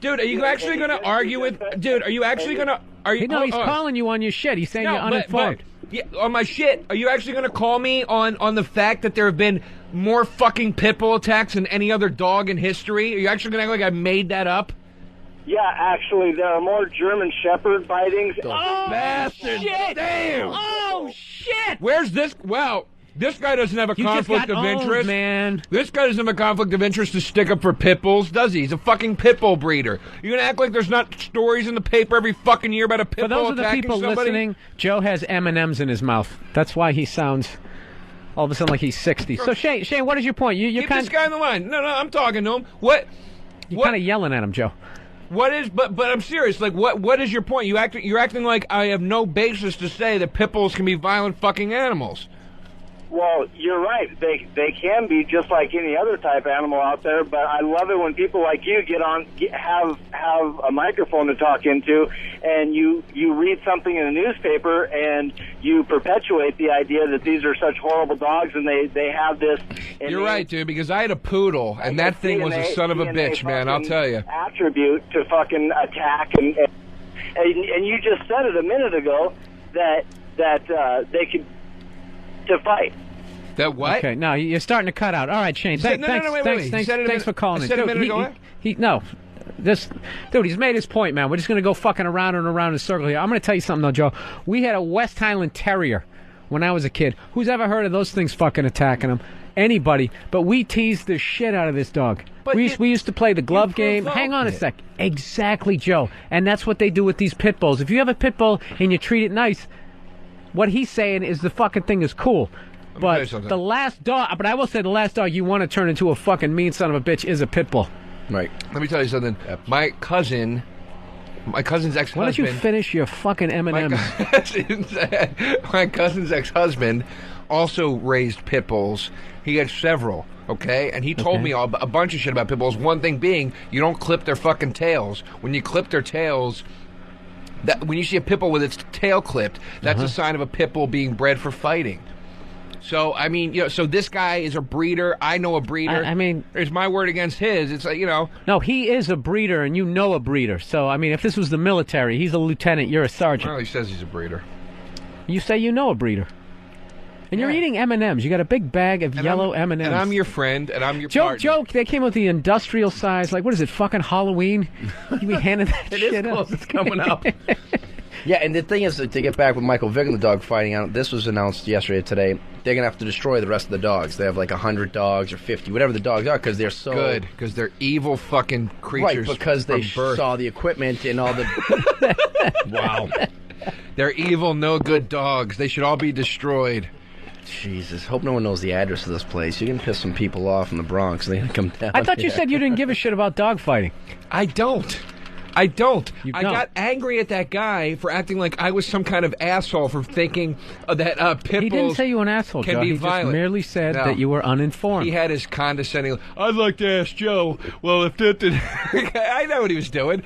Dude, are you actually going to argue with... Dude, are you actually going to... No, he's calling you on your shit. He's saying you're uninformed. Yeah, on my shit. Are you actually going to call me on the fact that there have been more fucking pit bull attacks than any other dog in history? Are you actually going to act like I made that up? Yeah, actually, there are more German Shepherd bitings. Oh, bastard! Shit! Damn! Oh, shit! Where's this? Well, this guy doesn't have a conflict of interest. Man. This guy doesn't have a conflict of interest to stick up for pit bulls, does he? He's a fucking pit bull breeder. You're going to act like there's not stories in the paper every fucking year about a pit bull attacking somebody? For those of the people listening, Joe has M&Ms in his mouth. That's why he sounds all of a sudden like he's 60. So, Shane, what is your point? You're Keep this guy on the line. No, I'm talking to him. You're kind of yelling at him, Joe. What is? But I'm serious. Like, what is your point? You're acting like I have no basis to say that pit bulls can be violent fucking animals. Well, you're right. They can be just like any other type of animal out there. But I love it when people like you have a microphone to talk into, and you read something in a newspaper, and you perpetuate the idea that these are such horrible dogs, and they have this. You're right, dude. Because I had a poodle, and that thing was a son of a bitch, man. I'll tell you. Attribute to fucking attack, and you just said it a minute ago that they could. To fight. That what? Okay, no, you're starting to cut out. All right, Shane. Thanks for calling. Dude, a minute ago. Dude, he's made his point, man. We're just going to go fucking around and around in a circle here. I'm going to tell you something, though, Joe. We had a West Highland Terrier when I was a kid. Who's ever heard of those things fucking attacking him? Anybody. But we teased the shit out of this dog. We used to play the glove game. Hang on a sec. Exactly, Joe. And that's what they do with these pit bulls. If you have a pit bull and you treat it nice, what he's saying is the fucking thing is cool. But the last dog, but I will say the last dog you want to turn into a fucking mean son of a bitch is a pit bull. Right. Let me tell you something. My cousin's ex-husband. Why don't you finish your fucking M&Ms? My cousin's ex-husband also raised pit bulls. He had several, okay? And he told me a bunch of shit about pit bulls. One thing being, you don't clip their fucking tails. When you clip their tails... when you see a pit bull with its tail clipped, that's a sign of a pit bull being bred for fighting. So I mean, so this guy is a breeder. I know a breeder. I mean, there's my word against his. It's like No, he is a breeder, and you know a breeder. So I mean, if this was the military, he's a lieutenant. You're a sergeant. Well, he says he's a breeder. You say you know a breeder. And you're eating M&Ms. You got a big bag of yellow M&Ms. And I'm your friend, and I'm your partner. Joke, they came with the industrial size. Like, what is it, fucking Halloween? You be handing that It shit is close. up. It's coming up. Yeah, and the thing is, to get back with Michael Vick and the dog fighting out, this was announced yesterday or today, they're going to have to destroy the rest of the dogs. They have like 100 dogs or 50, whatever the dogs are, because they're so... Good, because they're evil fucking creatures. Right, because they saw the equipment and all the... Wow. They're evil, no good dogs. They should all be destroyed. Jesus, hope no one knows the address of this place. You're going to piss some people off in the Bronx. They're going to come down I thought you here. said you didn't give a shit about dog fighting. I don't. I got angry at that guy for acting like I was some kind of asshole for thinking that pit bulls He didn't say you were an asshole, can Joe. be He violent. just merely said No. that you were uninformed. He had his condescending, I'd like to ask Joe, well, if that did... I know what he was doing.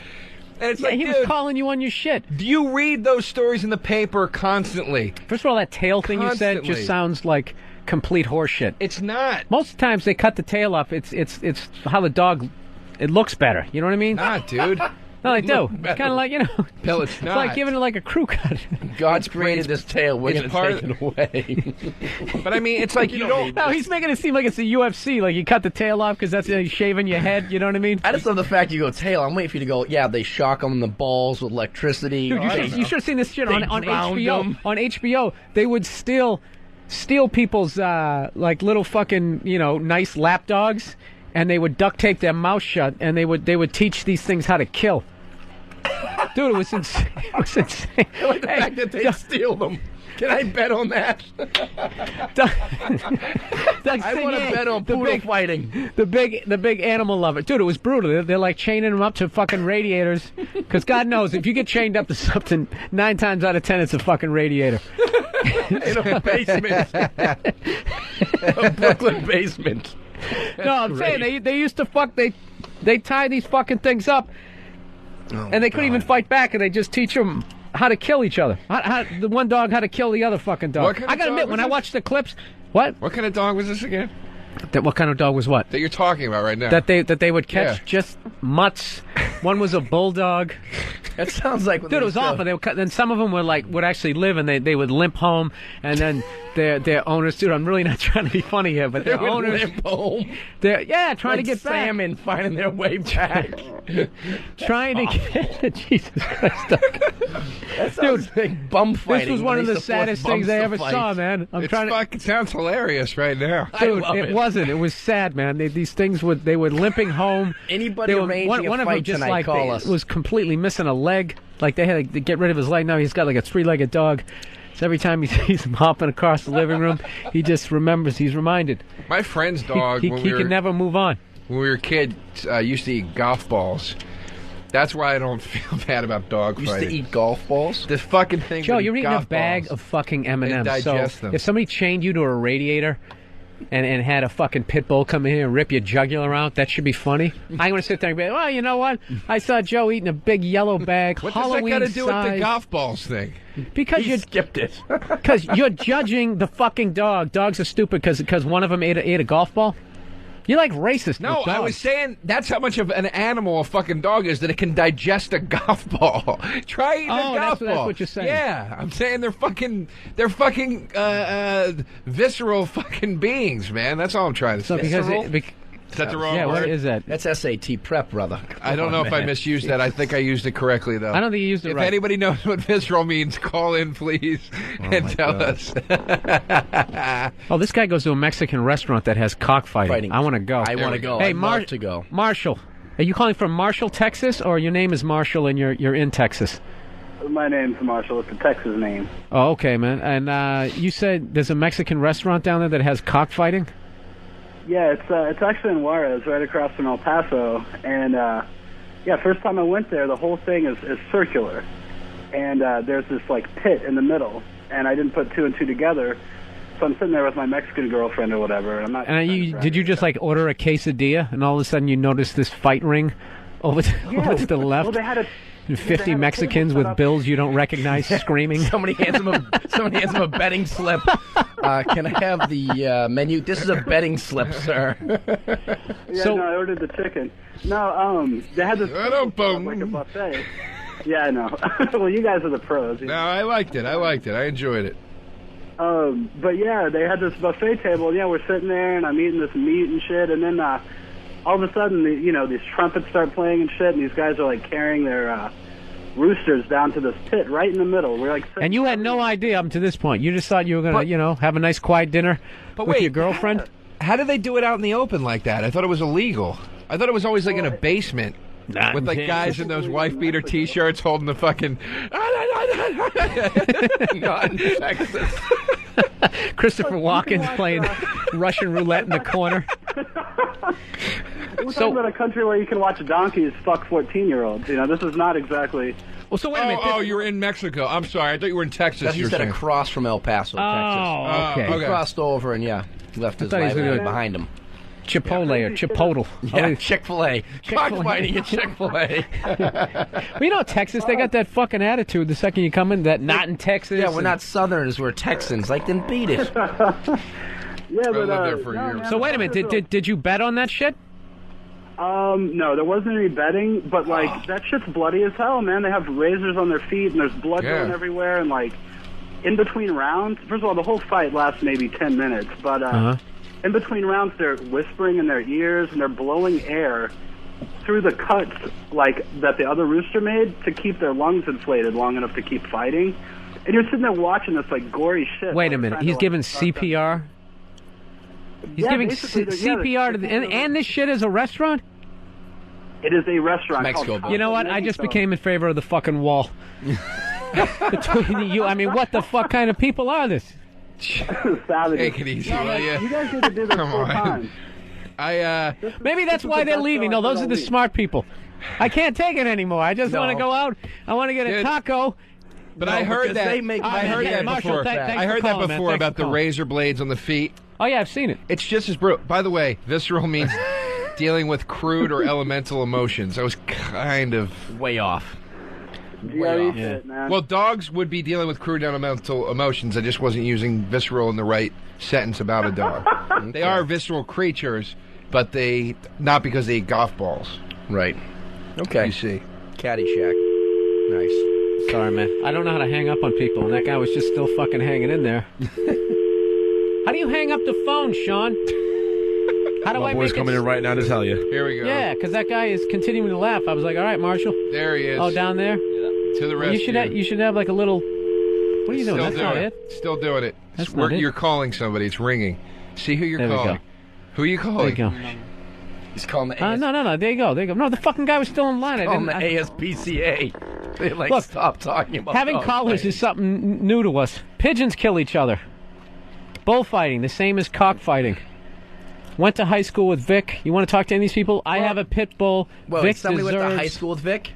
And it's like, he was calling you on your shit. Do you read those stories in the paper constantly? First of all, that tail thing you said Constantly. just sounds like complete horseshit. It's not. Most times they cut the tail up. It's how the dog. It looks better. You know what I mean? Not, dude. No, they do. It's kind of like Bill, it's it's not. like giving it like a crew cut. God's created this tail. We're It's going to take part it away. But I mean, it's like you don't. No, he's making it seem like it's the UFC. Like you cut the tail off because that's shaving your head. You know what I mean? I just love the fact you go tail. I'm waiting for you to go, yeah, they shock them in the balls with electricity. Dude, you should have seen this shit on drowned HBO. them. On HBO, they would steal people's like little fucking nice lap dogs, and they would duct tape their mouth shut, and they would teach these things how to kill. Dude, it was insane. It was insane. I like the fact that they steal them. Can I bet on that? I want to bet on poodle fighting. The big animal lover. Dude, it was brutal. They're like chaining them up to fucking radiators. Because God knows, if you get chained up to something, 9 times out of 10, it's a fucking radiator. In a basement. A Brooklyn basement. No, I'm saying they used to fuck. They tie these fucking things up, and they couldn't even fight back, and they just teach them how to kill each other. The one dog how to kill the other fucking dog. What kind I of gotta dog admit, was when I this? watched the clips, what kind of dog was this again? What kind of dog was what? That you're talking about right now. That they would catch just mutts. One was a bulldog. That sounds like... Dude, it was awful. They would then some of them would actually live, and they would limp home, and then their owners... Dude, I'm really not trying to be funny here, but their They would owners... limp home. They're trying to Like get back. salmon finding their way back. Trying to get... Jesus Christ, Doug. That sounds like bum fighting. This was one of the They used to force saddest things bums I to ever fight. saw, man. It sounds hilarious right now. Dude, love it it. wasn't. It was sad, man. These things they were limping home. Anybody They were, arranging one a of them fight just tonight, like call us. was completely missing a leg. Like they had to get rid of his leg. Now he's got like a 3-legged dog. So every time he sees him hopping across the living room, he just remembers. He's reminded. My friend's dog, He when we were, can never move on. when we were kids, used to eat golf balls. That's why I don't feel bad about dog Used fighting. to eat golf balls? This fucking thing. Joe, with you're eating a golf bag balls. of fucking M&Ms. And digest So them. if somebody chained you to a radiator and had a fucking pit bull come in here and rip your jugular out, that should be funny. I'm going to sit there and be like, well, you know what? I saw Joe eating a big yellow bag, What Halloween does that got to do with the size. golf balls thing? Because you skipped it. Because you're judging the fucking dog. Dogs are stupid because one of them ate a golf ball. You're like racist. No, with I dogs. was saying that's how much of an animal a fucking dog is, that it can digest a golf ball. Try eating a golf ball. that's what you're saying. Yeah, I'm saying they're fucking visceral fucking beings, man. That's all I'm trying to So say. because Is that the wrong yeah, word? what is that? That's SAT prep, brother. I don't know if I misused that. I think I used it correctly, though. I don't think you used it If right. anybody knows what visceral means, call in, please, and tell us. Oh, this guy goes to a Mexican restaurant that has cockfighting. I want to go. I want to go. Hey, I'd love to go. Marshall, are you calling from Marshall, Texas, or your name is Marshall and you're in Texas? My name's Marshall. It's a Texas name. Oh, okay, man. And you said there's a Mexican restaurant down there that has cockfighting? Yeah, it's actually in Juarez, right across from El Paso. And yeah, first time I went there, the whole thing is circular, and there's this like pit in the middle, and I didn't put 2 and 2 together. So I'm sitting there with my Mexican girlfriend or whatever. And I'm not. And did you just like order a quesadilla, and all of a sudden you notice this fight ring over to the left? Well, 50 Mexicans with bills you don't recognize screaming. Somebody hands him a betting slip. Can I have the menu? This is a betting slip, sir. Yeah, no, I ordered the chicken. No, they had this like a buffet. Yeah, I know. Well, you guys are the pros. No, I liked it. I enjoyed it. But yeah, they had this buffet table. Yeah, we're sitting there, and I'm eating this meat and shit, and then all of a sudden, these trumpets start playing and shit, and these guys are like carrying their roosters down to this pit right in the middle. We're like, and you had no idea up to this point. You just thought you were gonna, have a nice quiet dinner with your girlfriend. How did they do it out in the open like that? I thought it was illegal. I thought it was always like in a basement. With like guys in those wife beater T-shirts holding the fucking not in Texas. Christopher Walken's playing Russian roulette in the corner. We're talking about a country where you can watch donkeys fuck 14-year-olds. This is not exactly. Well, so wait a minute. Oh, you were in Mexico. I'm sorry. I thought you were in Texas. He said across from El Paso, Texas. Okay. He crossed over and left his livelihood behind him. Chipotle or Chipotle. Yeah, Chick-fil-A. Cockfighting at Chick-fil-A. Well, Texas, they got that fucking attitude the second you come in, that not in Texas. Yeah, we're not Southerners, we're Texans. Like, then beat it. Yeah, but I lived there for a year. So wait a minute, did you bet on that shit? No, there wasn't any betting, but that shit's bloody as hell, man. They have razors on their feet, and there's blood going everywhere, and in between rounds. First of all, the whole fight lasts maybe 10 minutes, but in between rounds, they're whispering in their ears, and they're blowing air through the cuts that the other rooster made to keep their lungs inflated long enough to keep fighting. And you're sitting there watching this gory shit. Wait a minute, he's giving CPR. He's giving CPR to and this shit is a restaurant? It is a restaurant. Mexico. You know what? I just became in favor of the fucking wall. Between you, I mean, what the fuck kind of people are this? Take it easy, will you? You guys need to do this full time. Maybe that's why they're leaving. No, those are the smart people. I can't take it anymore. I just want to go out. I want to get a taco. But I heard that. I heard that before. I heard that before about the razor blades on the feet. Oh yeah, I've seen it. It's just as brutal. By the way, visceral means dealing with crude or elemental emotions. I was kind of way off. Man. Well, dogs would be dealing with crude elemental emotions. I just wasn't using visceral in the right sentence about a dog. Okay. They are visceral creatures, but they not because they eat golf balls. Right. Okay. You see. Caddyshack. Nice. Sorry, man. I don't know how to hang up on people, and that guy was just still fucking hanging in there. How do you hang up the phone, Sean? How do I boy's make coming in right now to tell you. Here we go. Yeah, because that guy is continuing to laugh. I was like, all right, Marshall. There he is. Oh, down there? To the rescue. You should have like a little... What are you doing? That's not it. Still doing it. That's not it. You're calling somebody. It's ringing. See who you're calling. We go. Who are you calling? There you go. He's calling the ASPCA. No. There you go. No, the fucking guy was still in line. Calling the ASPCA. They Look, stop talking about having callers is something new to us. Pigeons kill each other. Bullfighting, the same as cockfighting. Went to high school with Vic. You want to talk to any of these people? I have a pit bull. Well, Vic somebody deserves... went to high school with Vic?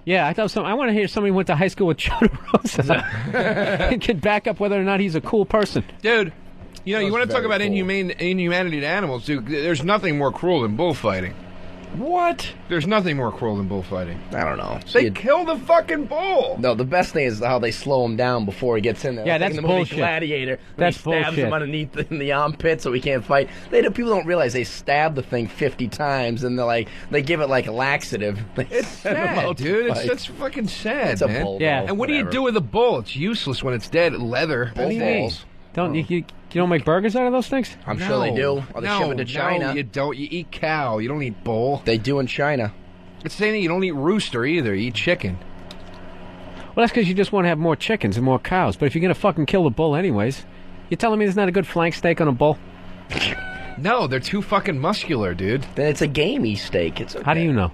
Yeah, I want to hear somebody went to high school with Joe DeRosa and can back up whether or not he's a cool person. Dude, you want to talk about inhumanity to animals, dude. There's nothing more cruel than bullfighting. What? There's nothing more cruel than bullfighting. I don't know. They kill the fucking bull. No, the best thing is how they slow him down before he gets in there. Yeah, like that's in the movie bullshit. Gladiator. That's he stabs bullshit. him underneath in the armpit so he can't fight. People don't realize they stab the thing 50 times and they give it like a laxative. It's sad, dude. It's fucking sad, it's a man. bull. Yeah. Though, and what do you do with a bull? It's useless when it's dead. Leather. Bull balls. Don't you don't make burgers out of those things? I'm sure they do. Or they ship it to China. No, you don't. You eat cow. You don't eat bull. They do in China. It's the same thing. You don't eat rooster either. You eat chicken. Well, that's because you just want to have more chickens and more cows. But if you're going to fucking kill the bull anyways, you're telling me there's not a good flank steak on a bull? No, they're too fucking muscular, dude. Then it's a gamey steak. It's okay. How do you know?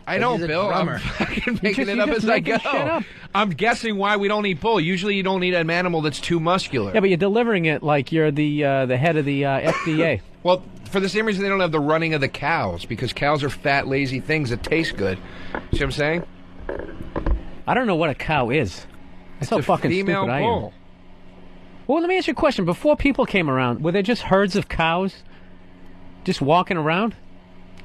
I don't, Bill. I'm fucking making it up as I go. I'm guessing why we don't eat bull. Usually you don't eat an animal that's too muscular. Yeah, but you're delivering it like you're the head of the FDA. Well, for the same reason they don't have the running of the cows, because cows are fat, lazy things that taste good. See what I'm saying? I don't know what a cow is. That's how fucking female stupid bull. I am. Well, let me ask you a question. Before people came around, were there just herds of cows just walking around?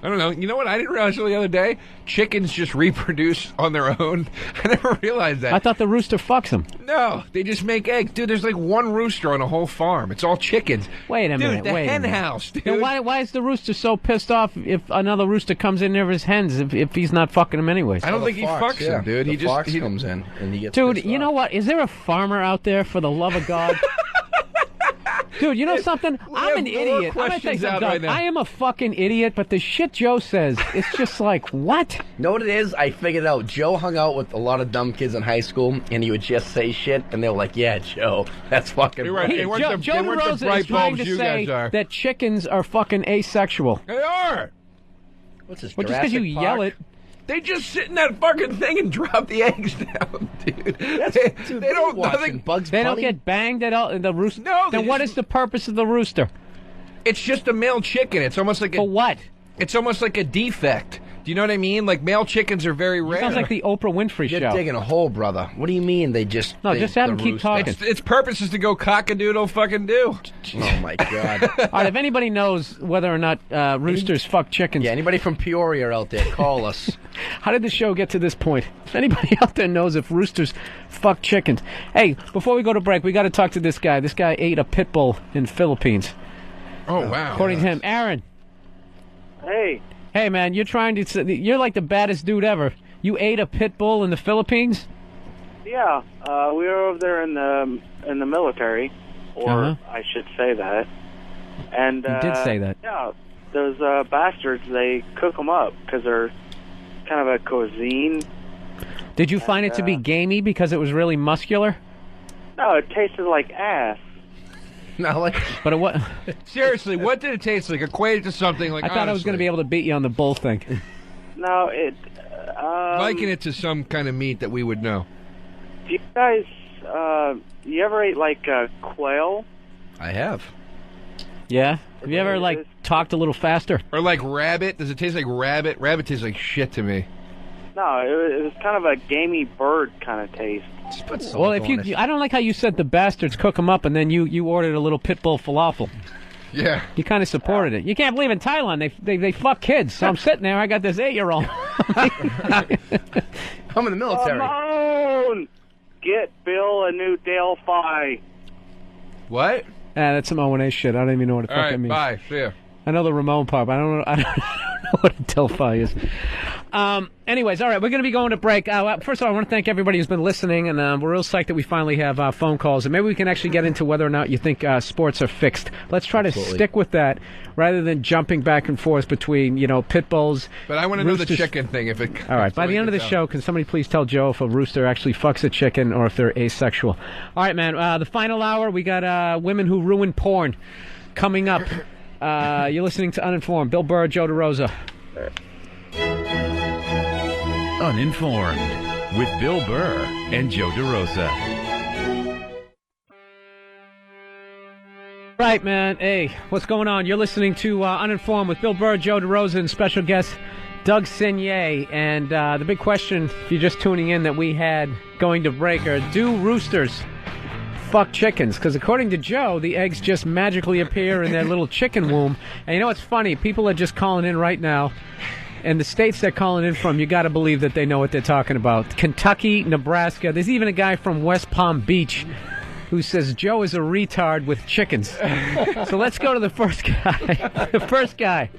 I don't know. You know what? I didn't realize the other day? Chickens just reproduce on their own. I never realized that. I thought the rooster fucks them. No, they just make eggs. Dude, there's like one rooster on a whole farm. It's all chickens. Wait a minute. Dude, the wait hen a minute. house, dude. Then why is the rooster so pissed off if another rooster comes in near his hens if he's not fucking them anyways? I don't think he fucks them, dude. The fox comes in and he gets Dude, pissed you off. know what? Is there a farmer out there, for the love of God? Dude, you know something? I'm an idiot. I'm gonna tell you something, Doug. I am a fucking idiot, but the shit Joe says, it's just like, what? Know what it is? I figured it out. Joe hung out with a lot of dumb kids in high school, and he would just say shit, and they were like, yeah, Joe, that's fucking right. Joe DeRosa is trying to say that chickens are fucking asexual. They are. What's this, Well, just because you Jurassic yell Park? it. They just sit in that fucking thing and drop the eggs down, dude. They don't nothing. They don't get banged at all. The rooster. No. Then what is the purpose of the rooster? It's just a male chicken. It's almost like For what? It's almost like a defect. Do you know what I mean? Like male chickens are very rare. Sounds like the Oprah Winfrey You're show. digging a hole, brother. What do you mean they just... No, they- just have the him keep rooster- talking. Its purpose is to go cock-a-doodle fucking do. Oh, my God. All right, if anybody knows whether or not roosters fuck chickens... Yeah, anybody from Peoria out there, call us. How did the show get to this point? If anybody out there knows if roosters fuck chickens. Hey, before we go to break, we got to talk to this guy. This guy ate a pit bull in Philippines. Oh, wow. According to him. Aaron. Hey. Hey, man, you're like the baddest dude ever. You ate a pit bull in the Philippines? Yeah, we were over there in the military, or I should say that. And You did say that. Yeah, those bastards, they cook them up because they're kind of a cuisine. Did you find it to be gamey because it was really muscular? No, it tasted like ass. No, like, but what? Seriously, what did it taste like? Equate it to something like. I thought I was going to be able to beat you on the bull thing. No, it. Liken it to some kind of meat that we would know. Do you guys, you ever ate like quail? I have. Yeah? Have you ever, like, talked a little faster? Or like rabbit? Does it taste like rabbit? Rabbit tastes like shit to me. No, it was kind of a gamey bird kind of taste. Well, if I don't like how you said the bastards cook them up and then you ordered a little pit bull falafel. Yeah. You kind of supported it. You can't believe in Thailand they fuck kids. So I'm sitting there, I got this 8-year-old. I'm in the military. Come on! Get Bill a new Delphi. What? That's some O&A shit. I don't even know what the All fuck right, that means. bye. See ya. I know the Ramon part, but I don't know what a Delphi is. Anyways, all right, we're going to be going to break. First of all, I want to thank everybody who's been listening, and we're real psyched that we finally have phone calls, and maybe we can actually get into whether or not you think sports are fixed. Let's try to stick with that rather than jumping back and forth between, pit bulls. But I want to know the roosters. chicken thing. If it. All right, by the end of the show, can somebody please tell Joe if a rooster actually fucks a chicken or if they're asexual? All right, man, the final hour, we got women who ruin porn coming up. You're listening to Uninformed. Bill Burr, Joe DeRosa. Uninformed with Bill Burr and Joe DeRosa. Right, man. Hey, what's going on? You're listening to Uninformed with Bill Burr, Joe DeRosa, and special guest Doug Senier. And the big question, if you're just tuning in, that we had going to break are, do roosters fuck chickens? Because according to Joe, the eggs just magically appear in their little chicken womb. And you know what's funny? People are just calling in right now. And the states they're calling in from, you got to believe that they know what they're talking about. Kentucky, Nebraska. There's even a guy from West Palm Beach who says Joe is a retard with chickens. So let's go to the first guy. The first guy.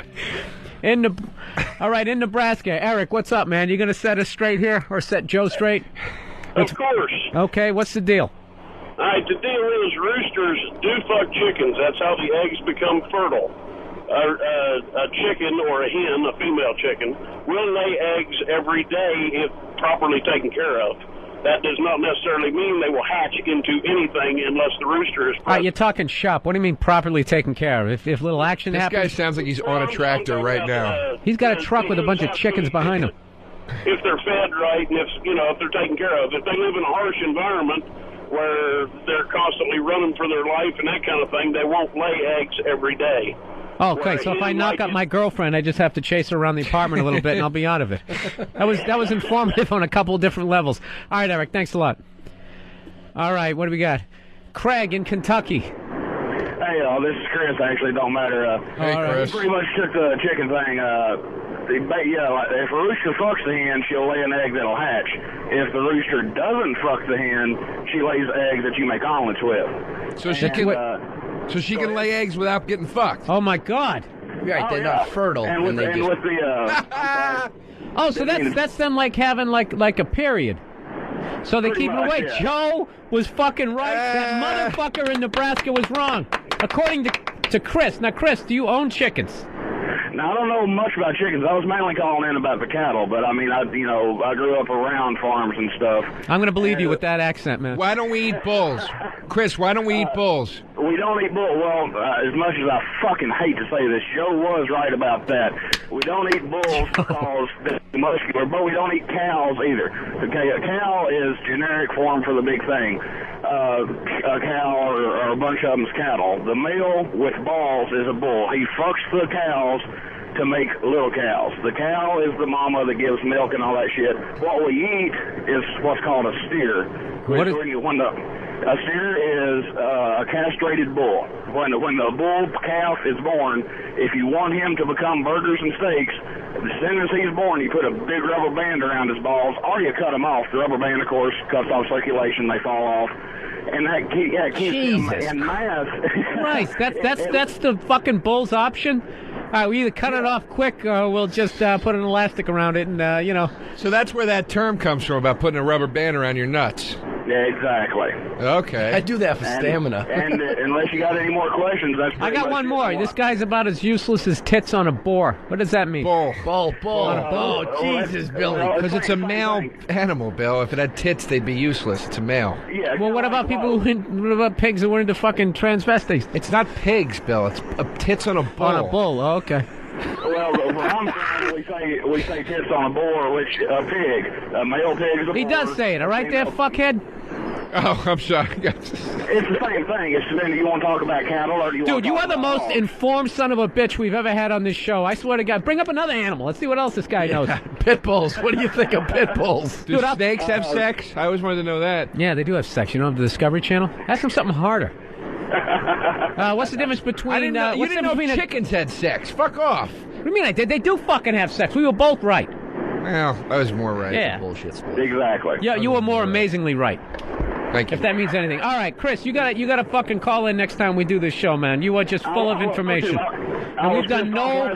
All right, in Nebraska. Eric, what's up, man? You going to set us straight here or set Joe straight? Of course. Okay, what's the deal? All right, the deal is roosters do fuck chickens. That's how the eggs become fertile. A chicken or a hen, a female chicken, will lay eggs every day if properly taken care of. That does not necessarily mean they will hatch into anything unless the rooster is present. All right, you're talking shop. What do you mean properly taken care of? If little action This happens? guy sounds like he's on a tractor right now. He's got a truck with a bunch of chickens behind him. If they're fed right and if they're taken care of. If they live in a harsh environment where they're constantly running for their life and that kind of thing, they won't lay eggs every day. Oh, okay, so if I knock up my girlfriend, I just have to chase her around the apartment a little bit, and I'll be out of it. That was informative on a couple of different levels. All right, Eric, thanks a lot. All right, what do we got? Craig in Kentucky. Hey, Dale. This is Chris. Actually, don't matter. Hey, Chris. He pretty much took the chicken thing. Like, if a rooster fucks the hen, she'll lay an egg that'll hatch. If the rooster doesn't fuck the hen, she lays eggs that you make omelets with. So she can lay eggs without getting fucked. Oh my God! Right, they're not fertile. And with, with the oh, so that's them like having like a period. So they keep it away. Yeah. Joe was fucking right. That motherfucker in Nebraska was wrong, according to Chris. Now, Chris, do you own chickens? Now, I don't know much about chickens. I was mainly calling in about the cattle, but I mean, I grew up around farms and stuff. I'm going to believe you with that accent, man. Why don't we eat bulls? Chris, why don't we eat bulls? We don't eat bulls. Well, as much as I fucking hate to say this, Joe was right about that. We don't eat bulls because they're muscular, but we don't eat cows either. Okay, a cow is generic form for the big thing. A cow or a bunch of them's cattle. The male with balls is a bull. He fucks the cows to make little cows. The cow is the mama that gives milk and all that shit. What we eat is what's called a steer. A steer is a castrated bull. When the bull calf is born, if you want him to become burgers and steaks, as soon as he's born, you put a big rubber band around his balls, or you cut them off. The rubber band, of course, cuts off circulation; they fall off, and that keeps him in mass. Christ, that's the fucking bull's option. We either cut it off quick or we'll just put an elastic around it and, So that's where that term comes from, about putting a rubber band around your nuts. Yeah, exactly. Okay. I do that for stamina. And unless you got any more questions, that's I got one more. This guy's about as useless as tits on a boar. What does that mean? Bull. Bull. Oh, Jesus, Billy. Because it's a male animal, Bill. If it had tits, they'd be useless. It's a male. Yeah. Well, what about what about pigs who were into fucking transvestites? It's not pigs, Bill. It's tits on a bull. On a bull. Oh, okay. Well, where I'm from, we say tits on a bull, which a pig, a male pig is a bull. He does say it, all right there, fuckhead? Oh, I'm sorry. It's the same thing. It's then, do you want to talk about cattle or do you want Dude, to you talk are the about most informed son of a bitch we've ever had on this show. I swear to God. Bring up another animal. Let's see what else this guy knows. Pit bulls. What do you think of pit bulls? Do snakes have sex? I always wanted to know that. Yeah, they do have sex. You know, the Discovery Channel? Ask them something harder. What's the difference between... I didn't know, you didn't know chickens had sex. Fuck off. What do you mean I did? They do fucking have sex. We were both right. Well, I was more right. Yeah. Bullshit sport. Exactly. Yeah, you were more amazingly right. Thank you. If that means anything. All right, Chris, you gotta fucking call in next time we do this show, man. You are just full of information. And we've done no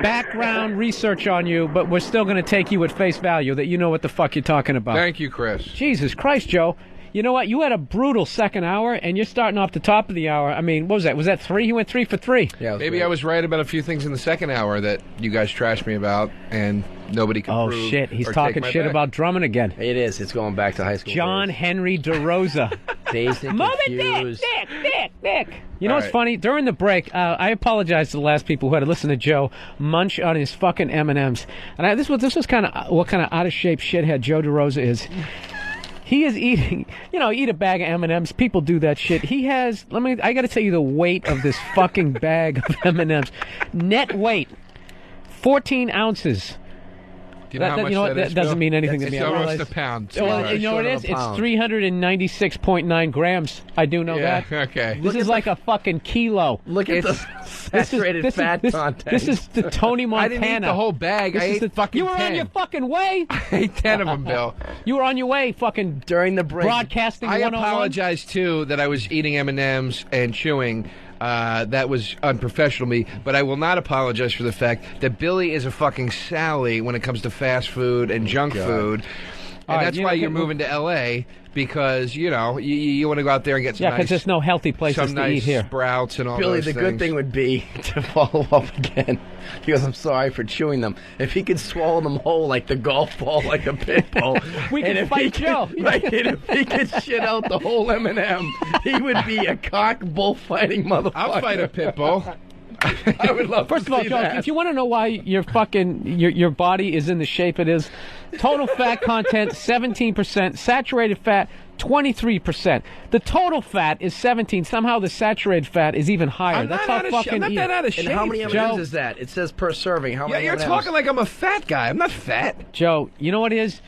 background research on you, but we're still going to take you at face value that you know what the fuck you're talking about. Thank you, Chris. Jesus Christ, Joe. You know what? You had a brutal second hour, and you're starting off the top of the hour. I mean, what was that? Was that 3? He went 3 for 3. Yeah, maybe great. I was right about a few things in the second hour that you guys trashed me about, and nobody can prove. Oh, shit. He's or talking take shit my about drumming again. It is. It's going back to high school. John days. Henry DeRosa. Dazed and Mother confused. Dick. You know what's funny? During the break, I apologize to the last people who had to listen to Joe munch on his fucking M&Ms. And this was kind of what kind of out-of-shape shithead Joe DeRosa is. He is eating, eat a bag of M&Ms. People do that shit. He has, I got to tell you the weight of this fucking bag of M&Ms. Net weight, 14 ounces. Do you know how much that is, doesn't Bill? mean anything to me. It's almost a pound. Well, you know what it is? It's 396.9 grams. I do know that. Okay. This is like a fucking kilo. Look at the saturated fat content. This is the Tony Montana. I didn't eat the whole bag. I ate fucking You were 10. on your fucking way. I ate 10 of them, Bill. You were on your way, fucking during the break. Broadcasting. I 101. apologize too that I was eating M&Ms and chewing. That was unprofessional of me, but I will not apologize for the fact that Billy is a fucking Sally when it comes to fast food and junk food. And that's why you're moving to L.A., because, you want to go out there and get some because there's no healthy places to eat here. Sprouts and all Billy, those the things. good thing would be to follow up again. He goes, I'm sorry for chewing them. If he could swallow them whole like the golf ball, like a pit bull. We can fight Joe. Right, and if he could shit out the whole M&M, he would be a cock bullfighting motherfucker. I'll fight a pit bull. I would love First to of all, see Joe, that. if you want to know why your body is in the shape it is, total fat content 17%, saturated fat 23%. The total fat is 17. Somehow the saturated fat is even higher. I'm That's not how fucking. I'm not that out of shape. And how many M&Ms Joe, is that? It says per serving. How many you're M&Ms? talking like I'm a fat guy. I'm not fat. Joe, you know what it is?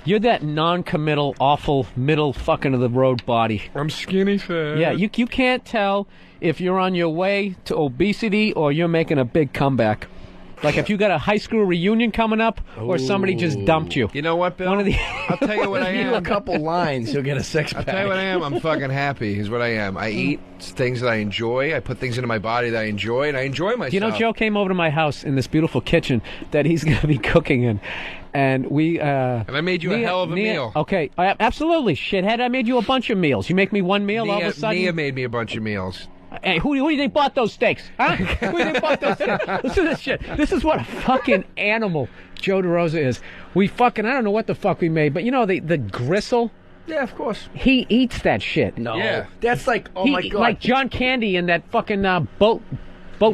You're that non-committal, awful, middle fucking of the road body. I'm skinny fat. Yeah, you can't tell if you're on your way to obesity or you're making a big comeback. Like if you got a high school reunion coming up or somebody just dumped you. You know what, Bill? One of the I'll tell you what I am. A couple lines, you'll get a six-pack. I'll tell you what I am. I'm fucking happy is what I am. I eat things that I enjoy. I put things into my body that I enjoy, and I enjoy myself. You know, Joe came over to my house in this beautiful kitchen that he's going to be cooking in. And we... and I made you a hell of a meal. Okay, absolutely, shithead. I made you a bunch of meals. You make me one meal, all of a sudden... Nia made me a bunch of meals. Hey, who do you think bought those steaks? Huh? Who do you think bought those steaks? Listen to this shit. This is what a fucking animal Joe DeRosa is. We fucking, I don't know what the fuck we made, but you know the gristle? Yeah, of course. He eats that shit. No. Yeah. That's like, oh my God. Like John Candy in that fucking boat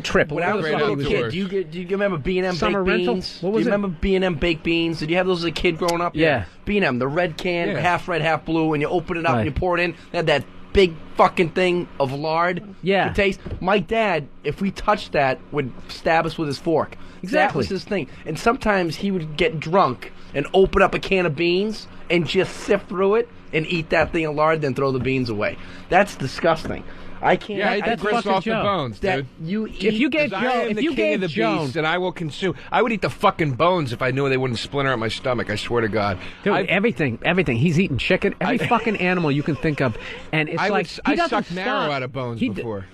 trip. When I was a little kid, do you remember B&M Summer baked rental? beans? What was do you it? remember B&M baked beans? Did you have those as a kid growing up? Yeah. B&M, the red can, Yeah. half red, half blue, and you open it up Right. and you pour it in. They had that big fucking thing of lard. Yeah. To taste. My dad, if we touched that, would stab us with his fork. That Exactly. was his thing. And sometimes he would get drunk and open up a can of beans and just sift through it and eat that thing of lard, then throw the beans away. That's disgusting. I can't. Yeah, I eat the that's grist fucking off the Joe. bones, that dude. you eat. If you gave 'Cause Joe, I am if the you king gave of the Joan, beast, and I will consume. I would eat the fucking bones if I knew they wouldn't splinter out my stomach. I swear to God. dude, everything. He's eating chicken, every fucking animal you can think of, and it's I doesn't sucked marrow stop. out of bones He before.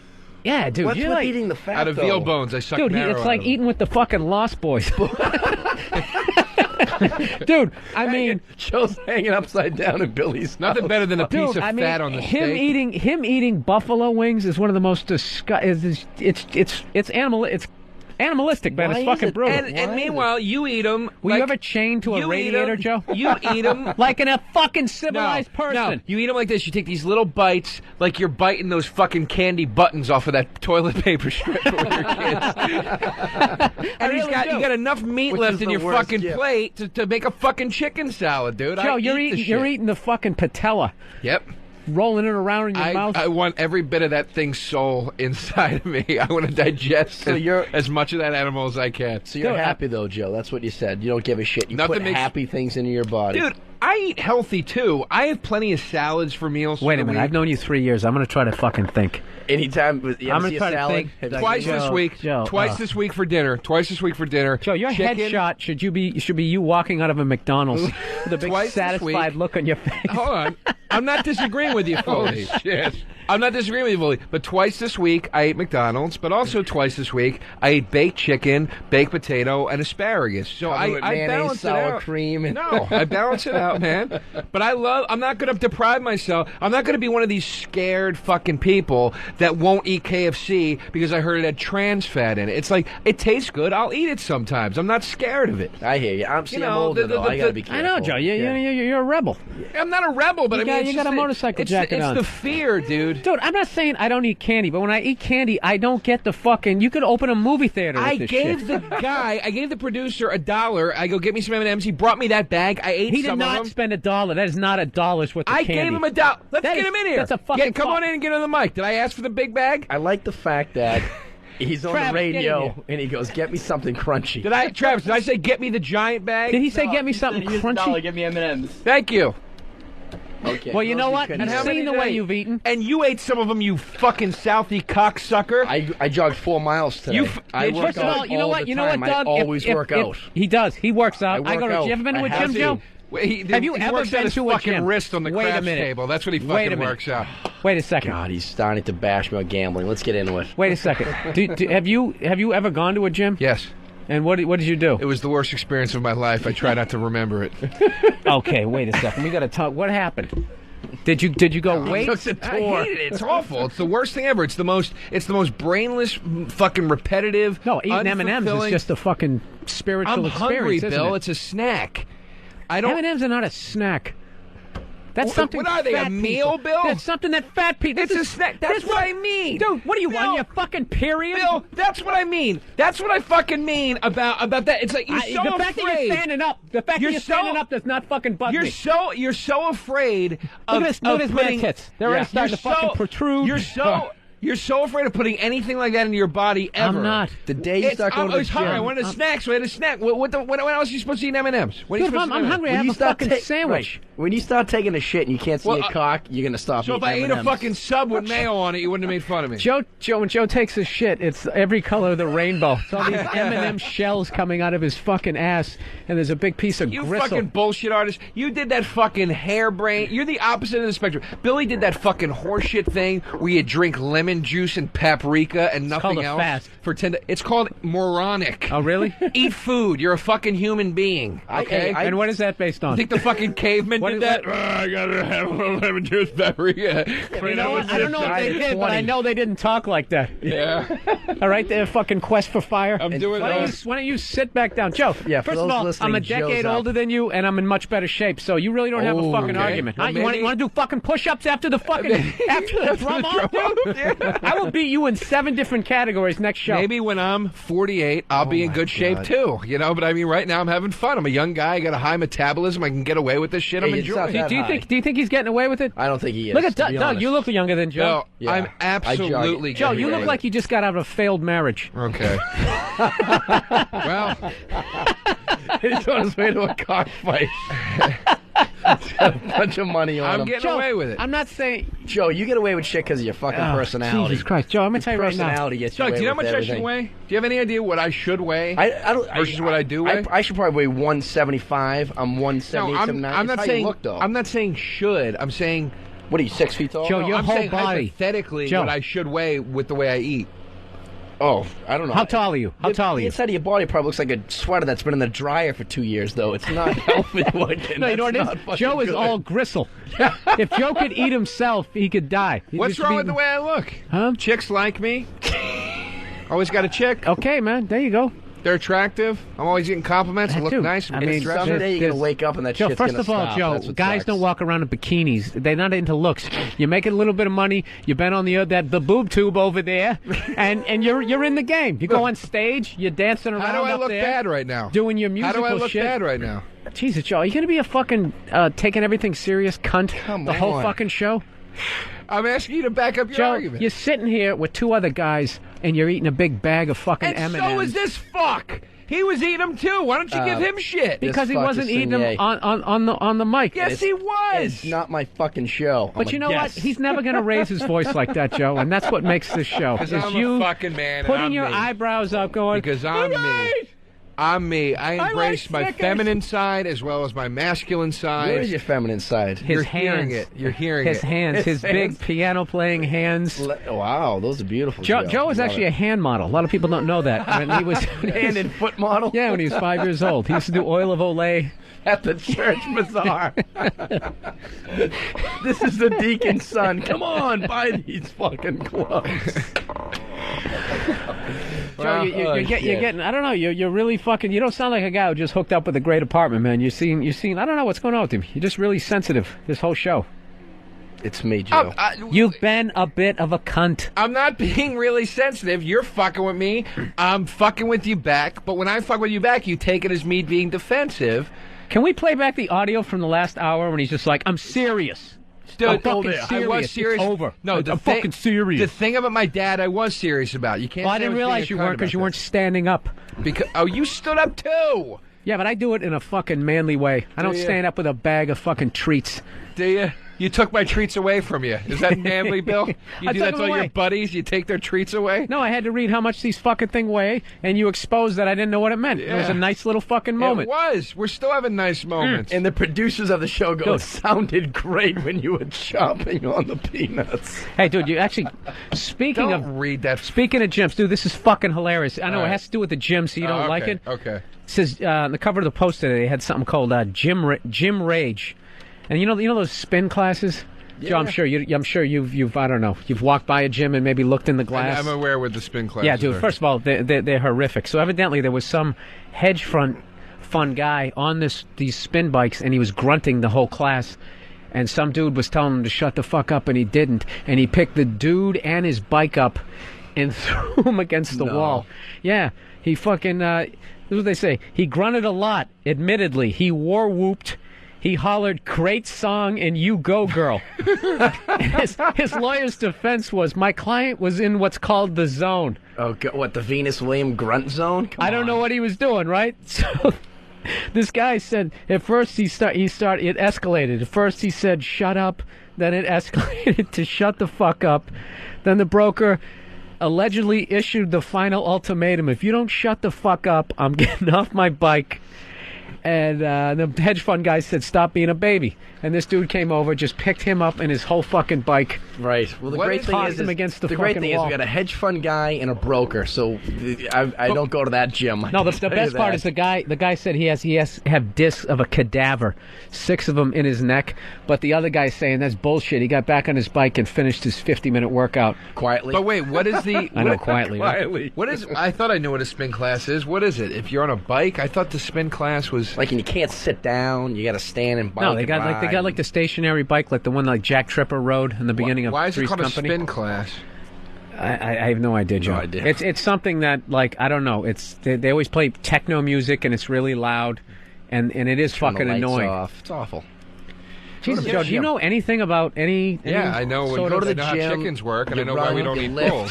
Yeah, dude. What's you're with like, eating the fat, Out of though? veal bones, I sucked dude, marrow it's out like of them. eating with the fucking Lost Boys. Dude, I mean, Joe's hanging upside down in Billy's. Nothing better than a piece dude, of I mean, fat on the him steak. eating buffalo wings is one of the most it's animalistic, man. Why It's is fucking it- brutal. And meanwhile, you eat them. Were you ever chained to a radiator, Joe? You eat them like in a fucking civilized person. No, you eat them like this. You take these little bites, like you're biting those fucking candy buttons off of that toilet paper strip for your kids. And you got enough meat Which left is in the your worst fucking gift. plate to make a fucking chicken salad, dude. Joe, I you're eat the eating shit. the fucking patella, Yep. rolling it around in your mouth. I want every bit of that thing's soul inside of me. I want to digest as much of that animal as I can. So you're happy, though, Joe. That's what you said. You don't give a shit. You put happy things into your body. Dude, I eat healthy, too. I have plenty of salads for meals. Wait for a the minute, week. I've known you 3 years. I'm going to try to fucking think. Anytime you I'm ever gonna see a try to salad, think. Twice this week. Joe, Twice this week for dinner. Twice this week for dinner. Joe, your Chicken. headshot should be you walking out of a McDonald's with a big Twice this satisfied week. look on your face. Hold on. I'm not disagreeing with you fully. shit. I'm not disagreeing with you fully. But twice this week, I ate McDonald's. But also twice this week, I ate baked chicken, baked potato, and asparagus. So Covered with I mayonnaise, balance it sour out. cream. And No, I balance it out, man. But I'm not going to deprive myself. I'm not going to be one of these scared fucking people that won't eat KFC because I heard it had trans fat in it. It's like, it tastes good. I'll eat it sometimes. I'm not scared of it. I hear you. I'm older, though. I gotta be careful. I know, Joe. You're a rebel. I'm not a rebel, but You I got- mean, it's you got just a motorcycle jacket it's on. the fear, dude. Dude, I'm not saying I don't eat candy, but when I eat candy, I don't get the fucking. You could open a movie theater with I this gave shit. I gave the producer $1. I go, get me some M&Ms. He brought me that bag. I ate He did some not of them. spend $1. That is not $1 worth of I candy. gave him $1. Let's That get is- him in here. That's a fucking. Come on in and get on the mic. Did I ask for the big bag? I like the fact that he's on Travis, the get in radio here. and he goes, "Get me something crunchy." Travis, did I say get me the giant bag? Did he say get me something crunchy? Give me M&M's. Thank you. Okay. Well, you know what? couldn't I've how many seen the did way I- you've eaten. And you ate some of them, you fucking Southie cocksucker. I jogged 4 miles today. I work First of out all, you know what? the You know what, time. Doug? I always work out. He does. He works out. I go work to. out. You ever been to I a have gym, to. Joe? Have you he ever works been at his to a fucking gym? wrist on the Wait a craps minute. table. That's what he Wait a fucking minute. works out. Wait a second. God, he's starting to bash me on gambling. Let's get into it. Wait a second. Have you ever gone to a gym? Yes. And what did you do? It was the worst experience of my life. I try not to remember it. Okay, wait a second. We got to talk. What happened? Did you go wait? I hate it. It's awful. It's the worst thing ever. It's the most brainless, fucking repetitive. No, eating M&Ms is unfulfilling- just a fucking spiritual I'm experience, hungry, isn't Bill. it? It's a snack. I don't. M&Ms are not a snack. That's something. What are they? A fat meal, people- Bill? That's something that fat people. It's a snack. That's what I mean. Dude, what are you Bill, on your fucking period? Bill, that's what I mean. That's what I fucking mean about that. It's like you're so the fact that afraid. you're standing up. The fact that you're standing up does not fucking bug me. You're so afraid of Look at this man's putting, tits. They're already starting to fucking protrude. You're so You're so afraid of putting anything like that into your body ever. I'm not. The day you start going to the was hungry. gym. I wanted a snack, so I had a snack. When else are you supposed to eat M&Ms? When are you Dude, supposed I'm to eat hungry. I When have you a start fucking sandwich. Right. When you start taking a shit and you can't see a cock, you're gonna stop. So if I ate a fucking sub with mayo on it, you wouldn't have made fun of me. When Joe takes a shit, it's every color of the rainbow. It's all these M&M shells coming out of his fucking ass, and there's a big piece of You gristle. fucking bullshit artist. You did that fucking harebrained. You're the opposite of the spectrum. Billy did that fucking horseshit thing where you drink lemon juice and paprika and nothing called a else fast. for 10 days. It's called moronic. Oh, really? Eat food. You're a fucking human being. Okay? And what is that based on? You think the fucking caveman did that? I gotta have a little lemon juice paprika. You know what? I don't know if they did, but I know they didn't talk like that. Yeah. All right, their fucking quest for fire. I'm doing why those. don't you sit back down, Joe? Yeah, for first of those all, listening, I'm a Joe's decade out. older than you, and I'm in much better shape. So you really don't have a fucking okay. argument. Well, Huh? You want to do fucking push-ups after the fucking after the drum off, dude? I will beat you in 7 different categories next show. Maybe when I'm 48, I'll be in good shape too. You know, but I mean, right now I'm having fun. I'm a young guy. I got a high metabolism. I can get away with this shit. I'm Hey, it's not enjoying it. that Do you think he's getting away with it? I don't think he is. Look at to Doug. be Doug, honest. you look younger than Joe. No, Yeah. I'm absolutely Joe, you look getting like you just got out of a failed marriage. Okay. Well, He's on his way to a cockfight. He's got a bunch of money on I'm him. getting Joe, away with it. I'm not saying. Joe, you get away with shit because of your fucking Oh, personality. Jesus Christ, Joe, I'm gonna tell you right now. Personality gets you Doug, away do you know how with much I everything. should weigh? Do you have any idea what I should weigh? I don't. Versus what I do weigh? I should probably weigh 175. I'm No, 178, I'm 79. not It's how saying. you look, though. I'm not saying should. I'm saying. What are you, 6 feet tall? Joe, your I'm whole saying body. hypothetically Joe. what I should weigh with the way I eat. Oh, I don't know. How tall are you? How tall are The you? inside of your body probably looks like a sweater that's been in the dryer for 2 years, though. It's not healthy looking. No, you know what That's it not is? fucking Joe is good. all gristle. If Joe could eat himself, he could die. He'd What's just wrong be- with the way I look? Huh? Chicks like me. Always got a chick. Okay, man. There you go. They're attractive. I'm always getting compliments. I look Dude, nice. I mean, dressed. Someday you're there's- gonna wake up and that Joe, shit's first gonna of all, stop. Joe, That's what guys sucks. don't walk around in bikinis. They're not into looks. You're making a little bit of money. You've been on the boob tube over there, and you're in the game. You go on stage. You're dancing around. How do I up look there, bad right now? Doing your How musical do I look shit. bad right now? Jesus, Joe, are you gonna be a fucking taking everything serious cunt the whole on. fucking show? I'm asking you to back up your Joe, argument. you're sitting here with 2 other guys, and you're eating a big bag of fucking And M&Ms. so is this fuck. He was eating them too. Why don't you give him shit? Because he fuck wasn't is eating them Singh. on the mic. Yes, he was. It's not my fucking show. But you know what? He's never going to raise his voice like that, Joe, and that's what makes this show. Because Is I'm you a fucking man. and putting I'm your me. eyebrows up, going. Because I'm me. I'm me. I embrace my Snickers. feminine side as well as my masculine side. Where is your feminine side? You're hearing it. You're hearing his it. hands, his big piano-playing hands. Wow, those are beautiful. Joe was actually a hand model. A lot of people don't know that. When he was hand and foot model. Yeah, when he was 5 years old, he used to do oil of Olay at the church bazaar. This is the deacon's son. Come on, buy these fucking clothes. Joe, you're getting. I don't know. You're really fucking. You don't sound like a guy who just hooked up with a great apartment, man. You're seeing. I don't know what's going on with him. You're just really sensitive this whole show. It's me, Joe. You've been a bit of a cunt. I'm not being really sensitive. You're fucking with me. I'm fucking with you back. But when I fuck with you back, you take it as me being defensive. Can we play back the audio from the last hour when he's just like, "I'm serious." Dude, I'm fucking serious. I was serious. It's over. No, I'm fucking serious. The thing about my dad, I was serious about. You can't. Well, I say didn't was being realize a you cunt weren't because about you weren't this. standing up. Because you stood up too. Yeah, but I do it in a fucking manly way. I don't you? stand up with a bag of fucking treats. Do you? You took my treats away from you. Is that manly, Bill? You I do took that to them all your away. buddies? You take their treats away? No, I had to read how much these fucking thing weigh, and you exposed that I didn't know what it meant. It was Yeah. a nice little fucking moment. It was. We're still having nice moments. And the producers of the show go, Dude. it sounded great when you were chomping on the peanuts. Hey, dude, you actually speaking Don't of read that. speaking of gyms, dude, this is fucking hilarious. I know All it right. has to do with the gym, so you don't Oh, like okay, it. Okay. It says on the cover of the post today, they had something called Gym Rage, and you know those spin classes. Joe, I'm sure you've I don't know, you've walked by a gym and maybe looked in the glass. I'm aware with the spin class. Yeah, dude. First of all, they're horrific. So evidently there was some hedge fund guy on these spin bikes, and he was grunting the whole class. And some dude was telling him to shut the fuck up, and he didn't. And he picked the dude and his bike up and threw him against the wall. Yeah, he fucking. This is what they say. He grunted a lot. Admittedly, he war whooped. He hollered, "Great song," and "You go, girl." his lawyer's defense was, "My client was in what's called the zone." Oh, what, the Venus William grunt zone? I don't know what he was doing, right? So this guy said, at first it escalated. At first he said, "Shut up." Then it escalated to "Shut the fuck up." Then the broker allegedly issued the final ultimatum: "If you don't shut the fuck up, I'm getting off my bike." And the hedge fund guy said, "Stop being a baby." And this dude came over, just picked him up and his whole fucking bike. Right. Well, the great thing is against the great fucking thing wall. is we got a hedge fund guy and a broker, so I don't go to that gym. No, the best part is the guy said he has to have discs of a cadaver, 6 of them in his neck. But the other guy's saying that's bullshit. He got back on his bike and finished his 50-minute workout quietly. But wait, what is the? I know, quietly. Quietly. What is? I thought I knew what a spin class is. What is it? If you're on a bike, I thought the spin class was like, and you can't sit down. You got to stand and bike. No, they got the stationary bike, like the one like Jack Tripper rode in the beginning of Why is it Three's called Company. a spin class? I have no idea, Joe. No idea. It's something that, like, I don't know. It's they always play techno music and it's really loud, and it is Turn the fucking lights annoying. off. It's awful. Jesus, Joe, do you know anything about any? Yeah, I know. sort I of- know how chickens work, and I know why we don't eat bulls.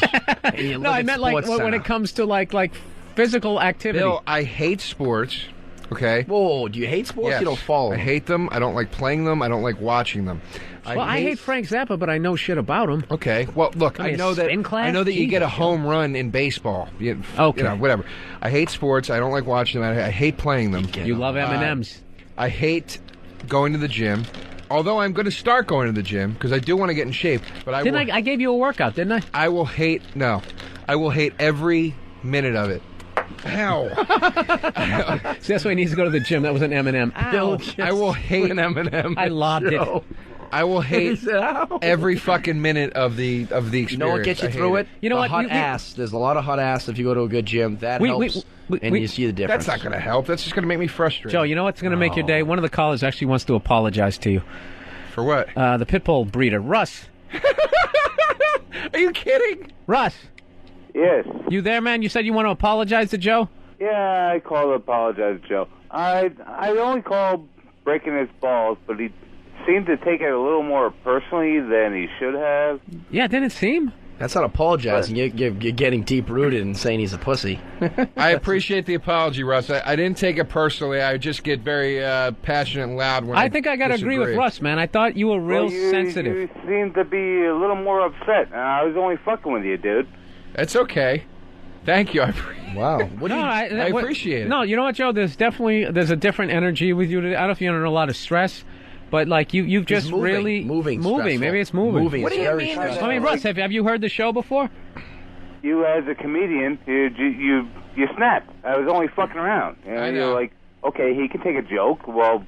No, I meant like when it comes to like physical activity. Bill, I hate sports. Okay. Whoa, do you hate sports? Yes. You don't follow I them. hate them. I don't like playing them. I don't like watching them. I hate Frank Zappa, but I know shit about him. Okay. Well, look, I mean, know a that spin class? I know that you get a Jesus, home run in baseball. Okay. Whatever. I hate sports. I don't like watching them. I hate playing them. You love M&Ms. I hate going to the gym. Although I'm going to start going to the gym because I do want to get in shape. But I gave you a workout, didn't I? I will hate every minute of it. Ow. See, that's why he needs to go to the gym. That was an M&M. Ow. I will hate an M&M. I lobbed it. I will hate every fucking minute of the experience. You know what gets you through it? You know the what? Hot ass. There's a lot of hot ass if you go to a good gym. That helps, and you see the difference. That's not going to help. That's just going to make me frustrated. Joe, you know what's going to make your day? One of the callers actually wants to apologize to you. For what? The pit bull breeder, Russ. Are you kidding? Russ. Yes. You there, man? You said you want to apologize to Joe? Yeah, I called to apologize to Joe. I only called breaking his balls, but he seemed to take it a little more personally than he should have. Yeah, didn't it seem? That's not apologizing. You're getting deep-rooted and saying he's a pussy. I appreciate the apology, Russ. I didn't take it personally. I just get very passionate and loud when I think I got to agree with Russ, man. I thought you were real sensitive. You seemed to be a little more upset. I was only fucking with you, dude. It's okay. Thank you. Wow. I appreciate it. No, you know what, Joe? There's a different energy with you today. I don't know if you're under a lot of stress, but like you've just moving. really Moving. Maybe it's moving. Moving. What do you very mean? stressful. I mean, Russ, have you heard the show before? You, as a comedian, you snapped. I was only fucking around. I know. You're like, okay, he can take a joke. Well,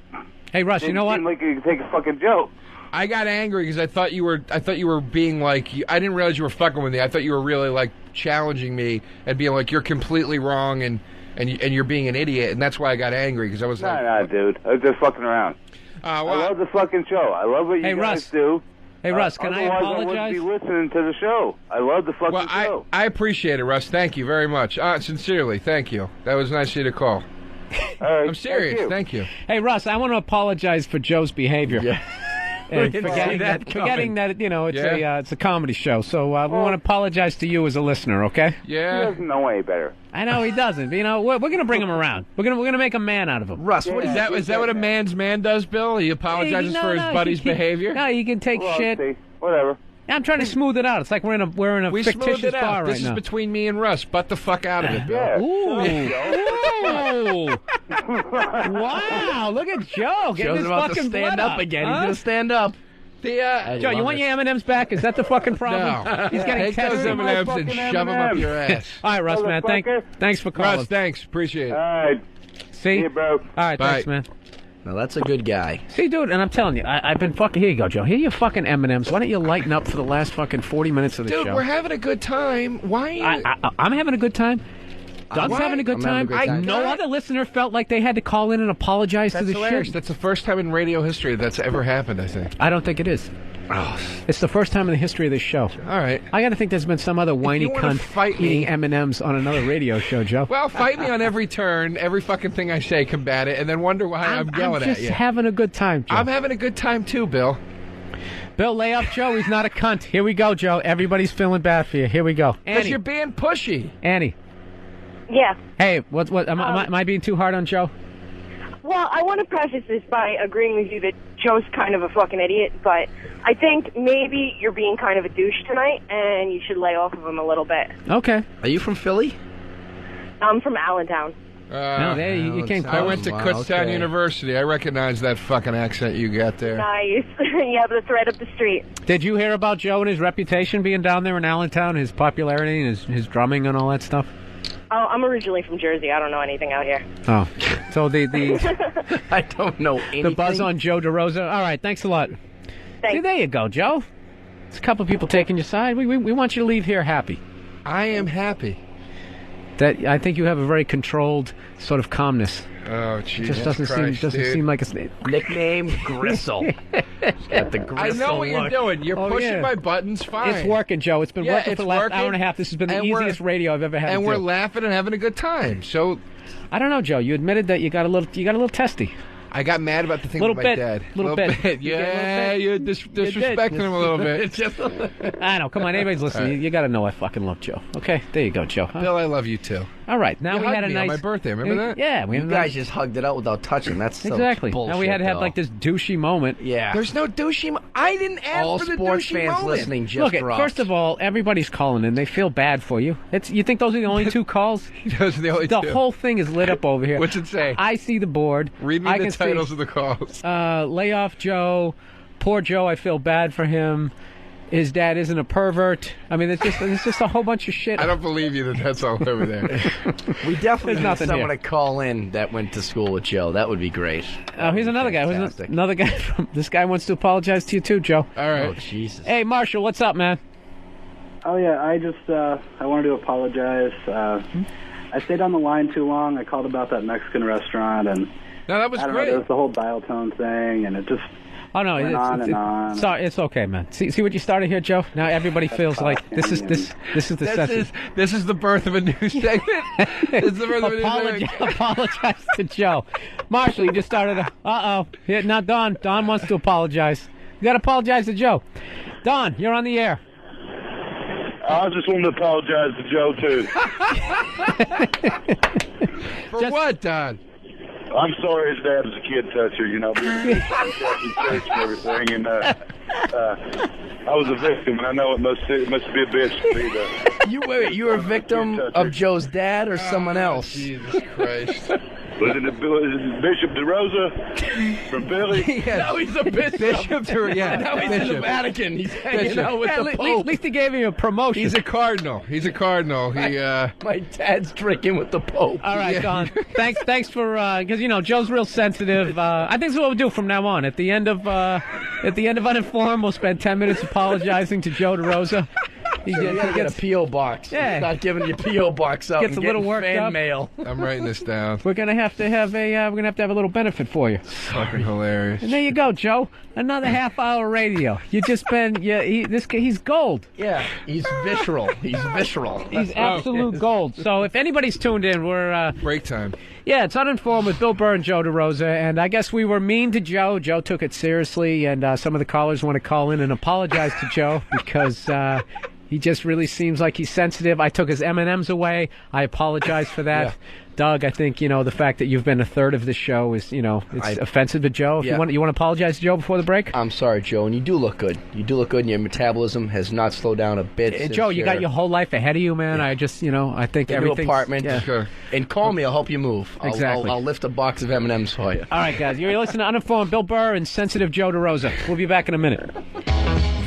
hey, Russ, you know what? Seemed like he could take a fucking joke. I got angry because I thought you were being like. I didn't realize you were fucking with me. I thought you were really like challenging me and being like, you're completely wrong and you're being an idiot, and that's why I got angry because I was like, Nah, dude. I was just fucking around. I love the fucking show. I love what you guys Russ. do. Hey, Russ, can I Otherwise, apologize? I wouldn't be listening to the show. I love the fucking show. I appreciate it, Russ. Thank you very much. Sincerely, thank you. That was nice of you to call. I'm serious. Thank you. Hey, Russ, I want to apologize for Joe's behavior. Yeah. And We didn't see that forgetting that it's a comedy show. So we want to apologize to you as a listener, okay? He doesn't know any better. I know he doesn't. But, we're going to bring him around. We're going to make a man out of him. Russ, What is that? Is that what a man's man does, Bill? He apologizes for his buddy's behavior. No, he can take shit. See. Whatever. I'm trying to smooth it out. It's like we're in a We smoothed fictitious it out. bar This right is now. between me and Russ. Butt the fuck out of it, Bill. Yeah. Ooh. Wow! Look at Joe getting Joe's his about to fucking stand blood up again. Huh? He's going to stand up. Joe, you want your M&Ms back? Is that the fucking problem? No. He's getting Take those tested. M&Ms and shove them up your ass. All right, Russ, man. Thanks for calling. Russ, thanks. Appreciate it. All right. See? See you, bro. All right, Bye. thanks, man. Now, that's a good guy. See, dude, and I'm telling you, I've been fucking... Here you go, Joe. Here are your fucking M&Ms. Why don't you lighten up for the last fucking 40 minutes of the Dude, show? we're having a good time. Why? I'm having a good time. Doug's Why? having a good I'm having time. a good time. No other listener felt like they had to call in and apologize That's to the hilarious. shit. That's the first time in radio history that's ever happened, I think. I don't think it is. It's the first time in the history of this show. All right. I got to think there's been some other whiny you wanna cunt fight me- eating M&Ms on another radio show, Joe. Well, fight me on every turn, every fucking thing I say, combat it, and then wonder why I'm yelling I'm at just you. having a good time, Joe. I'm having a good time too, Bill. Bill, lay off Joe. He's not a cunt. Here we go, Joe. Everybody's feeling bad for you. Here we go. Because Annie. you're being pushy. Annie. Yeah. Hey, what? Am I being too hard on Joe? Well, I want to preface this by agreeing with you that Joe's kind of a fucking idiot, but I think maybe you're being kind of a douche tonight, and you should lay off of him a little bit. Okay. Are you from Philly? I'm from Allentown. No, there you came close. I went to Kutztown University. I recognize that fucking accent you got there. Nice. Yeah, but it's right up the street. Did you hear about Joe and his reputation being down there in Allentown, his popularity and his drumming and all that stuff? Oh, I'm originally from Jersey. I don't know anything out here. Oh, so the I don't know anything. The buzz on Joe DeRosa. All right, thanks a lot. Thanks. See, there you go, Joe. There's a couple people taking your side. We want you to leave here happy. I am happy. That I think you have a very controlled sort of calmness. Oh, Jesus Just doesn't Christ, seem like it's nickname Gristle. Got the Gristle I know what you're look. doing. You're pushing my buttons. Fine. It's working, Joe. It's been working for the last hour and a half. This has been the And we're- easiest radio I've ever had. And to we're do. laughing and having a good time. So I don't know, Joe. You admitted that you got a little testy. I got mad about the thing Little with my bit, dad. little bit. You did a little Yeah, bit. you're You did. disrespecting him a little bit. I know. Come on, anybody's listening. All right. You got to know I fucking love Joe. Okay, there you go, Joe. Huh? Bill, I love you too. All right, now You we hugged had a me nice on my birthday. Remember that? Yeah, we You had a guys nice- just hugged it out without touching. That's so exactly. bullshit, Now we had to have though. like this douchey moment. Yeah. There's no douchey. I didn't ask All for the sports douchey fans moment. listening just Look, dropped. first of all, everybody's calling in. They feel bad for you. You think those are the only two calls? Those are the only two. The whole thing is lit up over here. What's it say? I see the board. Read me I the can titles see, of the calls. Lay off Joe. Poor Joe. I feel bad for him. His dad isn't a pervert. I mean, it's just a whole bunch of shit. I don't believe you that that's all over there. We definitely There's need nothing someone here. to call in that went to school with Joe. That would be great. Oh, here's another guy. Fantastic. Another guy from. This guy wants to apologize to you too, Joe. All right. Oh, Jesus. Hey, Marshall, what's up, man? Oh yeah, I wanted to apologize. I stayed on the line too long. I called about that Mexican restaurant, and No, that was I don't great. know, there was the whole dial tone thing, and it just Oh no, went on and on. Sorry, it's okay, man. See what you started here, Joe. Now everybody feels like this is the This is the birth of a new segment. This is the birth of a new segment. Apologize to Joe. Marshall, you just started. Here, now Don wants to apologize. You got to apologize to Joe. Don, you're on the air. I just wanted to apologize to Joe, too. For what, Don? I'm sorry his dad was a kid toucher, you know, being church and everything, and I was a victim, and I know it must be a bitch to be the... You were a victim of Joe's dad or someone else? Jesus Christ. Was it Bishop DeRosa from Philly? Now he's a bishop. Yeah, Now he's in the Vatican. He's hanging out with the Pope. At least he gave him a promotion. He's a cardinal. He My dad's drinking with the Pope. All right, Don. Thanks for because Joe's real sensitive. I think that's what we'll do from now on. At the end of Uninformed, we'll spend 10 minutes apologizing to Joe DeRosa. He gets a P.O. box. Yeah. He's not giving you P.O. box out. Gets and a little getting worked fan up. mail. I'm writing this down. We're gonna have to have a little benefit for you. Fucking hilarious. And there you go, Joe. Another half-hour radio. You just been he's gold. Yeah, he's visceral. He's visceral. He's absolute gold. So if anybody's tuned in, we're break time. Yeah, it's Uninformed with Bill Burr and Joe DeRosa, and I guess we were mean to Joe. Joe took it seriously, and some of the callers want to call in and apologize to Joe because he just really seems like he's sensitive. I took his M&Ms away. I apologize for that. Yeah. Doug, I think, the fact that you've been a third of the show is, it's offensive to Joe. If Yeah. you want to apologize to Joe before the break? I'm sorry, Joe, and you do look good. You do look good, and your metabolism has not slowed down a bit. since Joe, you got your whole life ahead of you, man. Yeah. I just, I think the new everything. apartment. Yeah. Sure. And call me. I'll help you move. Exactly. I'll lift a box of M&Ms for you. All right, guys. You're listening to Uninformed, Bill Burr and sensitive Joe DeRosa. We'll be back in a minute.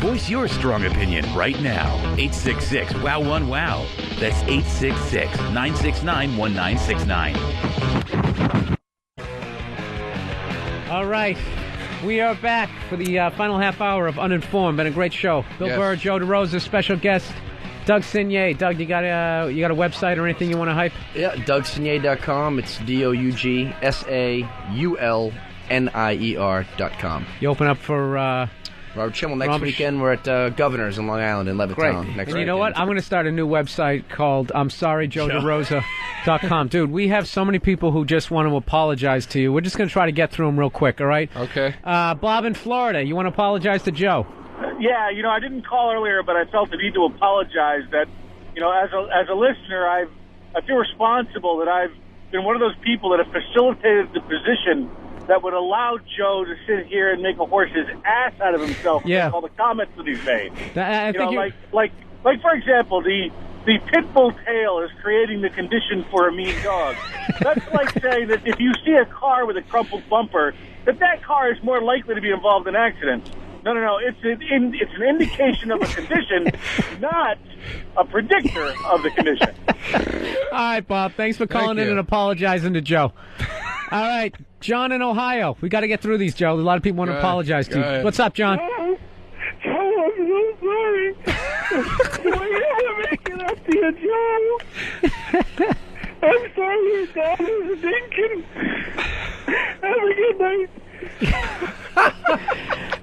Voice your strong opinion right now. 866-WOW-1-WOW. That's 866-969-1969. All right. We are back for the final half hour of Uninformed. Been a great show. Bill Yes. Burr, Joe DeRosa, special guest, Doug Signier. Doug, you got a website or anything you want to hype? Yeah, DougSignier.com. It's DougSaulnier.com. You open up for Robert Schimmel. Next Robert weekend, we're at Governor's in Long Island in Levittown. Great. Next And you know weekend. what? I'm going to start a new website called I'mSorryJoeDeRosa.com. Dude, we have so many people who just want to apologize to you. We're just going to try to get through them real quick, all right? Okay. Bob in Florida, you want to apologize to Joe? Yeah, I didn't call earlier, but I felt the need to apologize that, as a listener, I feel responsible that I've been one of those people that have facilitated the position that would allow Joe to sit here and make a horse's ass out of himself Yeah. with all the comments that he's made. I think you- like for example, the pit bull tail is creating the condition for a mean dog. That's like saying that if you see a car with a crumpled bumper, that car is more likely to be involved in accidents. No. It's an indication of a condition, not a predictor of the condition. All right, Bob. Thanks for calling in you. and apologizing to Joe. All right, John in Ohio. We got to get through these, Joe. A lot of people want to apologize to you. What's up, John? I'm so sorry. We gotta make it up to you, Joe. I'm sorry your dad is thinking. Have a good night.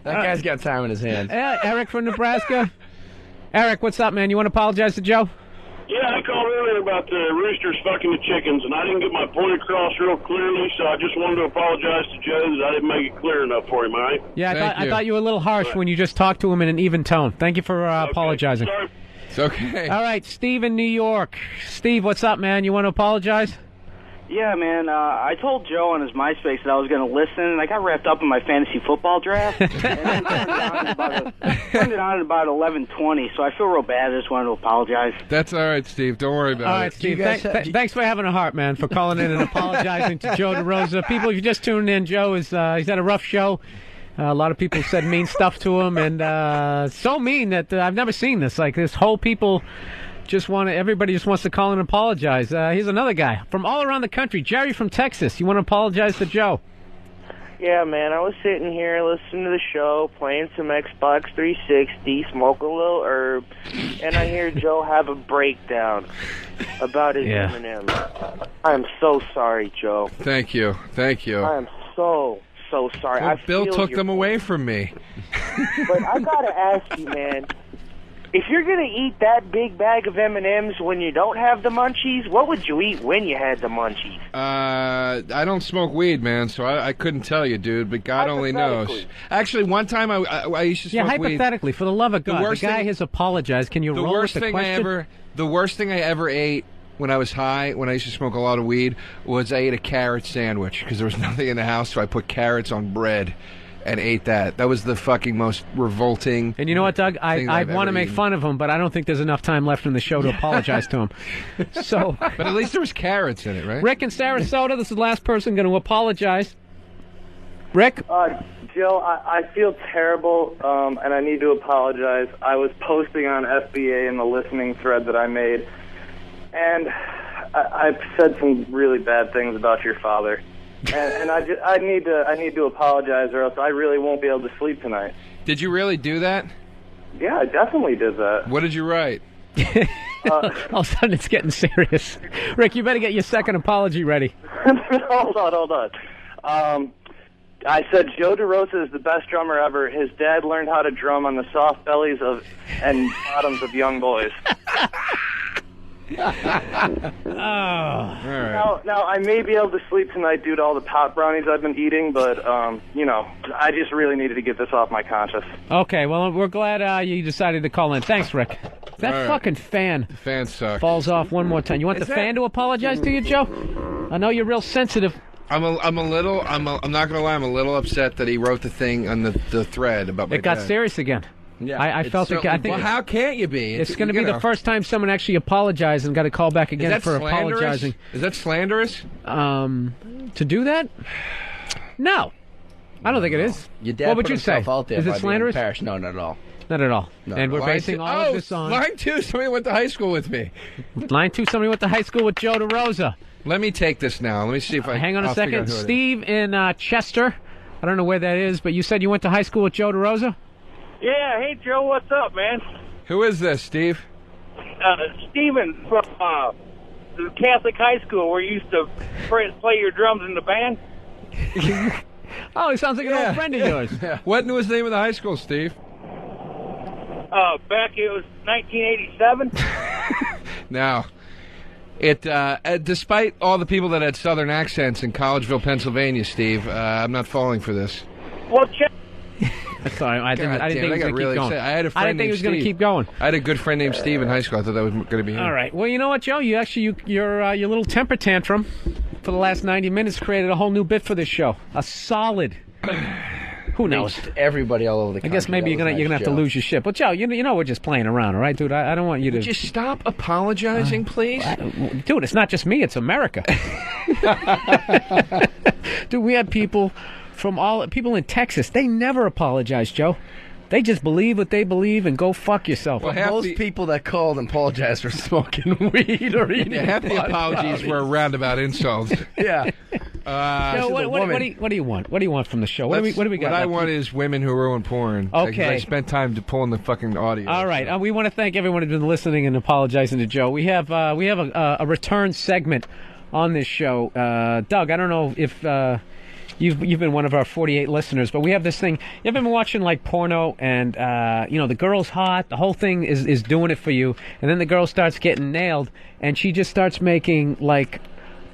That guy's got time in his hands. Eric from Nebraska. Eric, what's up, man? You want to apologize to Joe? Yeah, I called earlier about the roosters fucking the chickens, and I didn't get my point across real clearly, so I just wanted to apologize to Joe that I didn't make it clear enough for him, all right? Yeah, I thought you were a little harsh when you just talked to him in an even tone. Thank you for apologizing. Sorry. It's okay. All right, Steve in New York. Steve, what's up, man? You want to apologize? Yeah, man. I told Joe on his MySpace that I was going to listen, and I got wrapped up in my fantasy football draft. And then turned it on at about 11:20, so I feel real bad. I just wanted to apologize. That's all right, Steve. Don't worry about it. All right, Steve. Thanks for having a heart, man, for calling in and apologizing to Joe DeRosa. People, if you just tuned in, Joe is he's had a rough show. A lot of people said mean stuff to him, and so mean that I've never seen this. Like, this whole people everybody just wants to call and apologize. Here's another guy from all around the country. Jerry from Texas. You want to apologize to Joe? Yeah, man, I was sitting here listening to the show, playing some Xbox 360, smoking a little herb, and I hear Joe have a breakdown about his M&Ms. I'm so sorry, Joe. Thank you. I am so sorry. Well, I Bill feel took your them away from me. But I gotta ask you, man, if you're gonna eat that big bag of M&Ms when you don't have the munchies, what would you eat when you had the munchies? I don't smoke weed, man, so I couldn't tell you, dude, but God only knows. Actually, one time I used to smoke weed. Hypothetically, for the love of God, the guy has apologized. Can you roll with the question? The worst thing I ever ate when I was high, when I used to smoke a lot of weed, was I ate a carrot sandwich because there was nothing in the house, so I put carrots on bread and ate that. That was the fucking most revolting. And you know what, Doug? I want to make fun of him, but I don't think there's enough time left in the show to apologize to him. So, but at least there was carrots in it, right? Rick in Sarasota, this is the last person going to apologize. Rick? Joe, I feel terrible, and I need to apologize. I was posting on FBA in the listening thread that I made, and I've said some really bad things about your father. And I need to apologize, or else I really won't be able to sleep tonight. Did you really do that? Yeah, I definitely did that. What did you write? All of a sudden, it's getting serious. Rick, you better get your second apology ready. Hold on. I said Joe DeRosa is the best drummer ever. His dad learned how to drum on the soft bellies and bottoms of young boys. All right. Now, I may be able to sleep tonight due to all the pot brownies I've been eating, but, I just really needed to get this off my conscience. Okay, well, we're glad you decided to call in. Thanks, Rick. That fucking fan. The fan sucks. Falls off one more time. You want the fan to apologize to you, Joe? I know you're real sensitive. I'm not gonna lie. I'm a little upset that he wrote the thing on the thread about my It got dad. serious again. Yeah, I felt it. I think. Well, how can't you be? It's going to be the first time someone actually apologized and got a call back again for slanderous? apologizing. Is that slanderous? To do that? No, I don't think it is. Your dad what would put you say? himself out there Is by it being slanderous? embarrassed. No, not at all. Not at all. No. And we're basing all of this on line 2. Somebody went to high school with me. Line 2. Somebody went to high school with Joe DeRosa. Let me take this now. Let me see if I hang on a I'll figure out second. who it is. Steve in Chester. I don't know where that is, but you said you went to high school with Joe DeRosa? Yeah, hey, Joe, what's up, man? Who is this, Steve? Steven from the Catholic high school where you used to play your drums in the band. Oh, he sounds like an old friend of yours. What was the name of the high school, Steve? Back it was 1987. Now, despite all the people that had Southern accents in Collegeville, Pennsylvania, Steve, I'm not falling for this. Well, check. Sorry, I didn't think he was going to keep going. I had a friend I didn't think he was going to keep going. I had a good friend named Steve in high school. I thought that was going to be him. All right. Well, you know what, Joe? Your little temper tantrum for the last 90 minutes created a whole new bit for this show. A solid. Who knows? Everybody all over the country. I guess maybe you're gonna have to lose your shit. But Joe, you know we're just playing around, all right, dude? I don't want you to. Would you stop apologizing, please? Dude, it's not just me; it's America. Dude, we had people people in Texas. They never apologize, Joe. They just believe what they believe and go fuck yourself. Well, most people that called and apologized for smoking weed or eating half the apologies were roundabout insults. Yeah. Joe, what do you want? What do you want from the show? What do we got? What I want is women who ruin porn. Okay. I spent time to pulling the fucking audio. All right. We want to thank everyone who's been listening and apologizing to Joe. We have a return segment on this show. Doug, I don't know if you've been one of our 48 listeners, but we have this thing. You ever been watching like porno and the girl's hot, the whole thing is doing it for you, and then the girl starts getting nailed and she just starts making like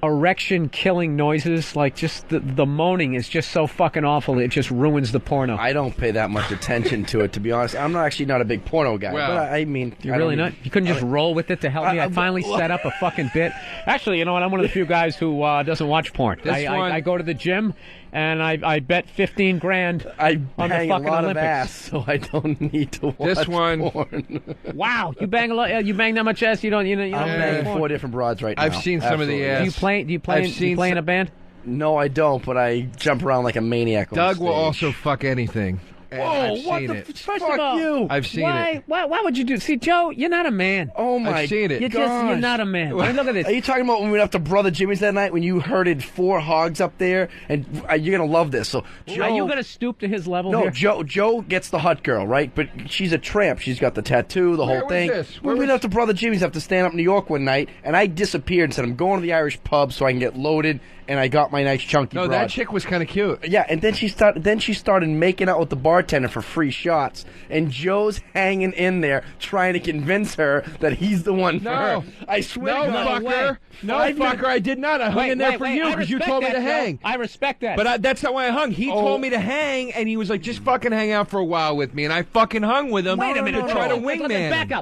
erection killing noises, like just the moaning is just so fucking awful it just ruins the porno. I don't pay that much attention to it, to be honest. I'm not a big porno guy. Well, but I mean, you're really not. You couldn't just roll with it to help me. I finally set up a fucking bit. Actually, you know what? I'm one of the few guys who doesn't watch porn. I go to the gym and I bet $15 grand on the fucking a lot Olympics. Of ass, so I don't need to watch porn. Wow, you bang a lot. You bang that much ass. You don't. I'm banging 4 different broads right now. I've seen some of the ass. Do you play in a band? No, I don't. But I jump around like a maniac. Doug will also fuck anything. Whoa, what the First fuck of all, you? I've seen it. Why would you do? See, Joe, you're not a man. Oh my! I've seen it. You're not a man. I mean, look at this. Are you talking about when we went up to Brother Jimmy's that night when you herded 4 hogs up there? And you're gonna love this. So, Joe, are you gonna stoop to his level? No, here? Joe gets the hot girl, right? But she's a tramp. She's got the tattoo, the whole thing. We went up to Brother Jimmy's up to stand up in New York one night, and I disappeared and said, "I'm going to the Irish pub so I can get loaded." And I got my nice chunky broad. That chick was kind of cute. Yeah, and then she started making out with the bartender for free shots, and Joe's hanging in there trying to convince her that he's the one for her. I swear. Fucker, I did not. I hung in there for you because you told me to hang. I respect that. But that's not why I hung. He told me to hang, and he was like, just fucking hang out for a while with me, and I fucking hung with him. Wait a minute. To try to wingman. Back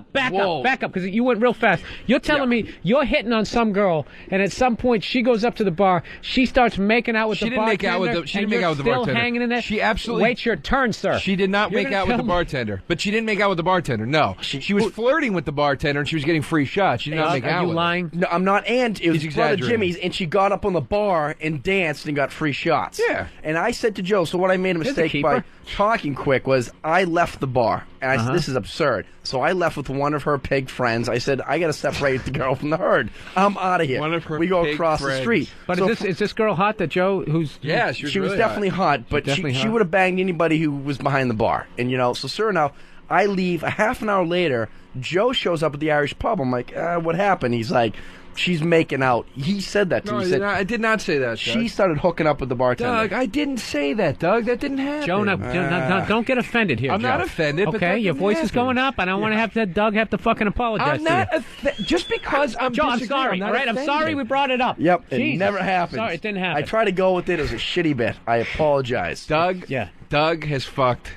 up, because you went real fast. You're telling me you're hitting on some girl, and at some point she goes up to the bar, she starts making out with the bartender. She didn't make out with the bartender. Still hanging in there. She absolutely. Wait your turn, sir. She did not make out with the bartender, but she didn't make out with the bartender. No, she was flirting with the bartender, and she was getting free shots. She did not make out. Are you with lying? No, I'm not. And it was Brother Jimmy's, and she got up on the bar and danced and got free shots. Yeah. And I said to Joe, so what I made a mistake by talking quick was I left the bar, and I said, this is absurd. So I left with one of her pig friends. I said, I got to separate the girl from the herd. I'm out of here. One of her we go pig across friends. the street. But so is this girl hot? That Joe, Yeah, she was definitely hot, but she would have banged anybody who was behind the bar. And so sure enough, I leave. A half an hour later, Joe shows up at the Irish pub. I'm like, what happened? He's like, she's making out. He said that to me. I did not say that, Doug. She started hooking up with the bartender. Doug, I didn't say that, Doug. That didn't happen. Joe, don't get offended here, I'm Joe. not offended, but okay, your voice is going up, and I want to have Doug have to fucking apologize I'm not just because I'm Joe, I'm sorry, all right? I'm sorry we brought it up. Yep, Jesus. it never happened. Sorry, it didn't happen. I tried to go with it. It was a shitty bit. I apologize. Doug has fucked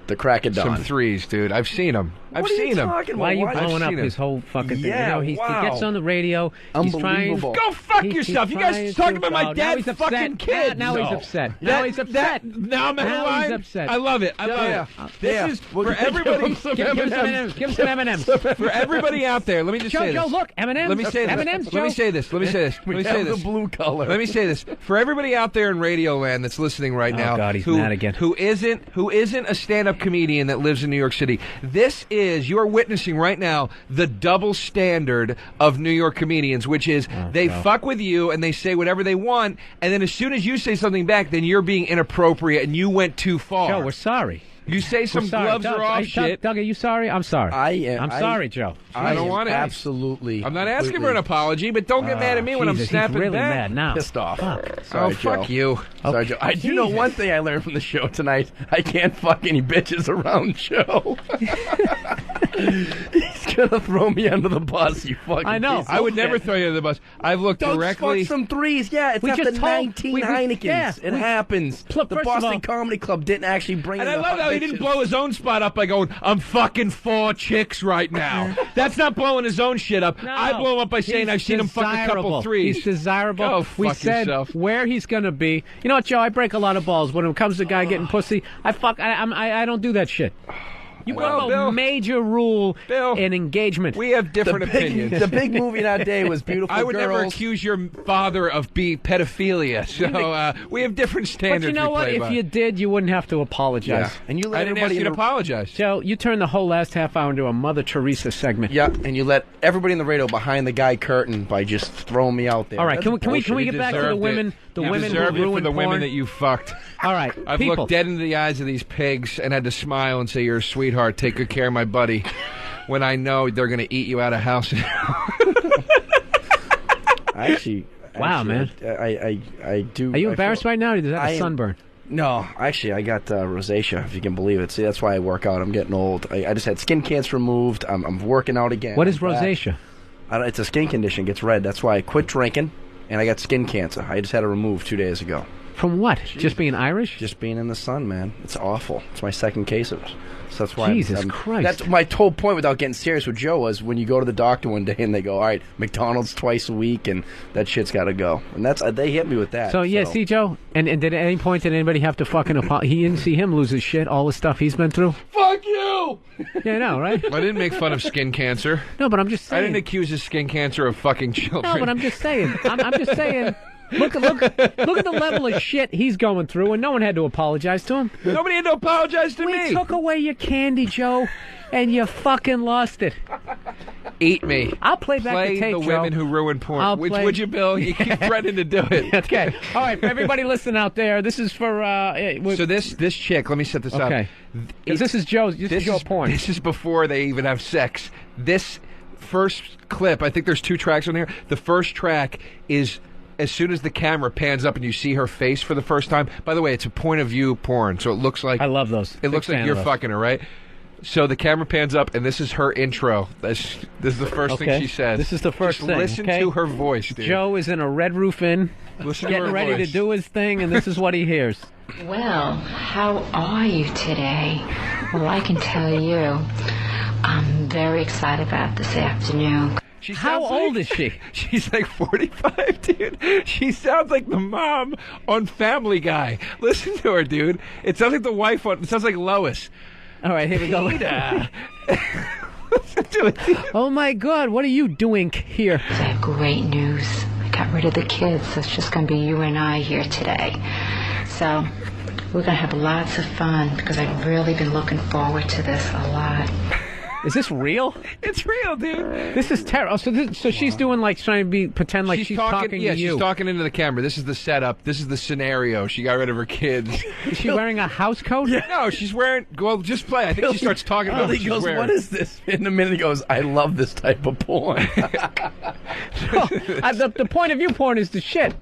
the crack of dawn. Some threes, dude. I've seen them. I've seen him. Why are you blowing up his whole fucking thing? He gets on the radio. Unbelievable. Go fuck yourself. You guys talking about my dad's fucking kid. Now he's upset. Now he's upset. Now he's upset. I love it. I love it. This is for everybody. Give him some M&Ms. For everybody out there, let me just say this. Joe, look, M&Ms. Let me say this. M&Ms, Let me say this. Let me say this. Let me say this. The blue color. Let me say this. For everybody out there in Radio Land that's listening right now, God, he's mad again. Who isn't a stand-up comedian that lives in New York City, you are witnessing right now the double standard of New York comedians, which is they fuck with you and they say whatever they want, and then as soon as you say something back, then you're being inappropriate and you went too far. Joe, we're sorry. You say some gloves Doug, are off shit. Doug, are you sorry? I'm sorry. I am. I'm sorry, Joe. I don't want it. Absolutely. I'm not asking for an apology, but don't get mad at me when I'm Jesus, snapping he's really back. mad now. Pissed off. Fuck. Sorry, Joe. Fuck you. Sorry, Joe. I do know one thing I learned from the show tonight. I can't fuck any bitches around Joe. He's gonna throw me under the bus, you fucking I know. piece I of would never shit. throw you under the bus. I've looked Don't directly. fuck some threes. Yeah, it's We after just told- 19 we- Heinekens. yeah, it we- happens. First The of Boston all- Comedy Club didn't actually bring And in I the love how he didn't bitches. blow his own spot up by going, I'm fucking 4 chicks right now. That's not blowing his own shit up. No. I blow him up by saying He's I've seen him fuck a couple desirable. threes. He's desirable. Go We fuck said yourself. where he's going to be. You know what, Joe? I break a lot of balls when it comes to a guy getting pussy. I don't do that shit. You Well, broke Bill- a major rule Bill, in engagement. We have different opinions. The big movie that day was Beautiful I would Girls. never accuse your father of pedophilia. So we have different standards. But you know we what? play If by. you did, you wouldn't have to apologize. Yeah. And you let I didn't ask everybody you to in the- apologize. Joe, you turned the whole last half hour into a Mother Teresa segment. Yeah, and you let everybody in the radio behind the guy curtain by just throwing me out there. All right, That's can we bullshit. get back to the Deserved women? it. The You women deserved who it for ruined the porn? women that you fucked. All right, I've people. looked dead into the eyes of these pigs and had to smile and say, "You're a sweetheart. Take good care of my buddy." When I know they're going to eat you out of house. Actually, Wow, man. I do. Are you I embarrassed feel- right now? Or is that I a am- sunburn? No, actually, I got rosacea, if you can believe it. See, that's why I work out. I'm getting old. I just had skin cancer removed. I'm working out again. What is I'm back. rosacea? It's a skin condition. It gets red. That's why I quit drinking, and I got skin cancer. I just had it removed 2 days ago. From what? Just being Irish? Just being in the sun, man. It's awful. It's my second case of it. So that's why Jesus Christ. That's my whole point without getting serious with Joe was when you go to the doctor one day and they go, all right, McDonald's twice a week and that shit's got to go. And they hit me with that. So, yeah, see, Joe, and did at any point did anybody have to fucking apologize? He didn't see him lose his shit, all the stuff he's been through? Fuck you! Yeah, I know, right? I didn't make fun of skin cancer. No, but I'm just saying. I didn't accuse his skin cancer of fucking children. No, but I'm just saying. I'm just saying. Look at the level of shit he's going through, and no one had to apologize to him. Nobody had to apologize to me. We took away your candy, Joe, and you fucking lost it. Eat me. I'll play back Play the tape, the Joe. women who ruin porn. I'll Which play- would you, Bill? You keep threatening to do it. Okay. All right, for everybody listening out there, this is for... So this chick, let me set this up. Okay. 'Cause this is Joe's porn. This is before they even have sex. This first clip, I think there's 2 tracks on here. The first track is as soon as the camera pans up and you see her face for the first time. By the way, it's a point of view porn, so it looks like... I love those. It Big looks like fan you're of those. fucking her, right? So the camera pans up, and this is her intro. This is the first thing she says. This is the first Just thing. listen okay? to her voice, dude. Joe is in a Red Roof Inn, Listen to getting her ready voice. to do his thing, and this is what he hears. Well, how are you today? Well, I can tell you, I'm very excited about this afternoon. How old is she? She's like 45, dude. She sounds like the mom on Family Guy. Listen to her, dude. It sounds like the wife on... It sounds like Lois. All right, here we go. Peter. Oh my God, what are you doing here? I have great news. I got rid of the kids, so it's just going to be you and I here today. So we're going to have lots of fun because I've really been looking forward to this a lot. Is this real? It's real, dude. This is terrible. So she's doing like trying to pretend like she's talking yeah, to you. she's talking into the camera. This is the setup. This is the scenario. She got rid of her kids. Is she wearing a house coat? No, she's wearing... Well, just play. I think she starts talking about what Billy she's goes, wearing. what is this? In a minute he goes, I love this type of porn. The point of view porn is the shit.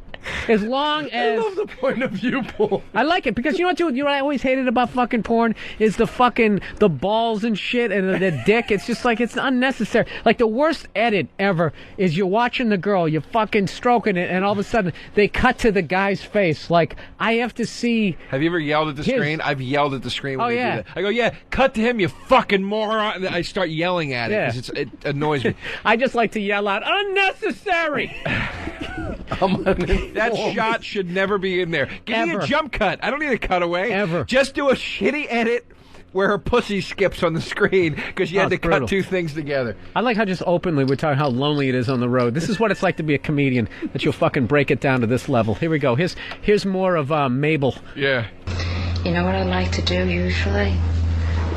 As long as... I love the point of view porn. I like it because you know what I always hated about fucking porn is the balls and shit and the dick. It's just like it's unnecessary. Like the worst edit ever is you're watching the girl, you're fucking stroking it, and all of a sudden they cut to the guy's face. Like I have to see. Have you ever yelled at the screen? I've yelled at the screen when Oh, they yeah. do that. I go, yeah, cut to him, you fucking moron. And I start yelling at it Yeah. because it annoys me. I just like to yell out, unnecessary! That shot should never be in there. Give me Ever. a jump cut. I don't need a cutaway. Ever. Just do a shitty edit where her pussy skips on the screen because you Oh, had to it's brutal. cut 2 things together. I like how just openly we're talking how lonely it is on the road. This is what it's like to be a comedian, that you'll fucking break it down to this level. Here we go. Here's more of Mabel. Yeah. You know what I like to do usually?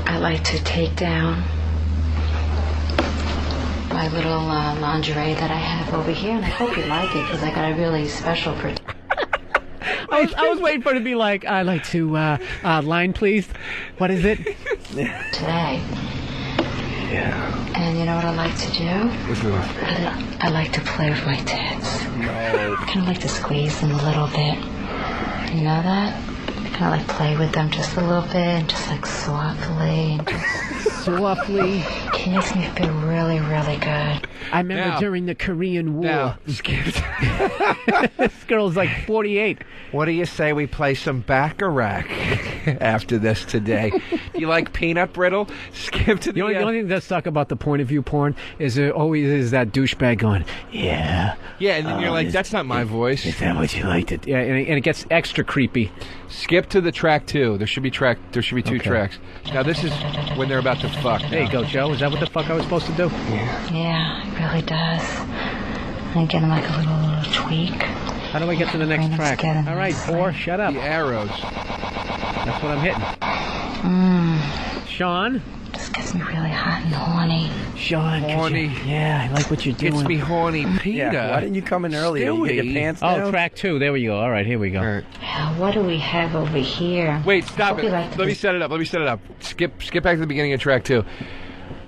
I like to take down my little lingerie that I have over here, and I hope you like it because I got a really special I was waiting for it to be like, I'd like to, line please. What is it? Today. Yeah. And you know what I like to do? I like to play with my tits. No. I kind of like to squeeze them a little bit. You know that? Kind of like play with them just a little bit, and just like softly, and just softly. It makes me feel really, really good. I remember during the Korean War. This girl's like 48. What do you say we play some Baccarat after this today? You like peanut brittle? Skip to The only thing that sucks about the point of view porn is there always is that douchebag going, yeah. Yeah, and then you're like, that's not my voice. Is that what you liked it? Yeah, and it gets extra creepy. Skip to the track 2. There should be 2 tracks. Now this is when they're about to fuck. There you go, Joe. Is that what the fuck I was supposed to do? Yeah, it really does. I'm getting like a little tweak. How do I get to the next track? All right, Thor, shut up. The arrows. That's what I'm hitting. Sean? This gets me really hot and horny. Sean, horny. Yeah, I like what you're doing. Gets me horny, Peter. Yeah, why didn't you come in earlier? You get your pants down? Oh, track 2. There we go. All right, here we go. What do we have over here? Wait, stop it. Let me set it up. Skip back to the beginning of track 2.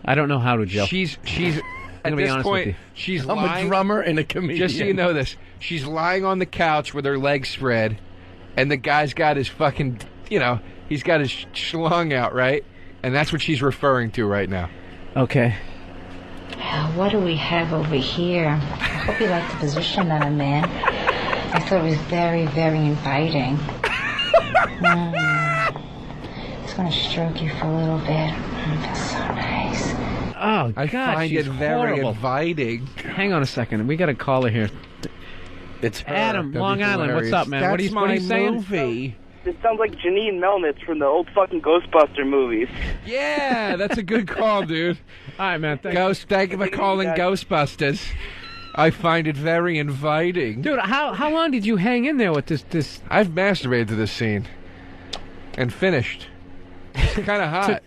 I don't know how to, Joe. She's I'm at be this honest point, with you. she's I'm lying. a drummer and a comedian. Just so you know this, she's lying on the couch with her legs spread, and the guy's got his fucking, he's got his schlong out, right? And that's what she's referring to right now. Okay. What do we have over here? I hope you like the position that I'm in. I thought it was very, very inviting. Just want to stroke you for a little bit. It feels so nice. Oh, I God, find she's it very horrible. inviting. Hang on a second. We got a caller here. It's her. Adam, That'd Long be Island. hilarious. What's up, man? That's What are you saying? movie. It sounds like Janine Melnitz from the old fucking Ghostbuster movies. Yeah, that's a good call, dude. All right, man. Thanks. Thank you for calling Ghostbusters. I find it very inviting. Dude, how long did you hang in there with this? I've masturbated to this scene. And finished. It's kind of hot.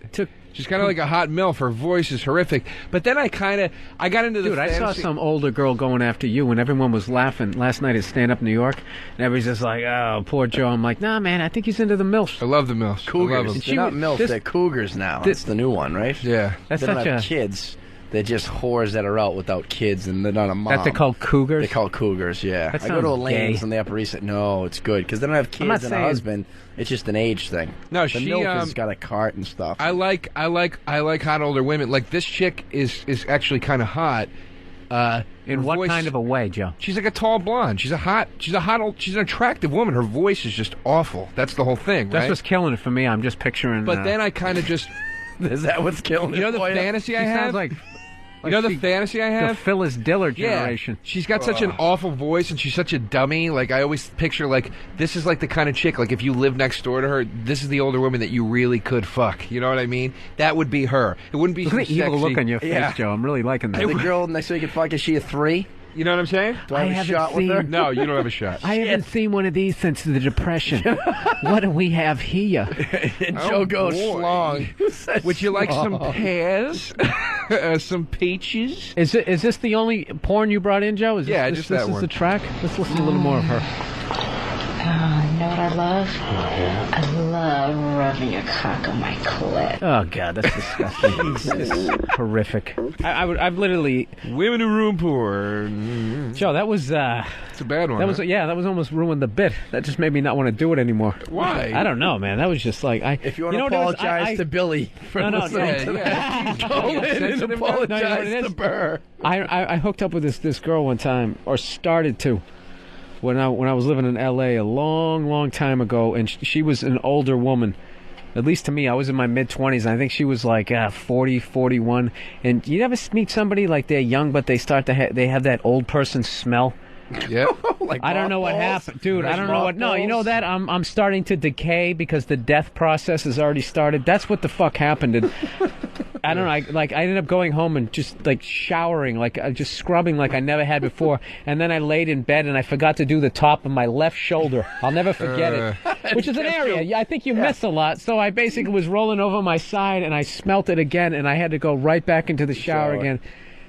She's kind of like a hot MILF. Her voice is horrific. But then I got into the Dude, I fantasy. saw some older girl going after you when everyone was laughing last night at Stand Up New York. And everybody's just like, oh, poor Joe. I'm like, nah, man, I think he's into the MILFs. I love the MILFs. Cougars. I love them. They're not MILFs, they're Cougars now. That's the new one, right? Yeah. That's they don't such have a... kids. They're just whores that are out without kids, and they're not a mom. That they're called Cougars? They're called Cougars, yeah. That I go to sounds Elaine's gay. on the Upper East Side. No, it's good, because they don't have I'm not kids and a saying- husband. It's just an age thing. No, the she MILF has got a cart and stuff. I like hot older women. Like this chick is actually kind of hot. In what kind of a way, Joe? She's like a tall blonde. She's an attractive woman. Her voice is just awful. That's the whole thing, That's right? what's killing it for me. I'm just picturing... But then I kind of just... Is that what's killing it? You know the for you? fantasy I She have? sounds like You know the fantasy I have? The Phyllis Diller generation. Yeah. She's got such an awful voice, and she's such a dummy. Like, I always picture, like, this is like the kind of chick, like, if you live next door to her, this is the older woman that you really could fuck. You know what I mean? That would be her. It wouldn't be Look some at the evil sexy... look on your face, Joe. I'm really liking that. The girl next week you can fuck, is she a 3? You know what I'm saying? Do I have a shot with her? No, you don't have a shot. I haven't seen one of these since the Depression. What do we have here? And Joe goes schlong. Would you like some pears? Some peaches? Is this the only porn you brought in, Joe? Is Yeah, this, just this that is one. the track? Let's listen to a little more of her. You know what I love? I love rubbing your cock on my clit. Oh, God, that's disgusting. This is horrific. I've literally... Women who room porn. Joe, that was... It's a bad one. That was that was almost ruined the bit. That just made me not want to do it anymore. Why? I don't know, man. That was just like... If you want to know what it was? apologize to Billy for listening to that, go in and apologize to Burr. I hooked up with this girl one time, or started to, when I was living in L.A. a long time ago, and she was an older woman. At least to me, I was in my mid-20s, and I think she was like 40, 41. And you ever meet somebody like they're young, but they start to they have that old person smell? Yeah. Like I don't know what mothballs? happened, dude. I There's don't know what. No, you know that I'm starting to decay because the death process has already started. That's what the fuck happened. And I don't know. I ended up going home and just like showering, like just scrubbing like I never had before. And then I laid in bed and I forgot to do the top of my left shoulder. I'll never forget it. Which is an area I think you miss a lot. So I basically was rolling over my side and I smelt it again, and I had to go right back into the shower again.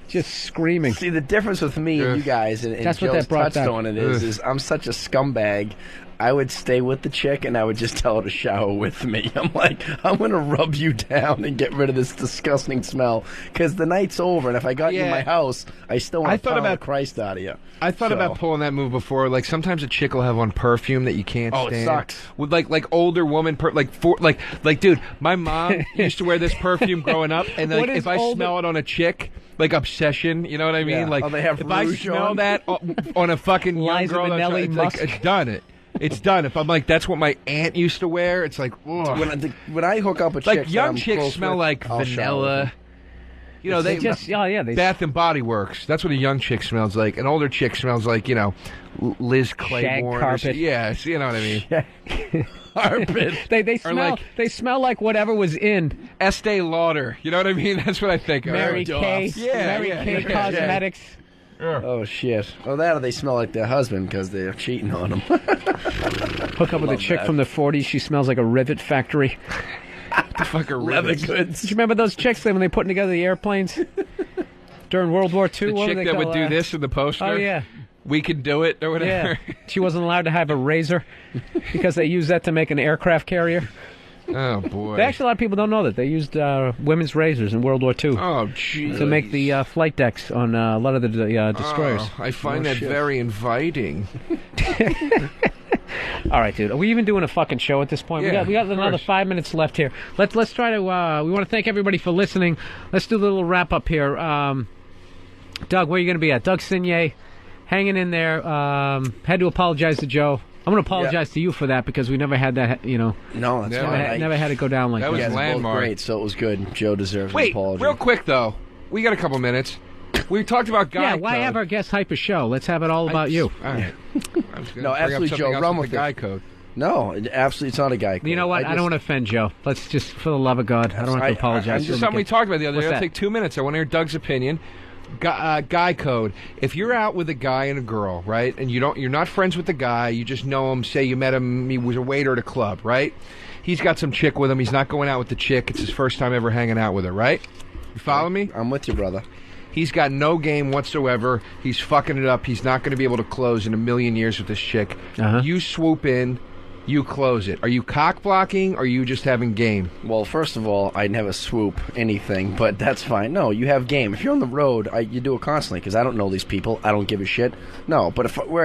Just screaming. See, the difference with me and you guys, and That's what Joe's that brought touched back. on it is I'm such a scumbag. I would stay with the chick, and I would just tell her to shower with me. I'm like, I'm going to rub you down and get rid of this disgusting smell, because the night's over, and if I got you in my house, I still want to pound Christ out of you. I thought about pulling that move before. Like, sometimes a chick will have on perfume that you can't stand. Oh, it sucks. With like older woman, like dude, my mom used to wear this perfume growing up, and like if I smell it on a chick, like Obsession, you know what I mean? Yeah. Like, they have if I rouge smell on? that on a fucking young Liza girl, Minnelli it's done. It's done. If I'm like, that's what my aunt used to wear, it's like, ugh. When I hook up a chick, like young chicks smell like vanilla. You know, they just Bath and Body Works. That's what a young chick smells like. An older chick smells like, you know, Liz Claiborne. Shag carpet. Yeah, you know what I mean. Carpet. They smell like whatever was in Estee Lauder. You know what I mean? That's what I think. Mary Kay. Mary Kay Cosmetics. Oh, shit. Oh, that or they smell like their husband because they're cheating on them. Hook up with a chick from the 40s. She smells like a rivet factory. The fuck are leather rivets? goods. Do you remember those chicks when they put together the airplanes during World War II? The chick that would do this in the poster? Oh, yeah. We could do it or whatever. Yeah. She wasn't allowed to have a razor because they used that to make an aircraft carrier. Oh, boy. Actually, a lot of people don't know that. They used women's razors in World War II. Oh, jeez. To make the flight decks on a lot of the destroyers. Oh, I find that very inviting. All right, dude. Are we even doing a fucking show at this point? Yeah, we got another 5 minutes left here. Let's try to. We want to thank everybody for listening. Let's do a little wrap up here. Doug, where are you going to be at? Doug Signier, hanging in there. Had to apologize to Joe. I'm going to apologize to you for that because we never had that. You know. No, that's fine. Never had it go down like that. That was landmark. Great, so it was good. Joe deserves an apology. Real quick though, we got a couple minutes. We talked about guy code. Why have our guest hype a show? Let's have it all about you. All right. No, absolutely, Joe. Run with the guy it. code. No, absolutely, it's not a guy code. You know what? I don't want to offend Joe. Let's just, for the love of God, I don't have to apologize. This is something we talked about the other day. What's It'll take 2 minutes. I want to hear Doug's opinion. Guy code. If you're out with a guy and a girl, right, and you're not friends with the guy, you just know him. Say you met him, he was a waiter at a club, right? He's got some chick with him. He's not going out with the chick. It's his first time ever hanging out with her, right? You follow me? I'm with you, brother. He's got no game whatsoever. He's fucking it up. He's not going to be able to close in a million years with this chick. You swoop in. You close it. Are you cock blocking or are you just having game? Well, first of all, I never swoop anything, but that's fine. No, you have game. If you're on the road, you do it constantly because I don't know these people. I don't give a shit. No, but if we're at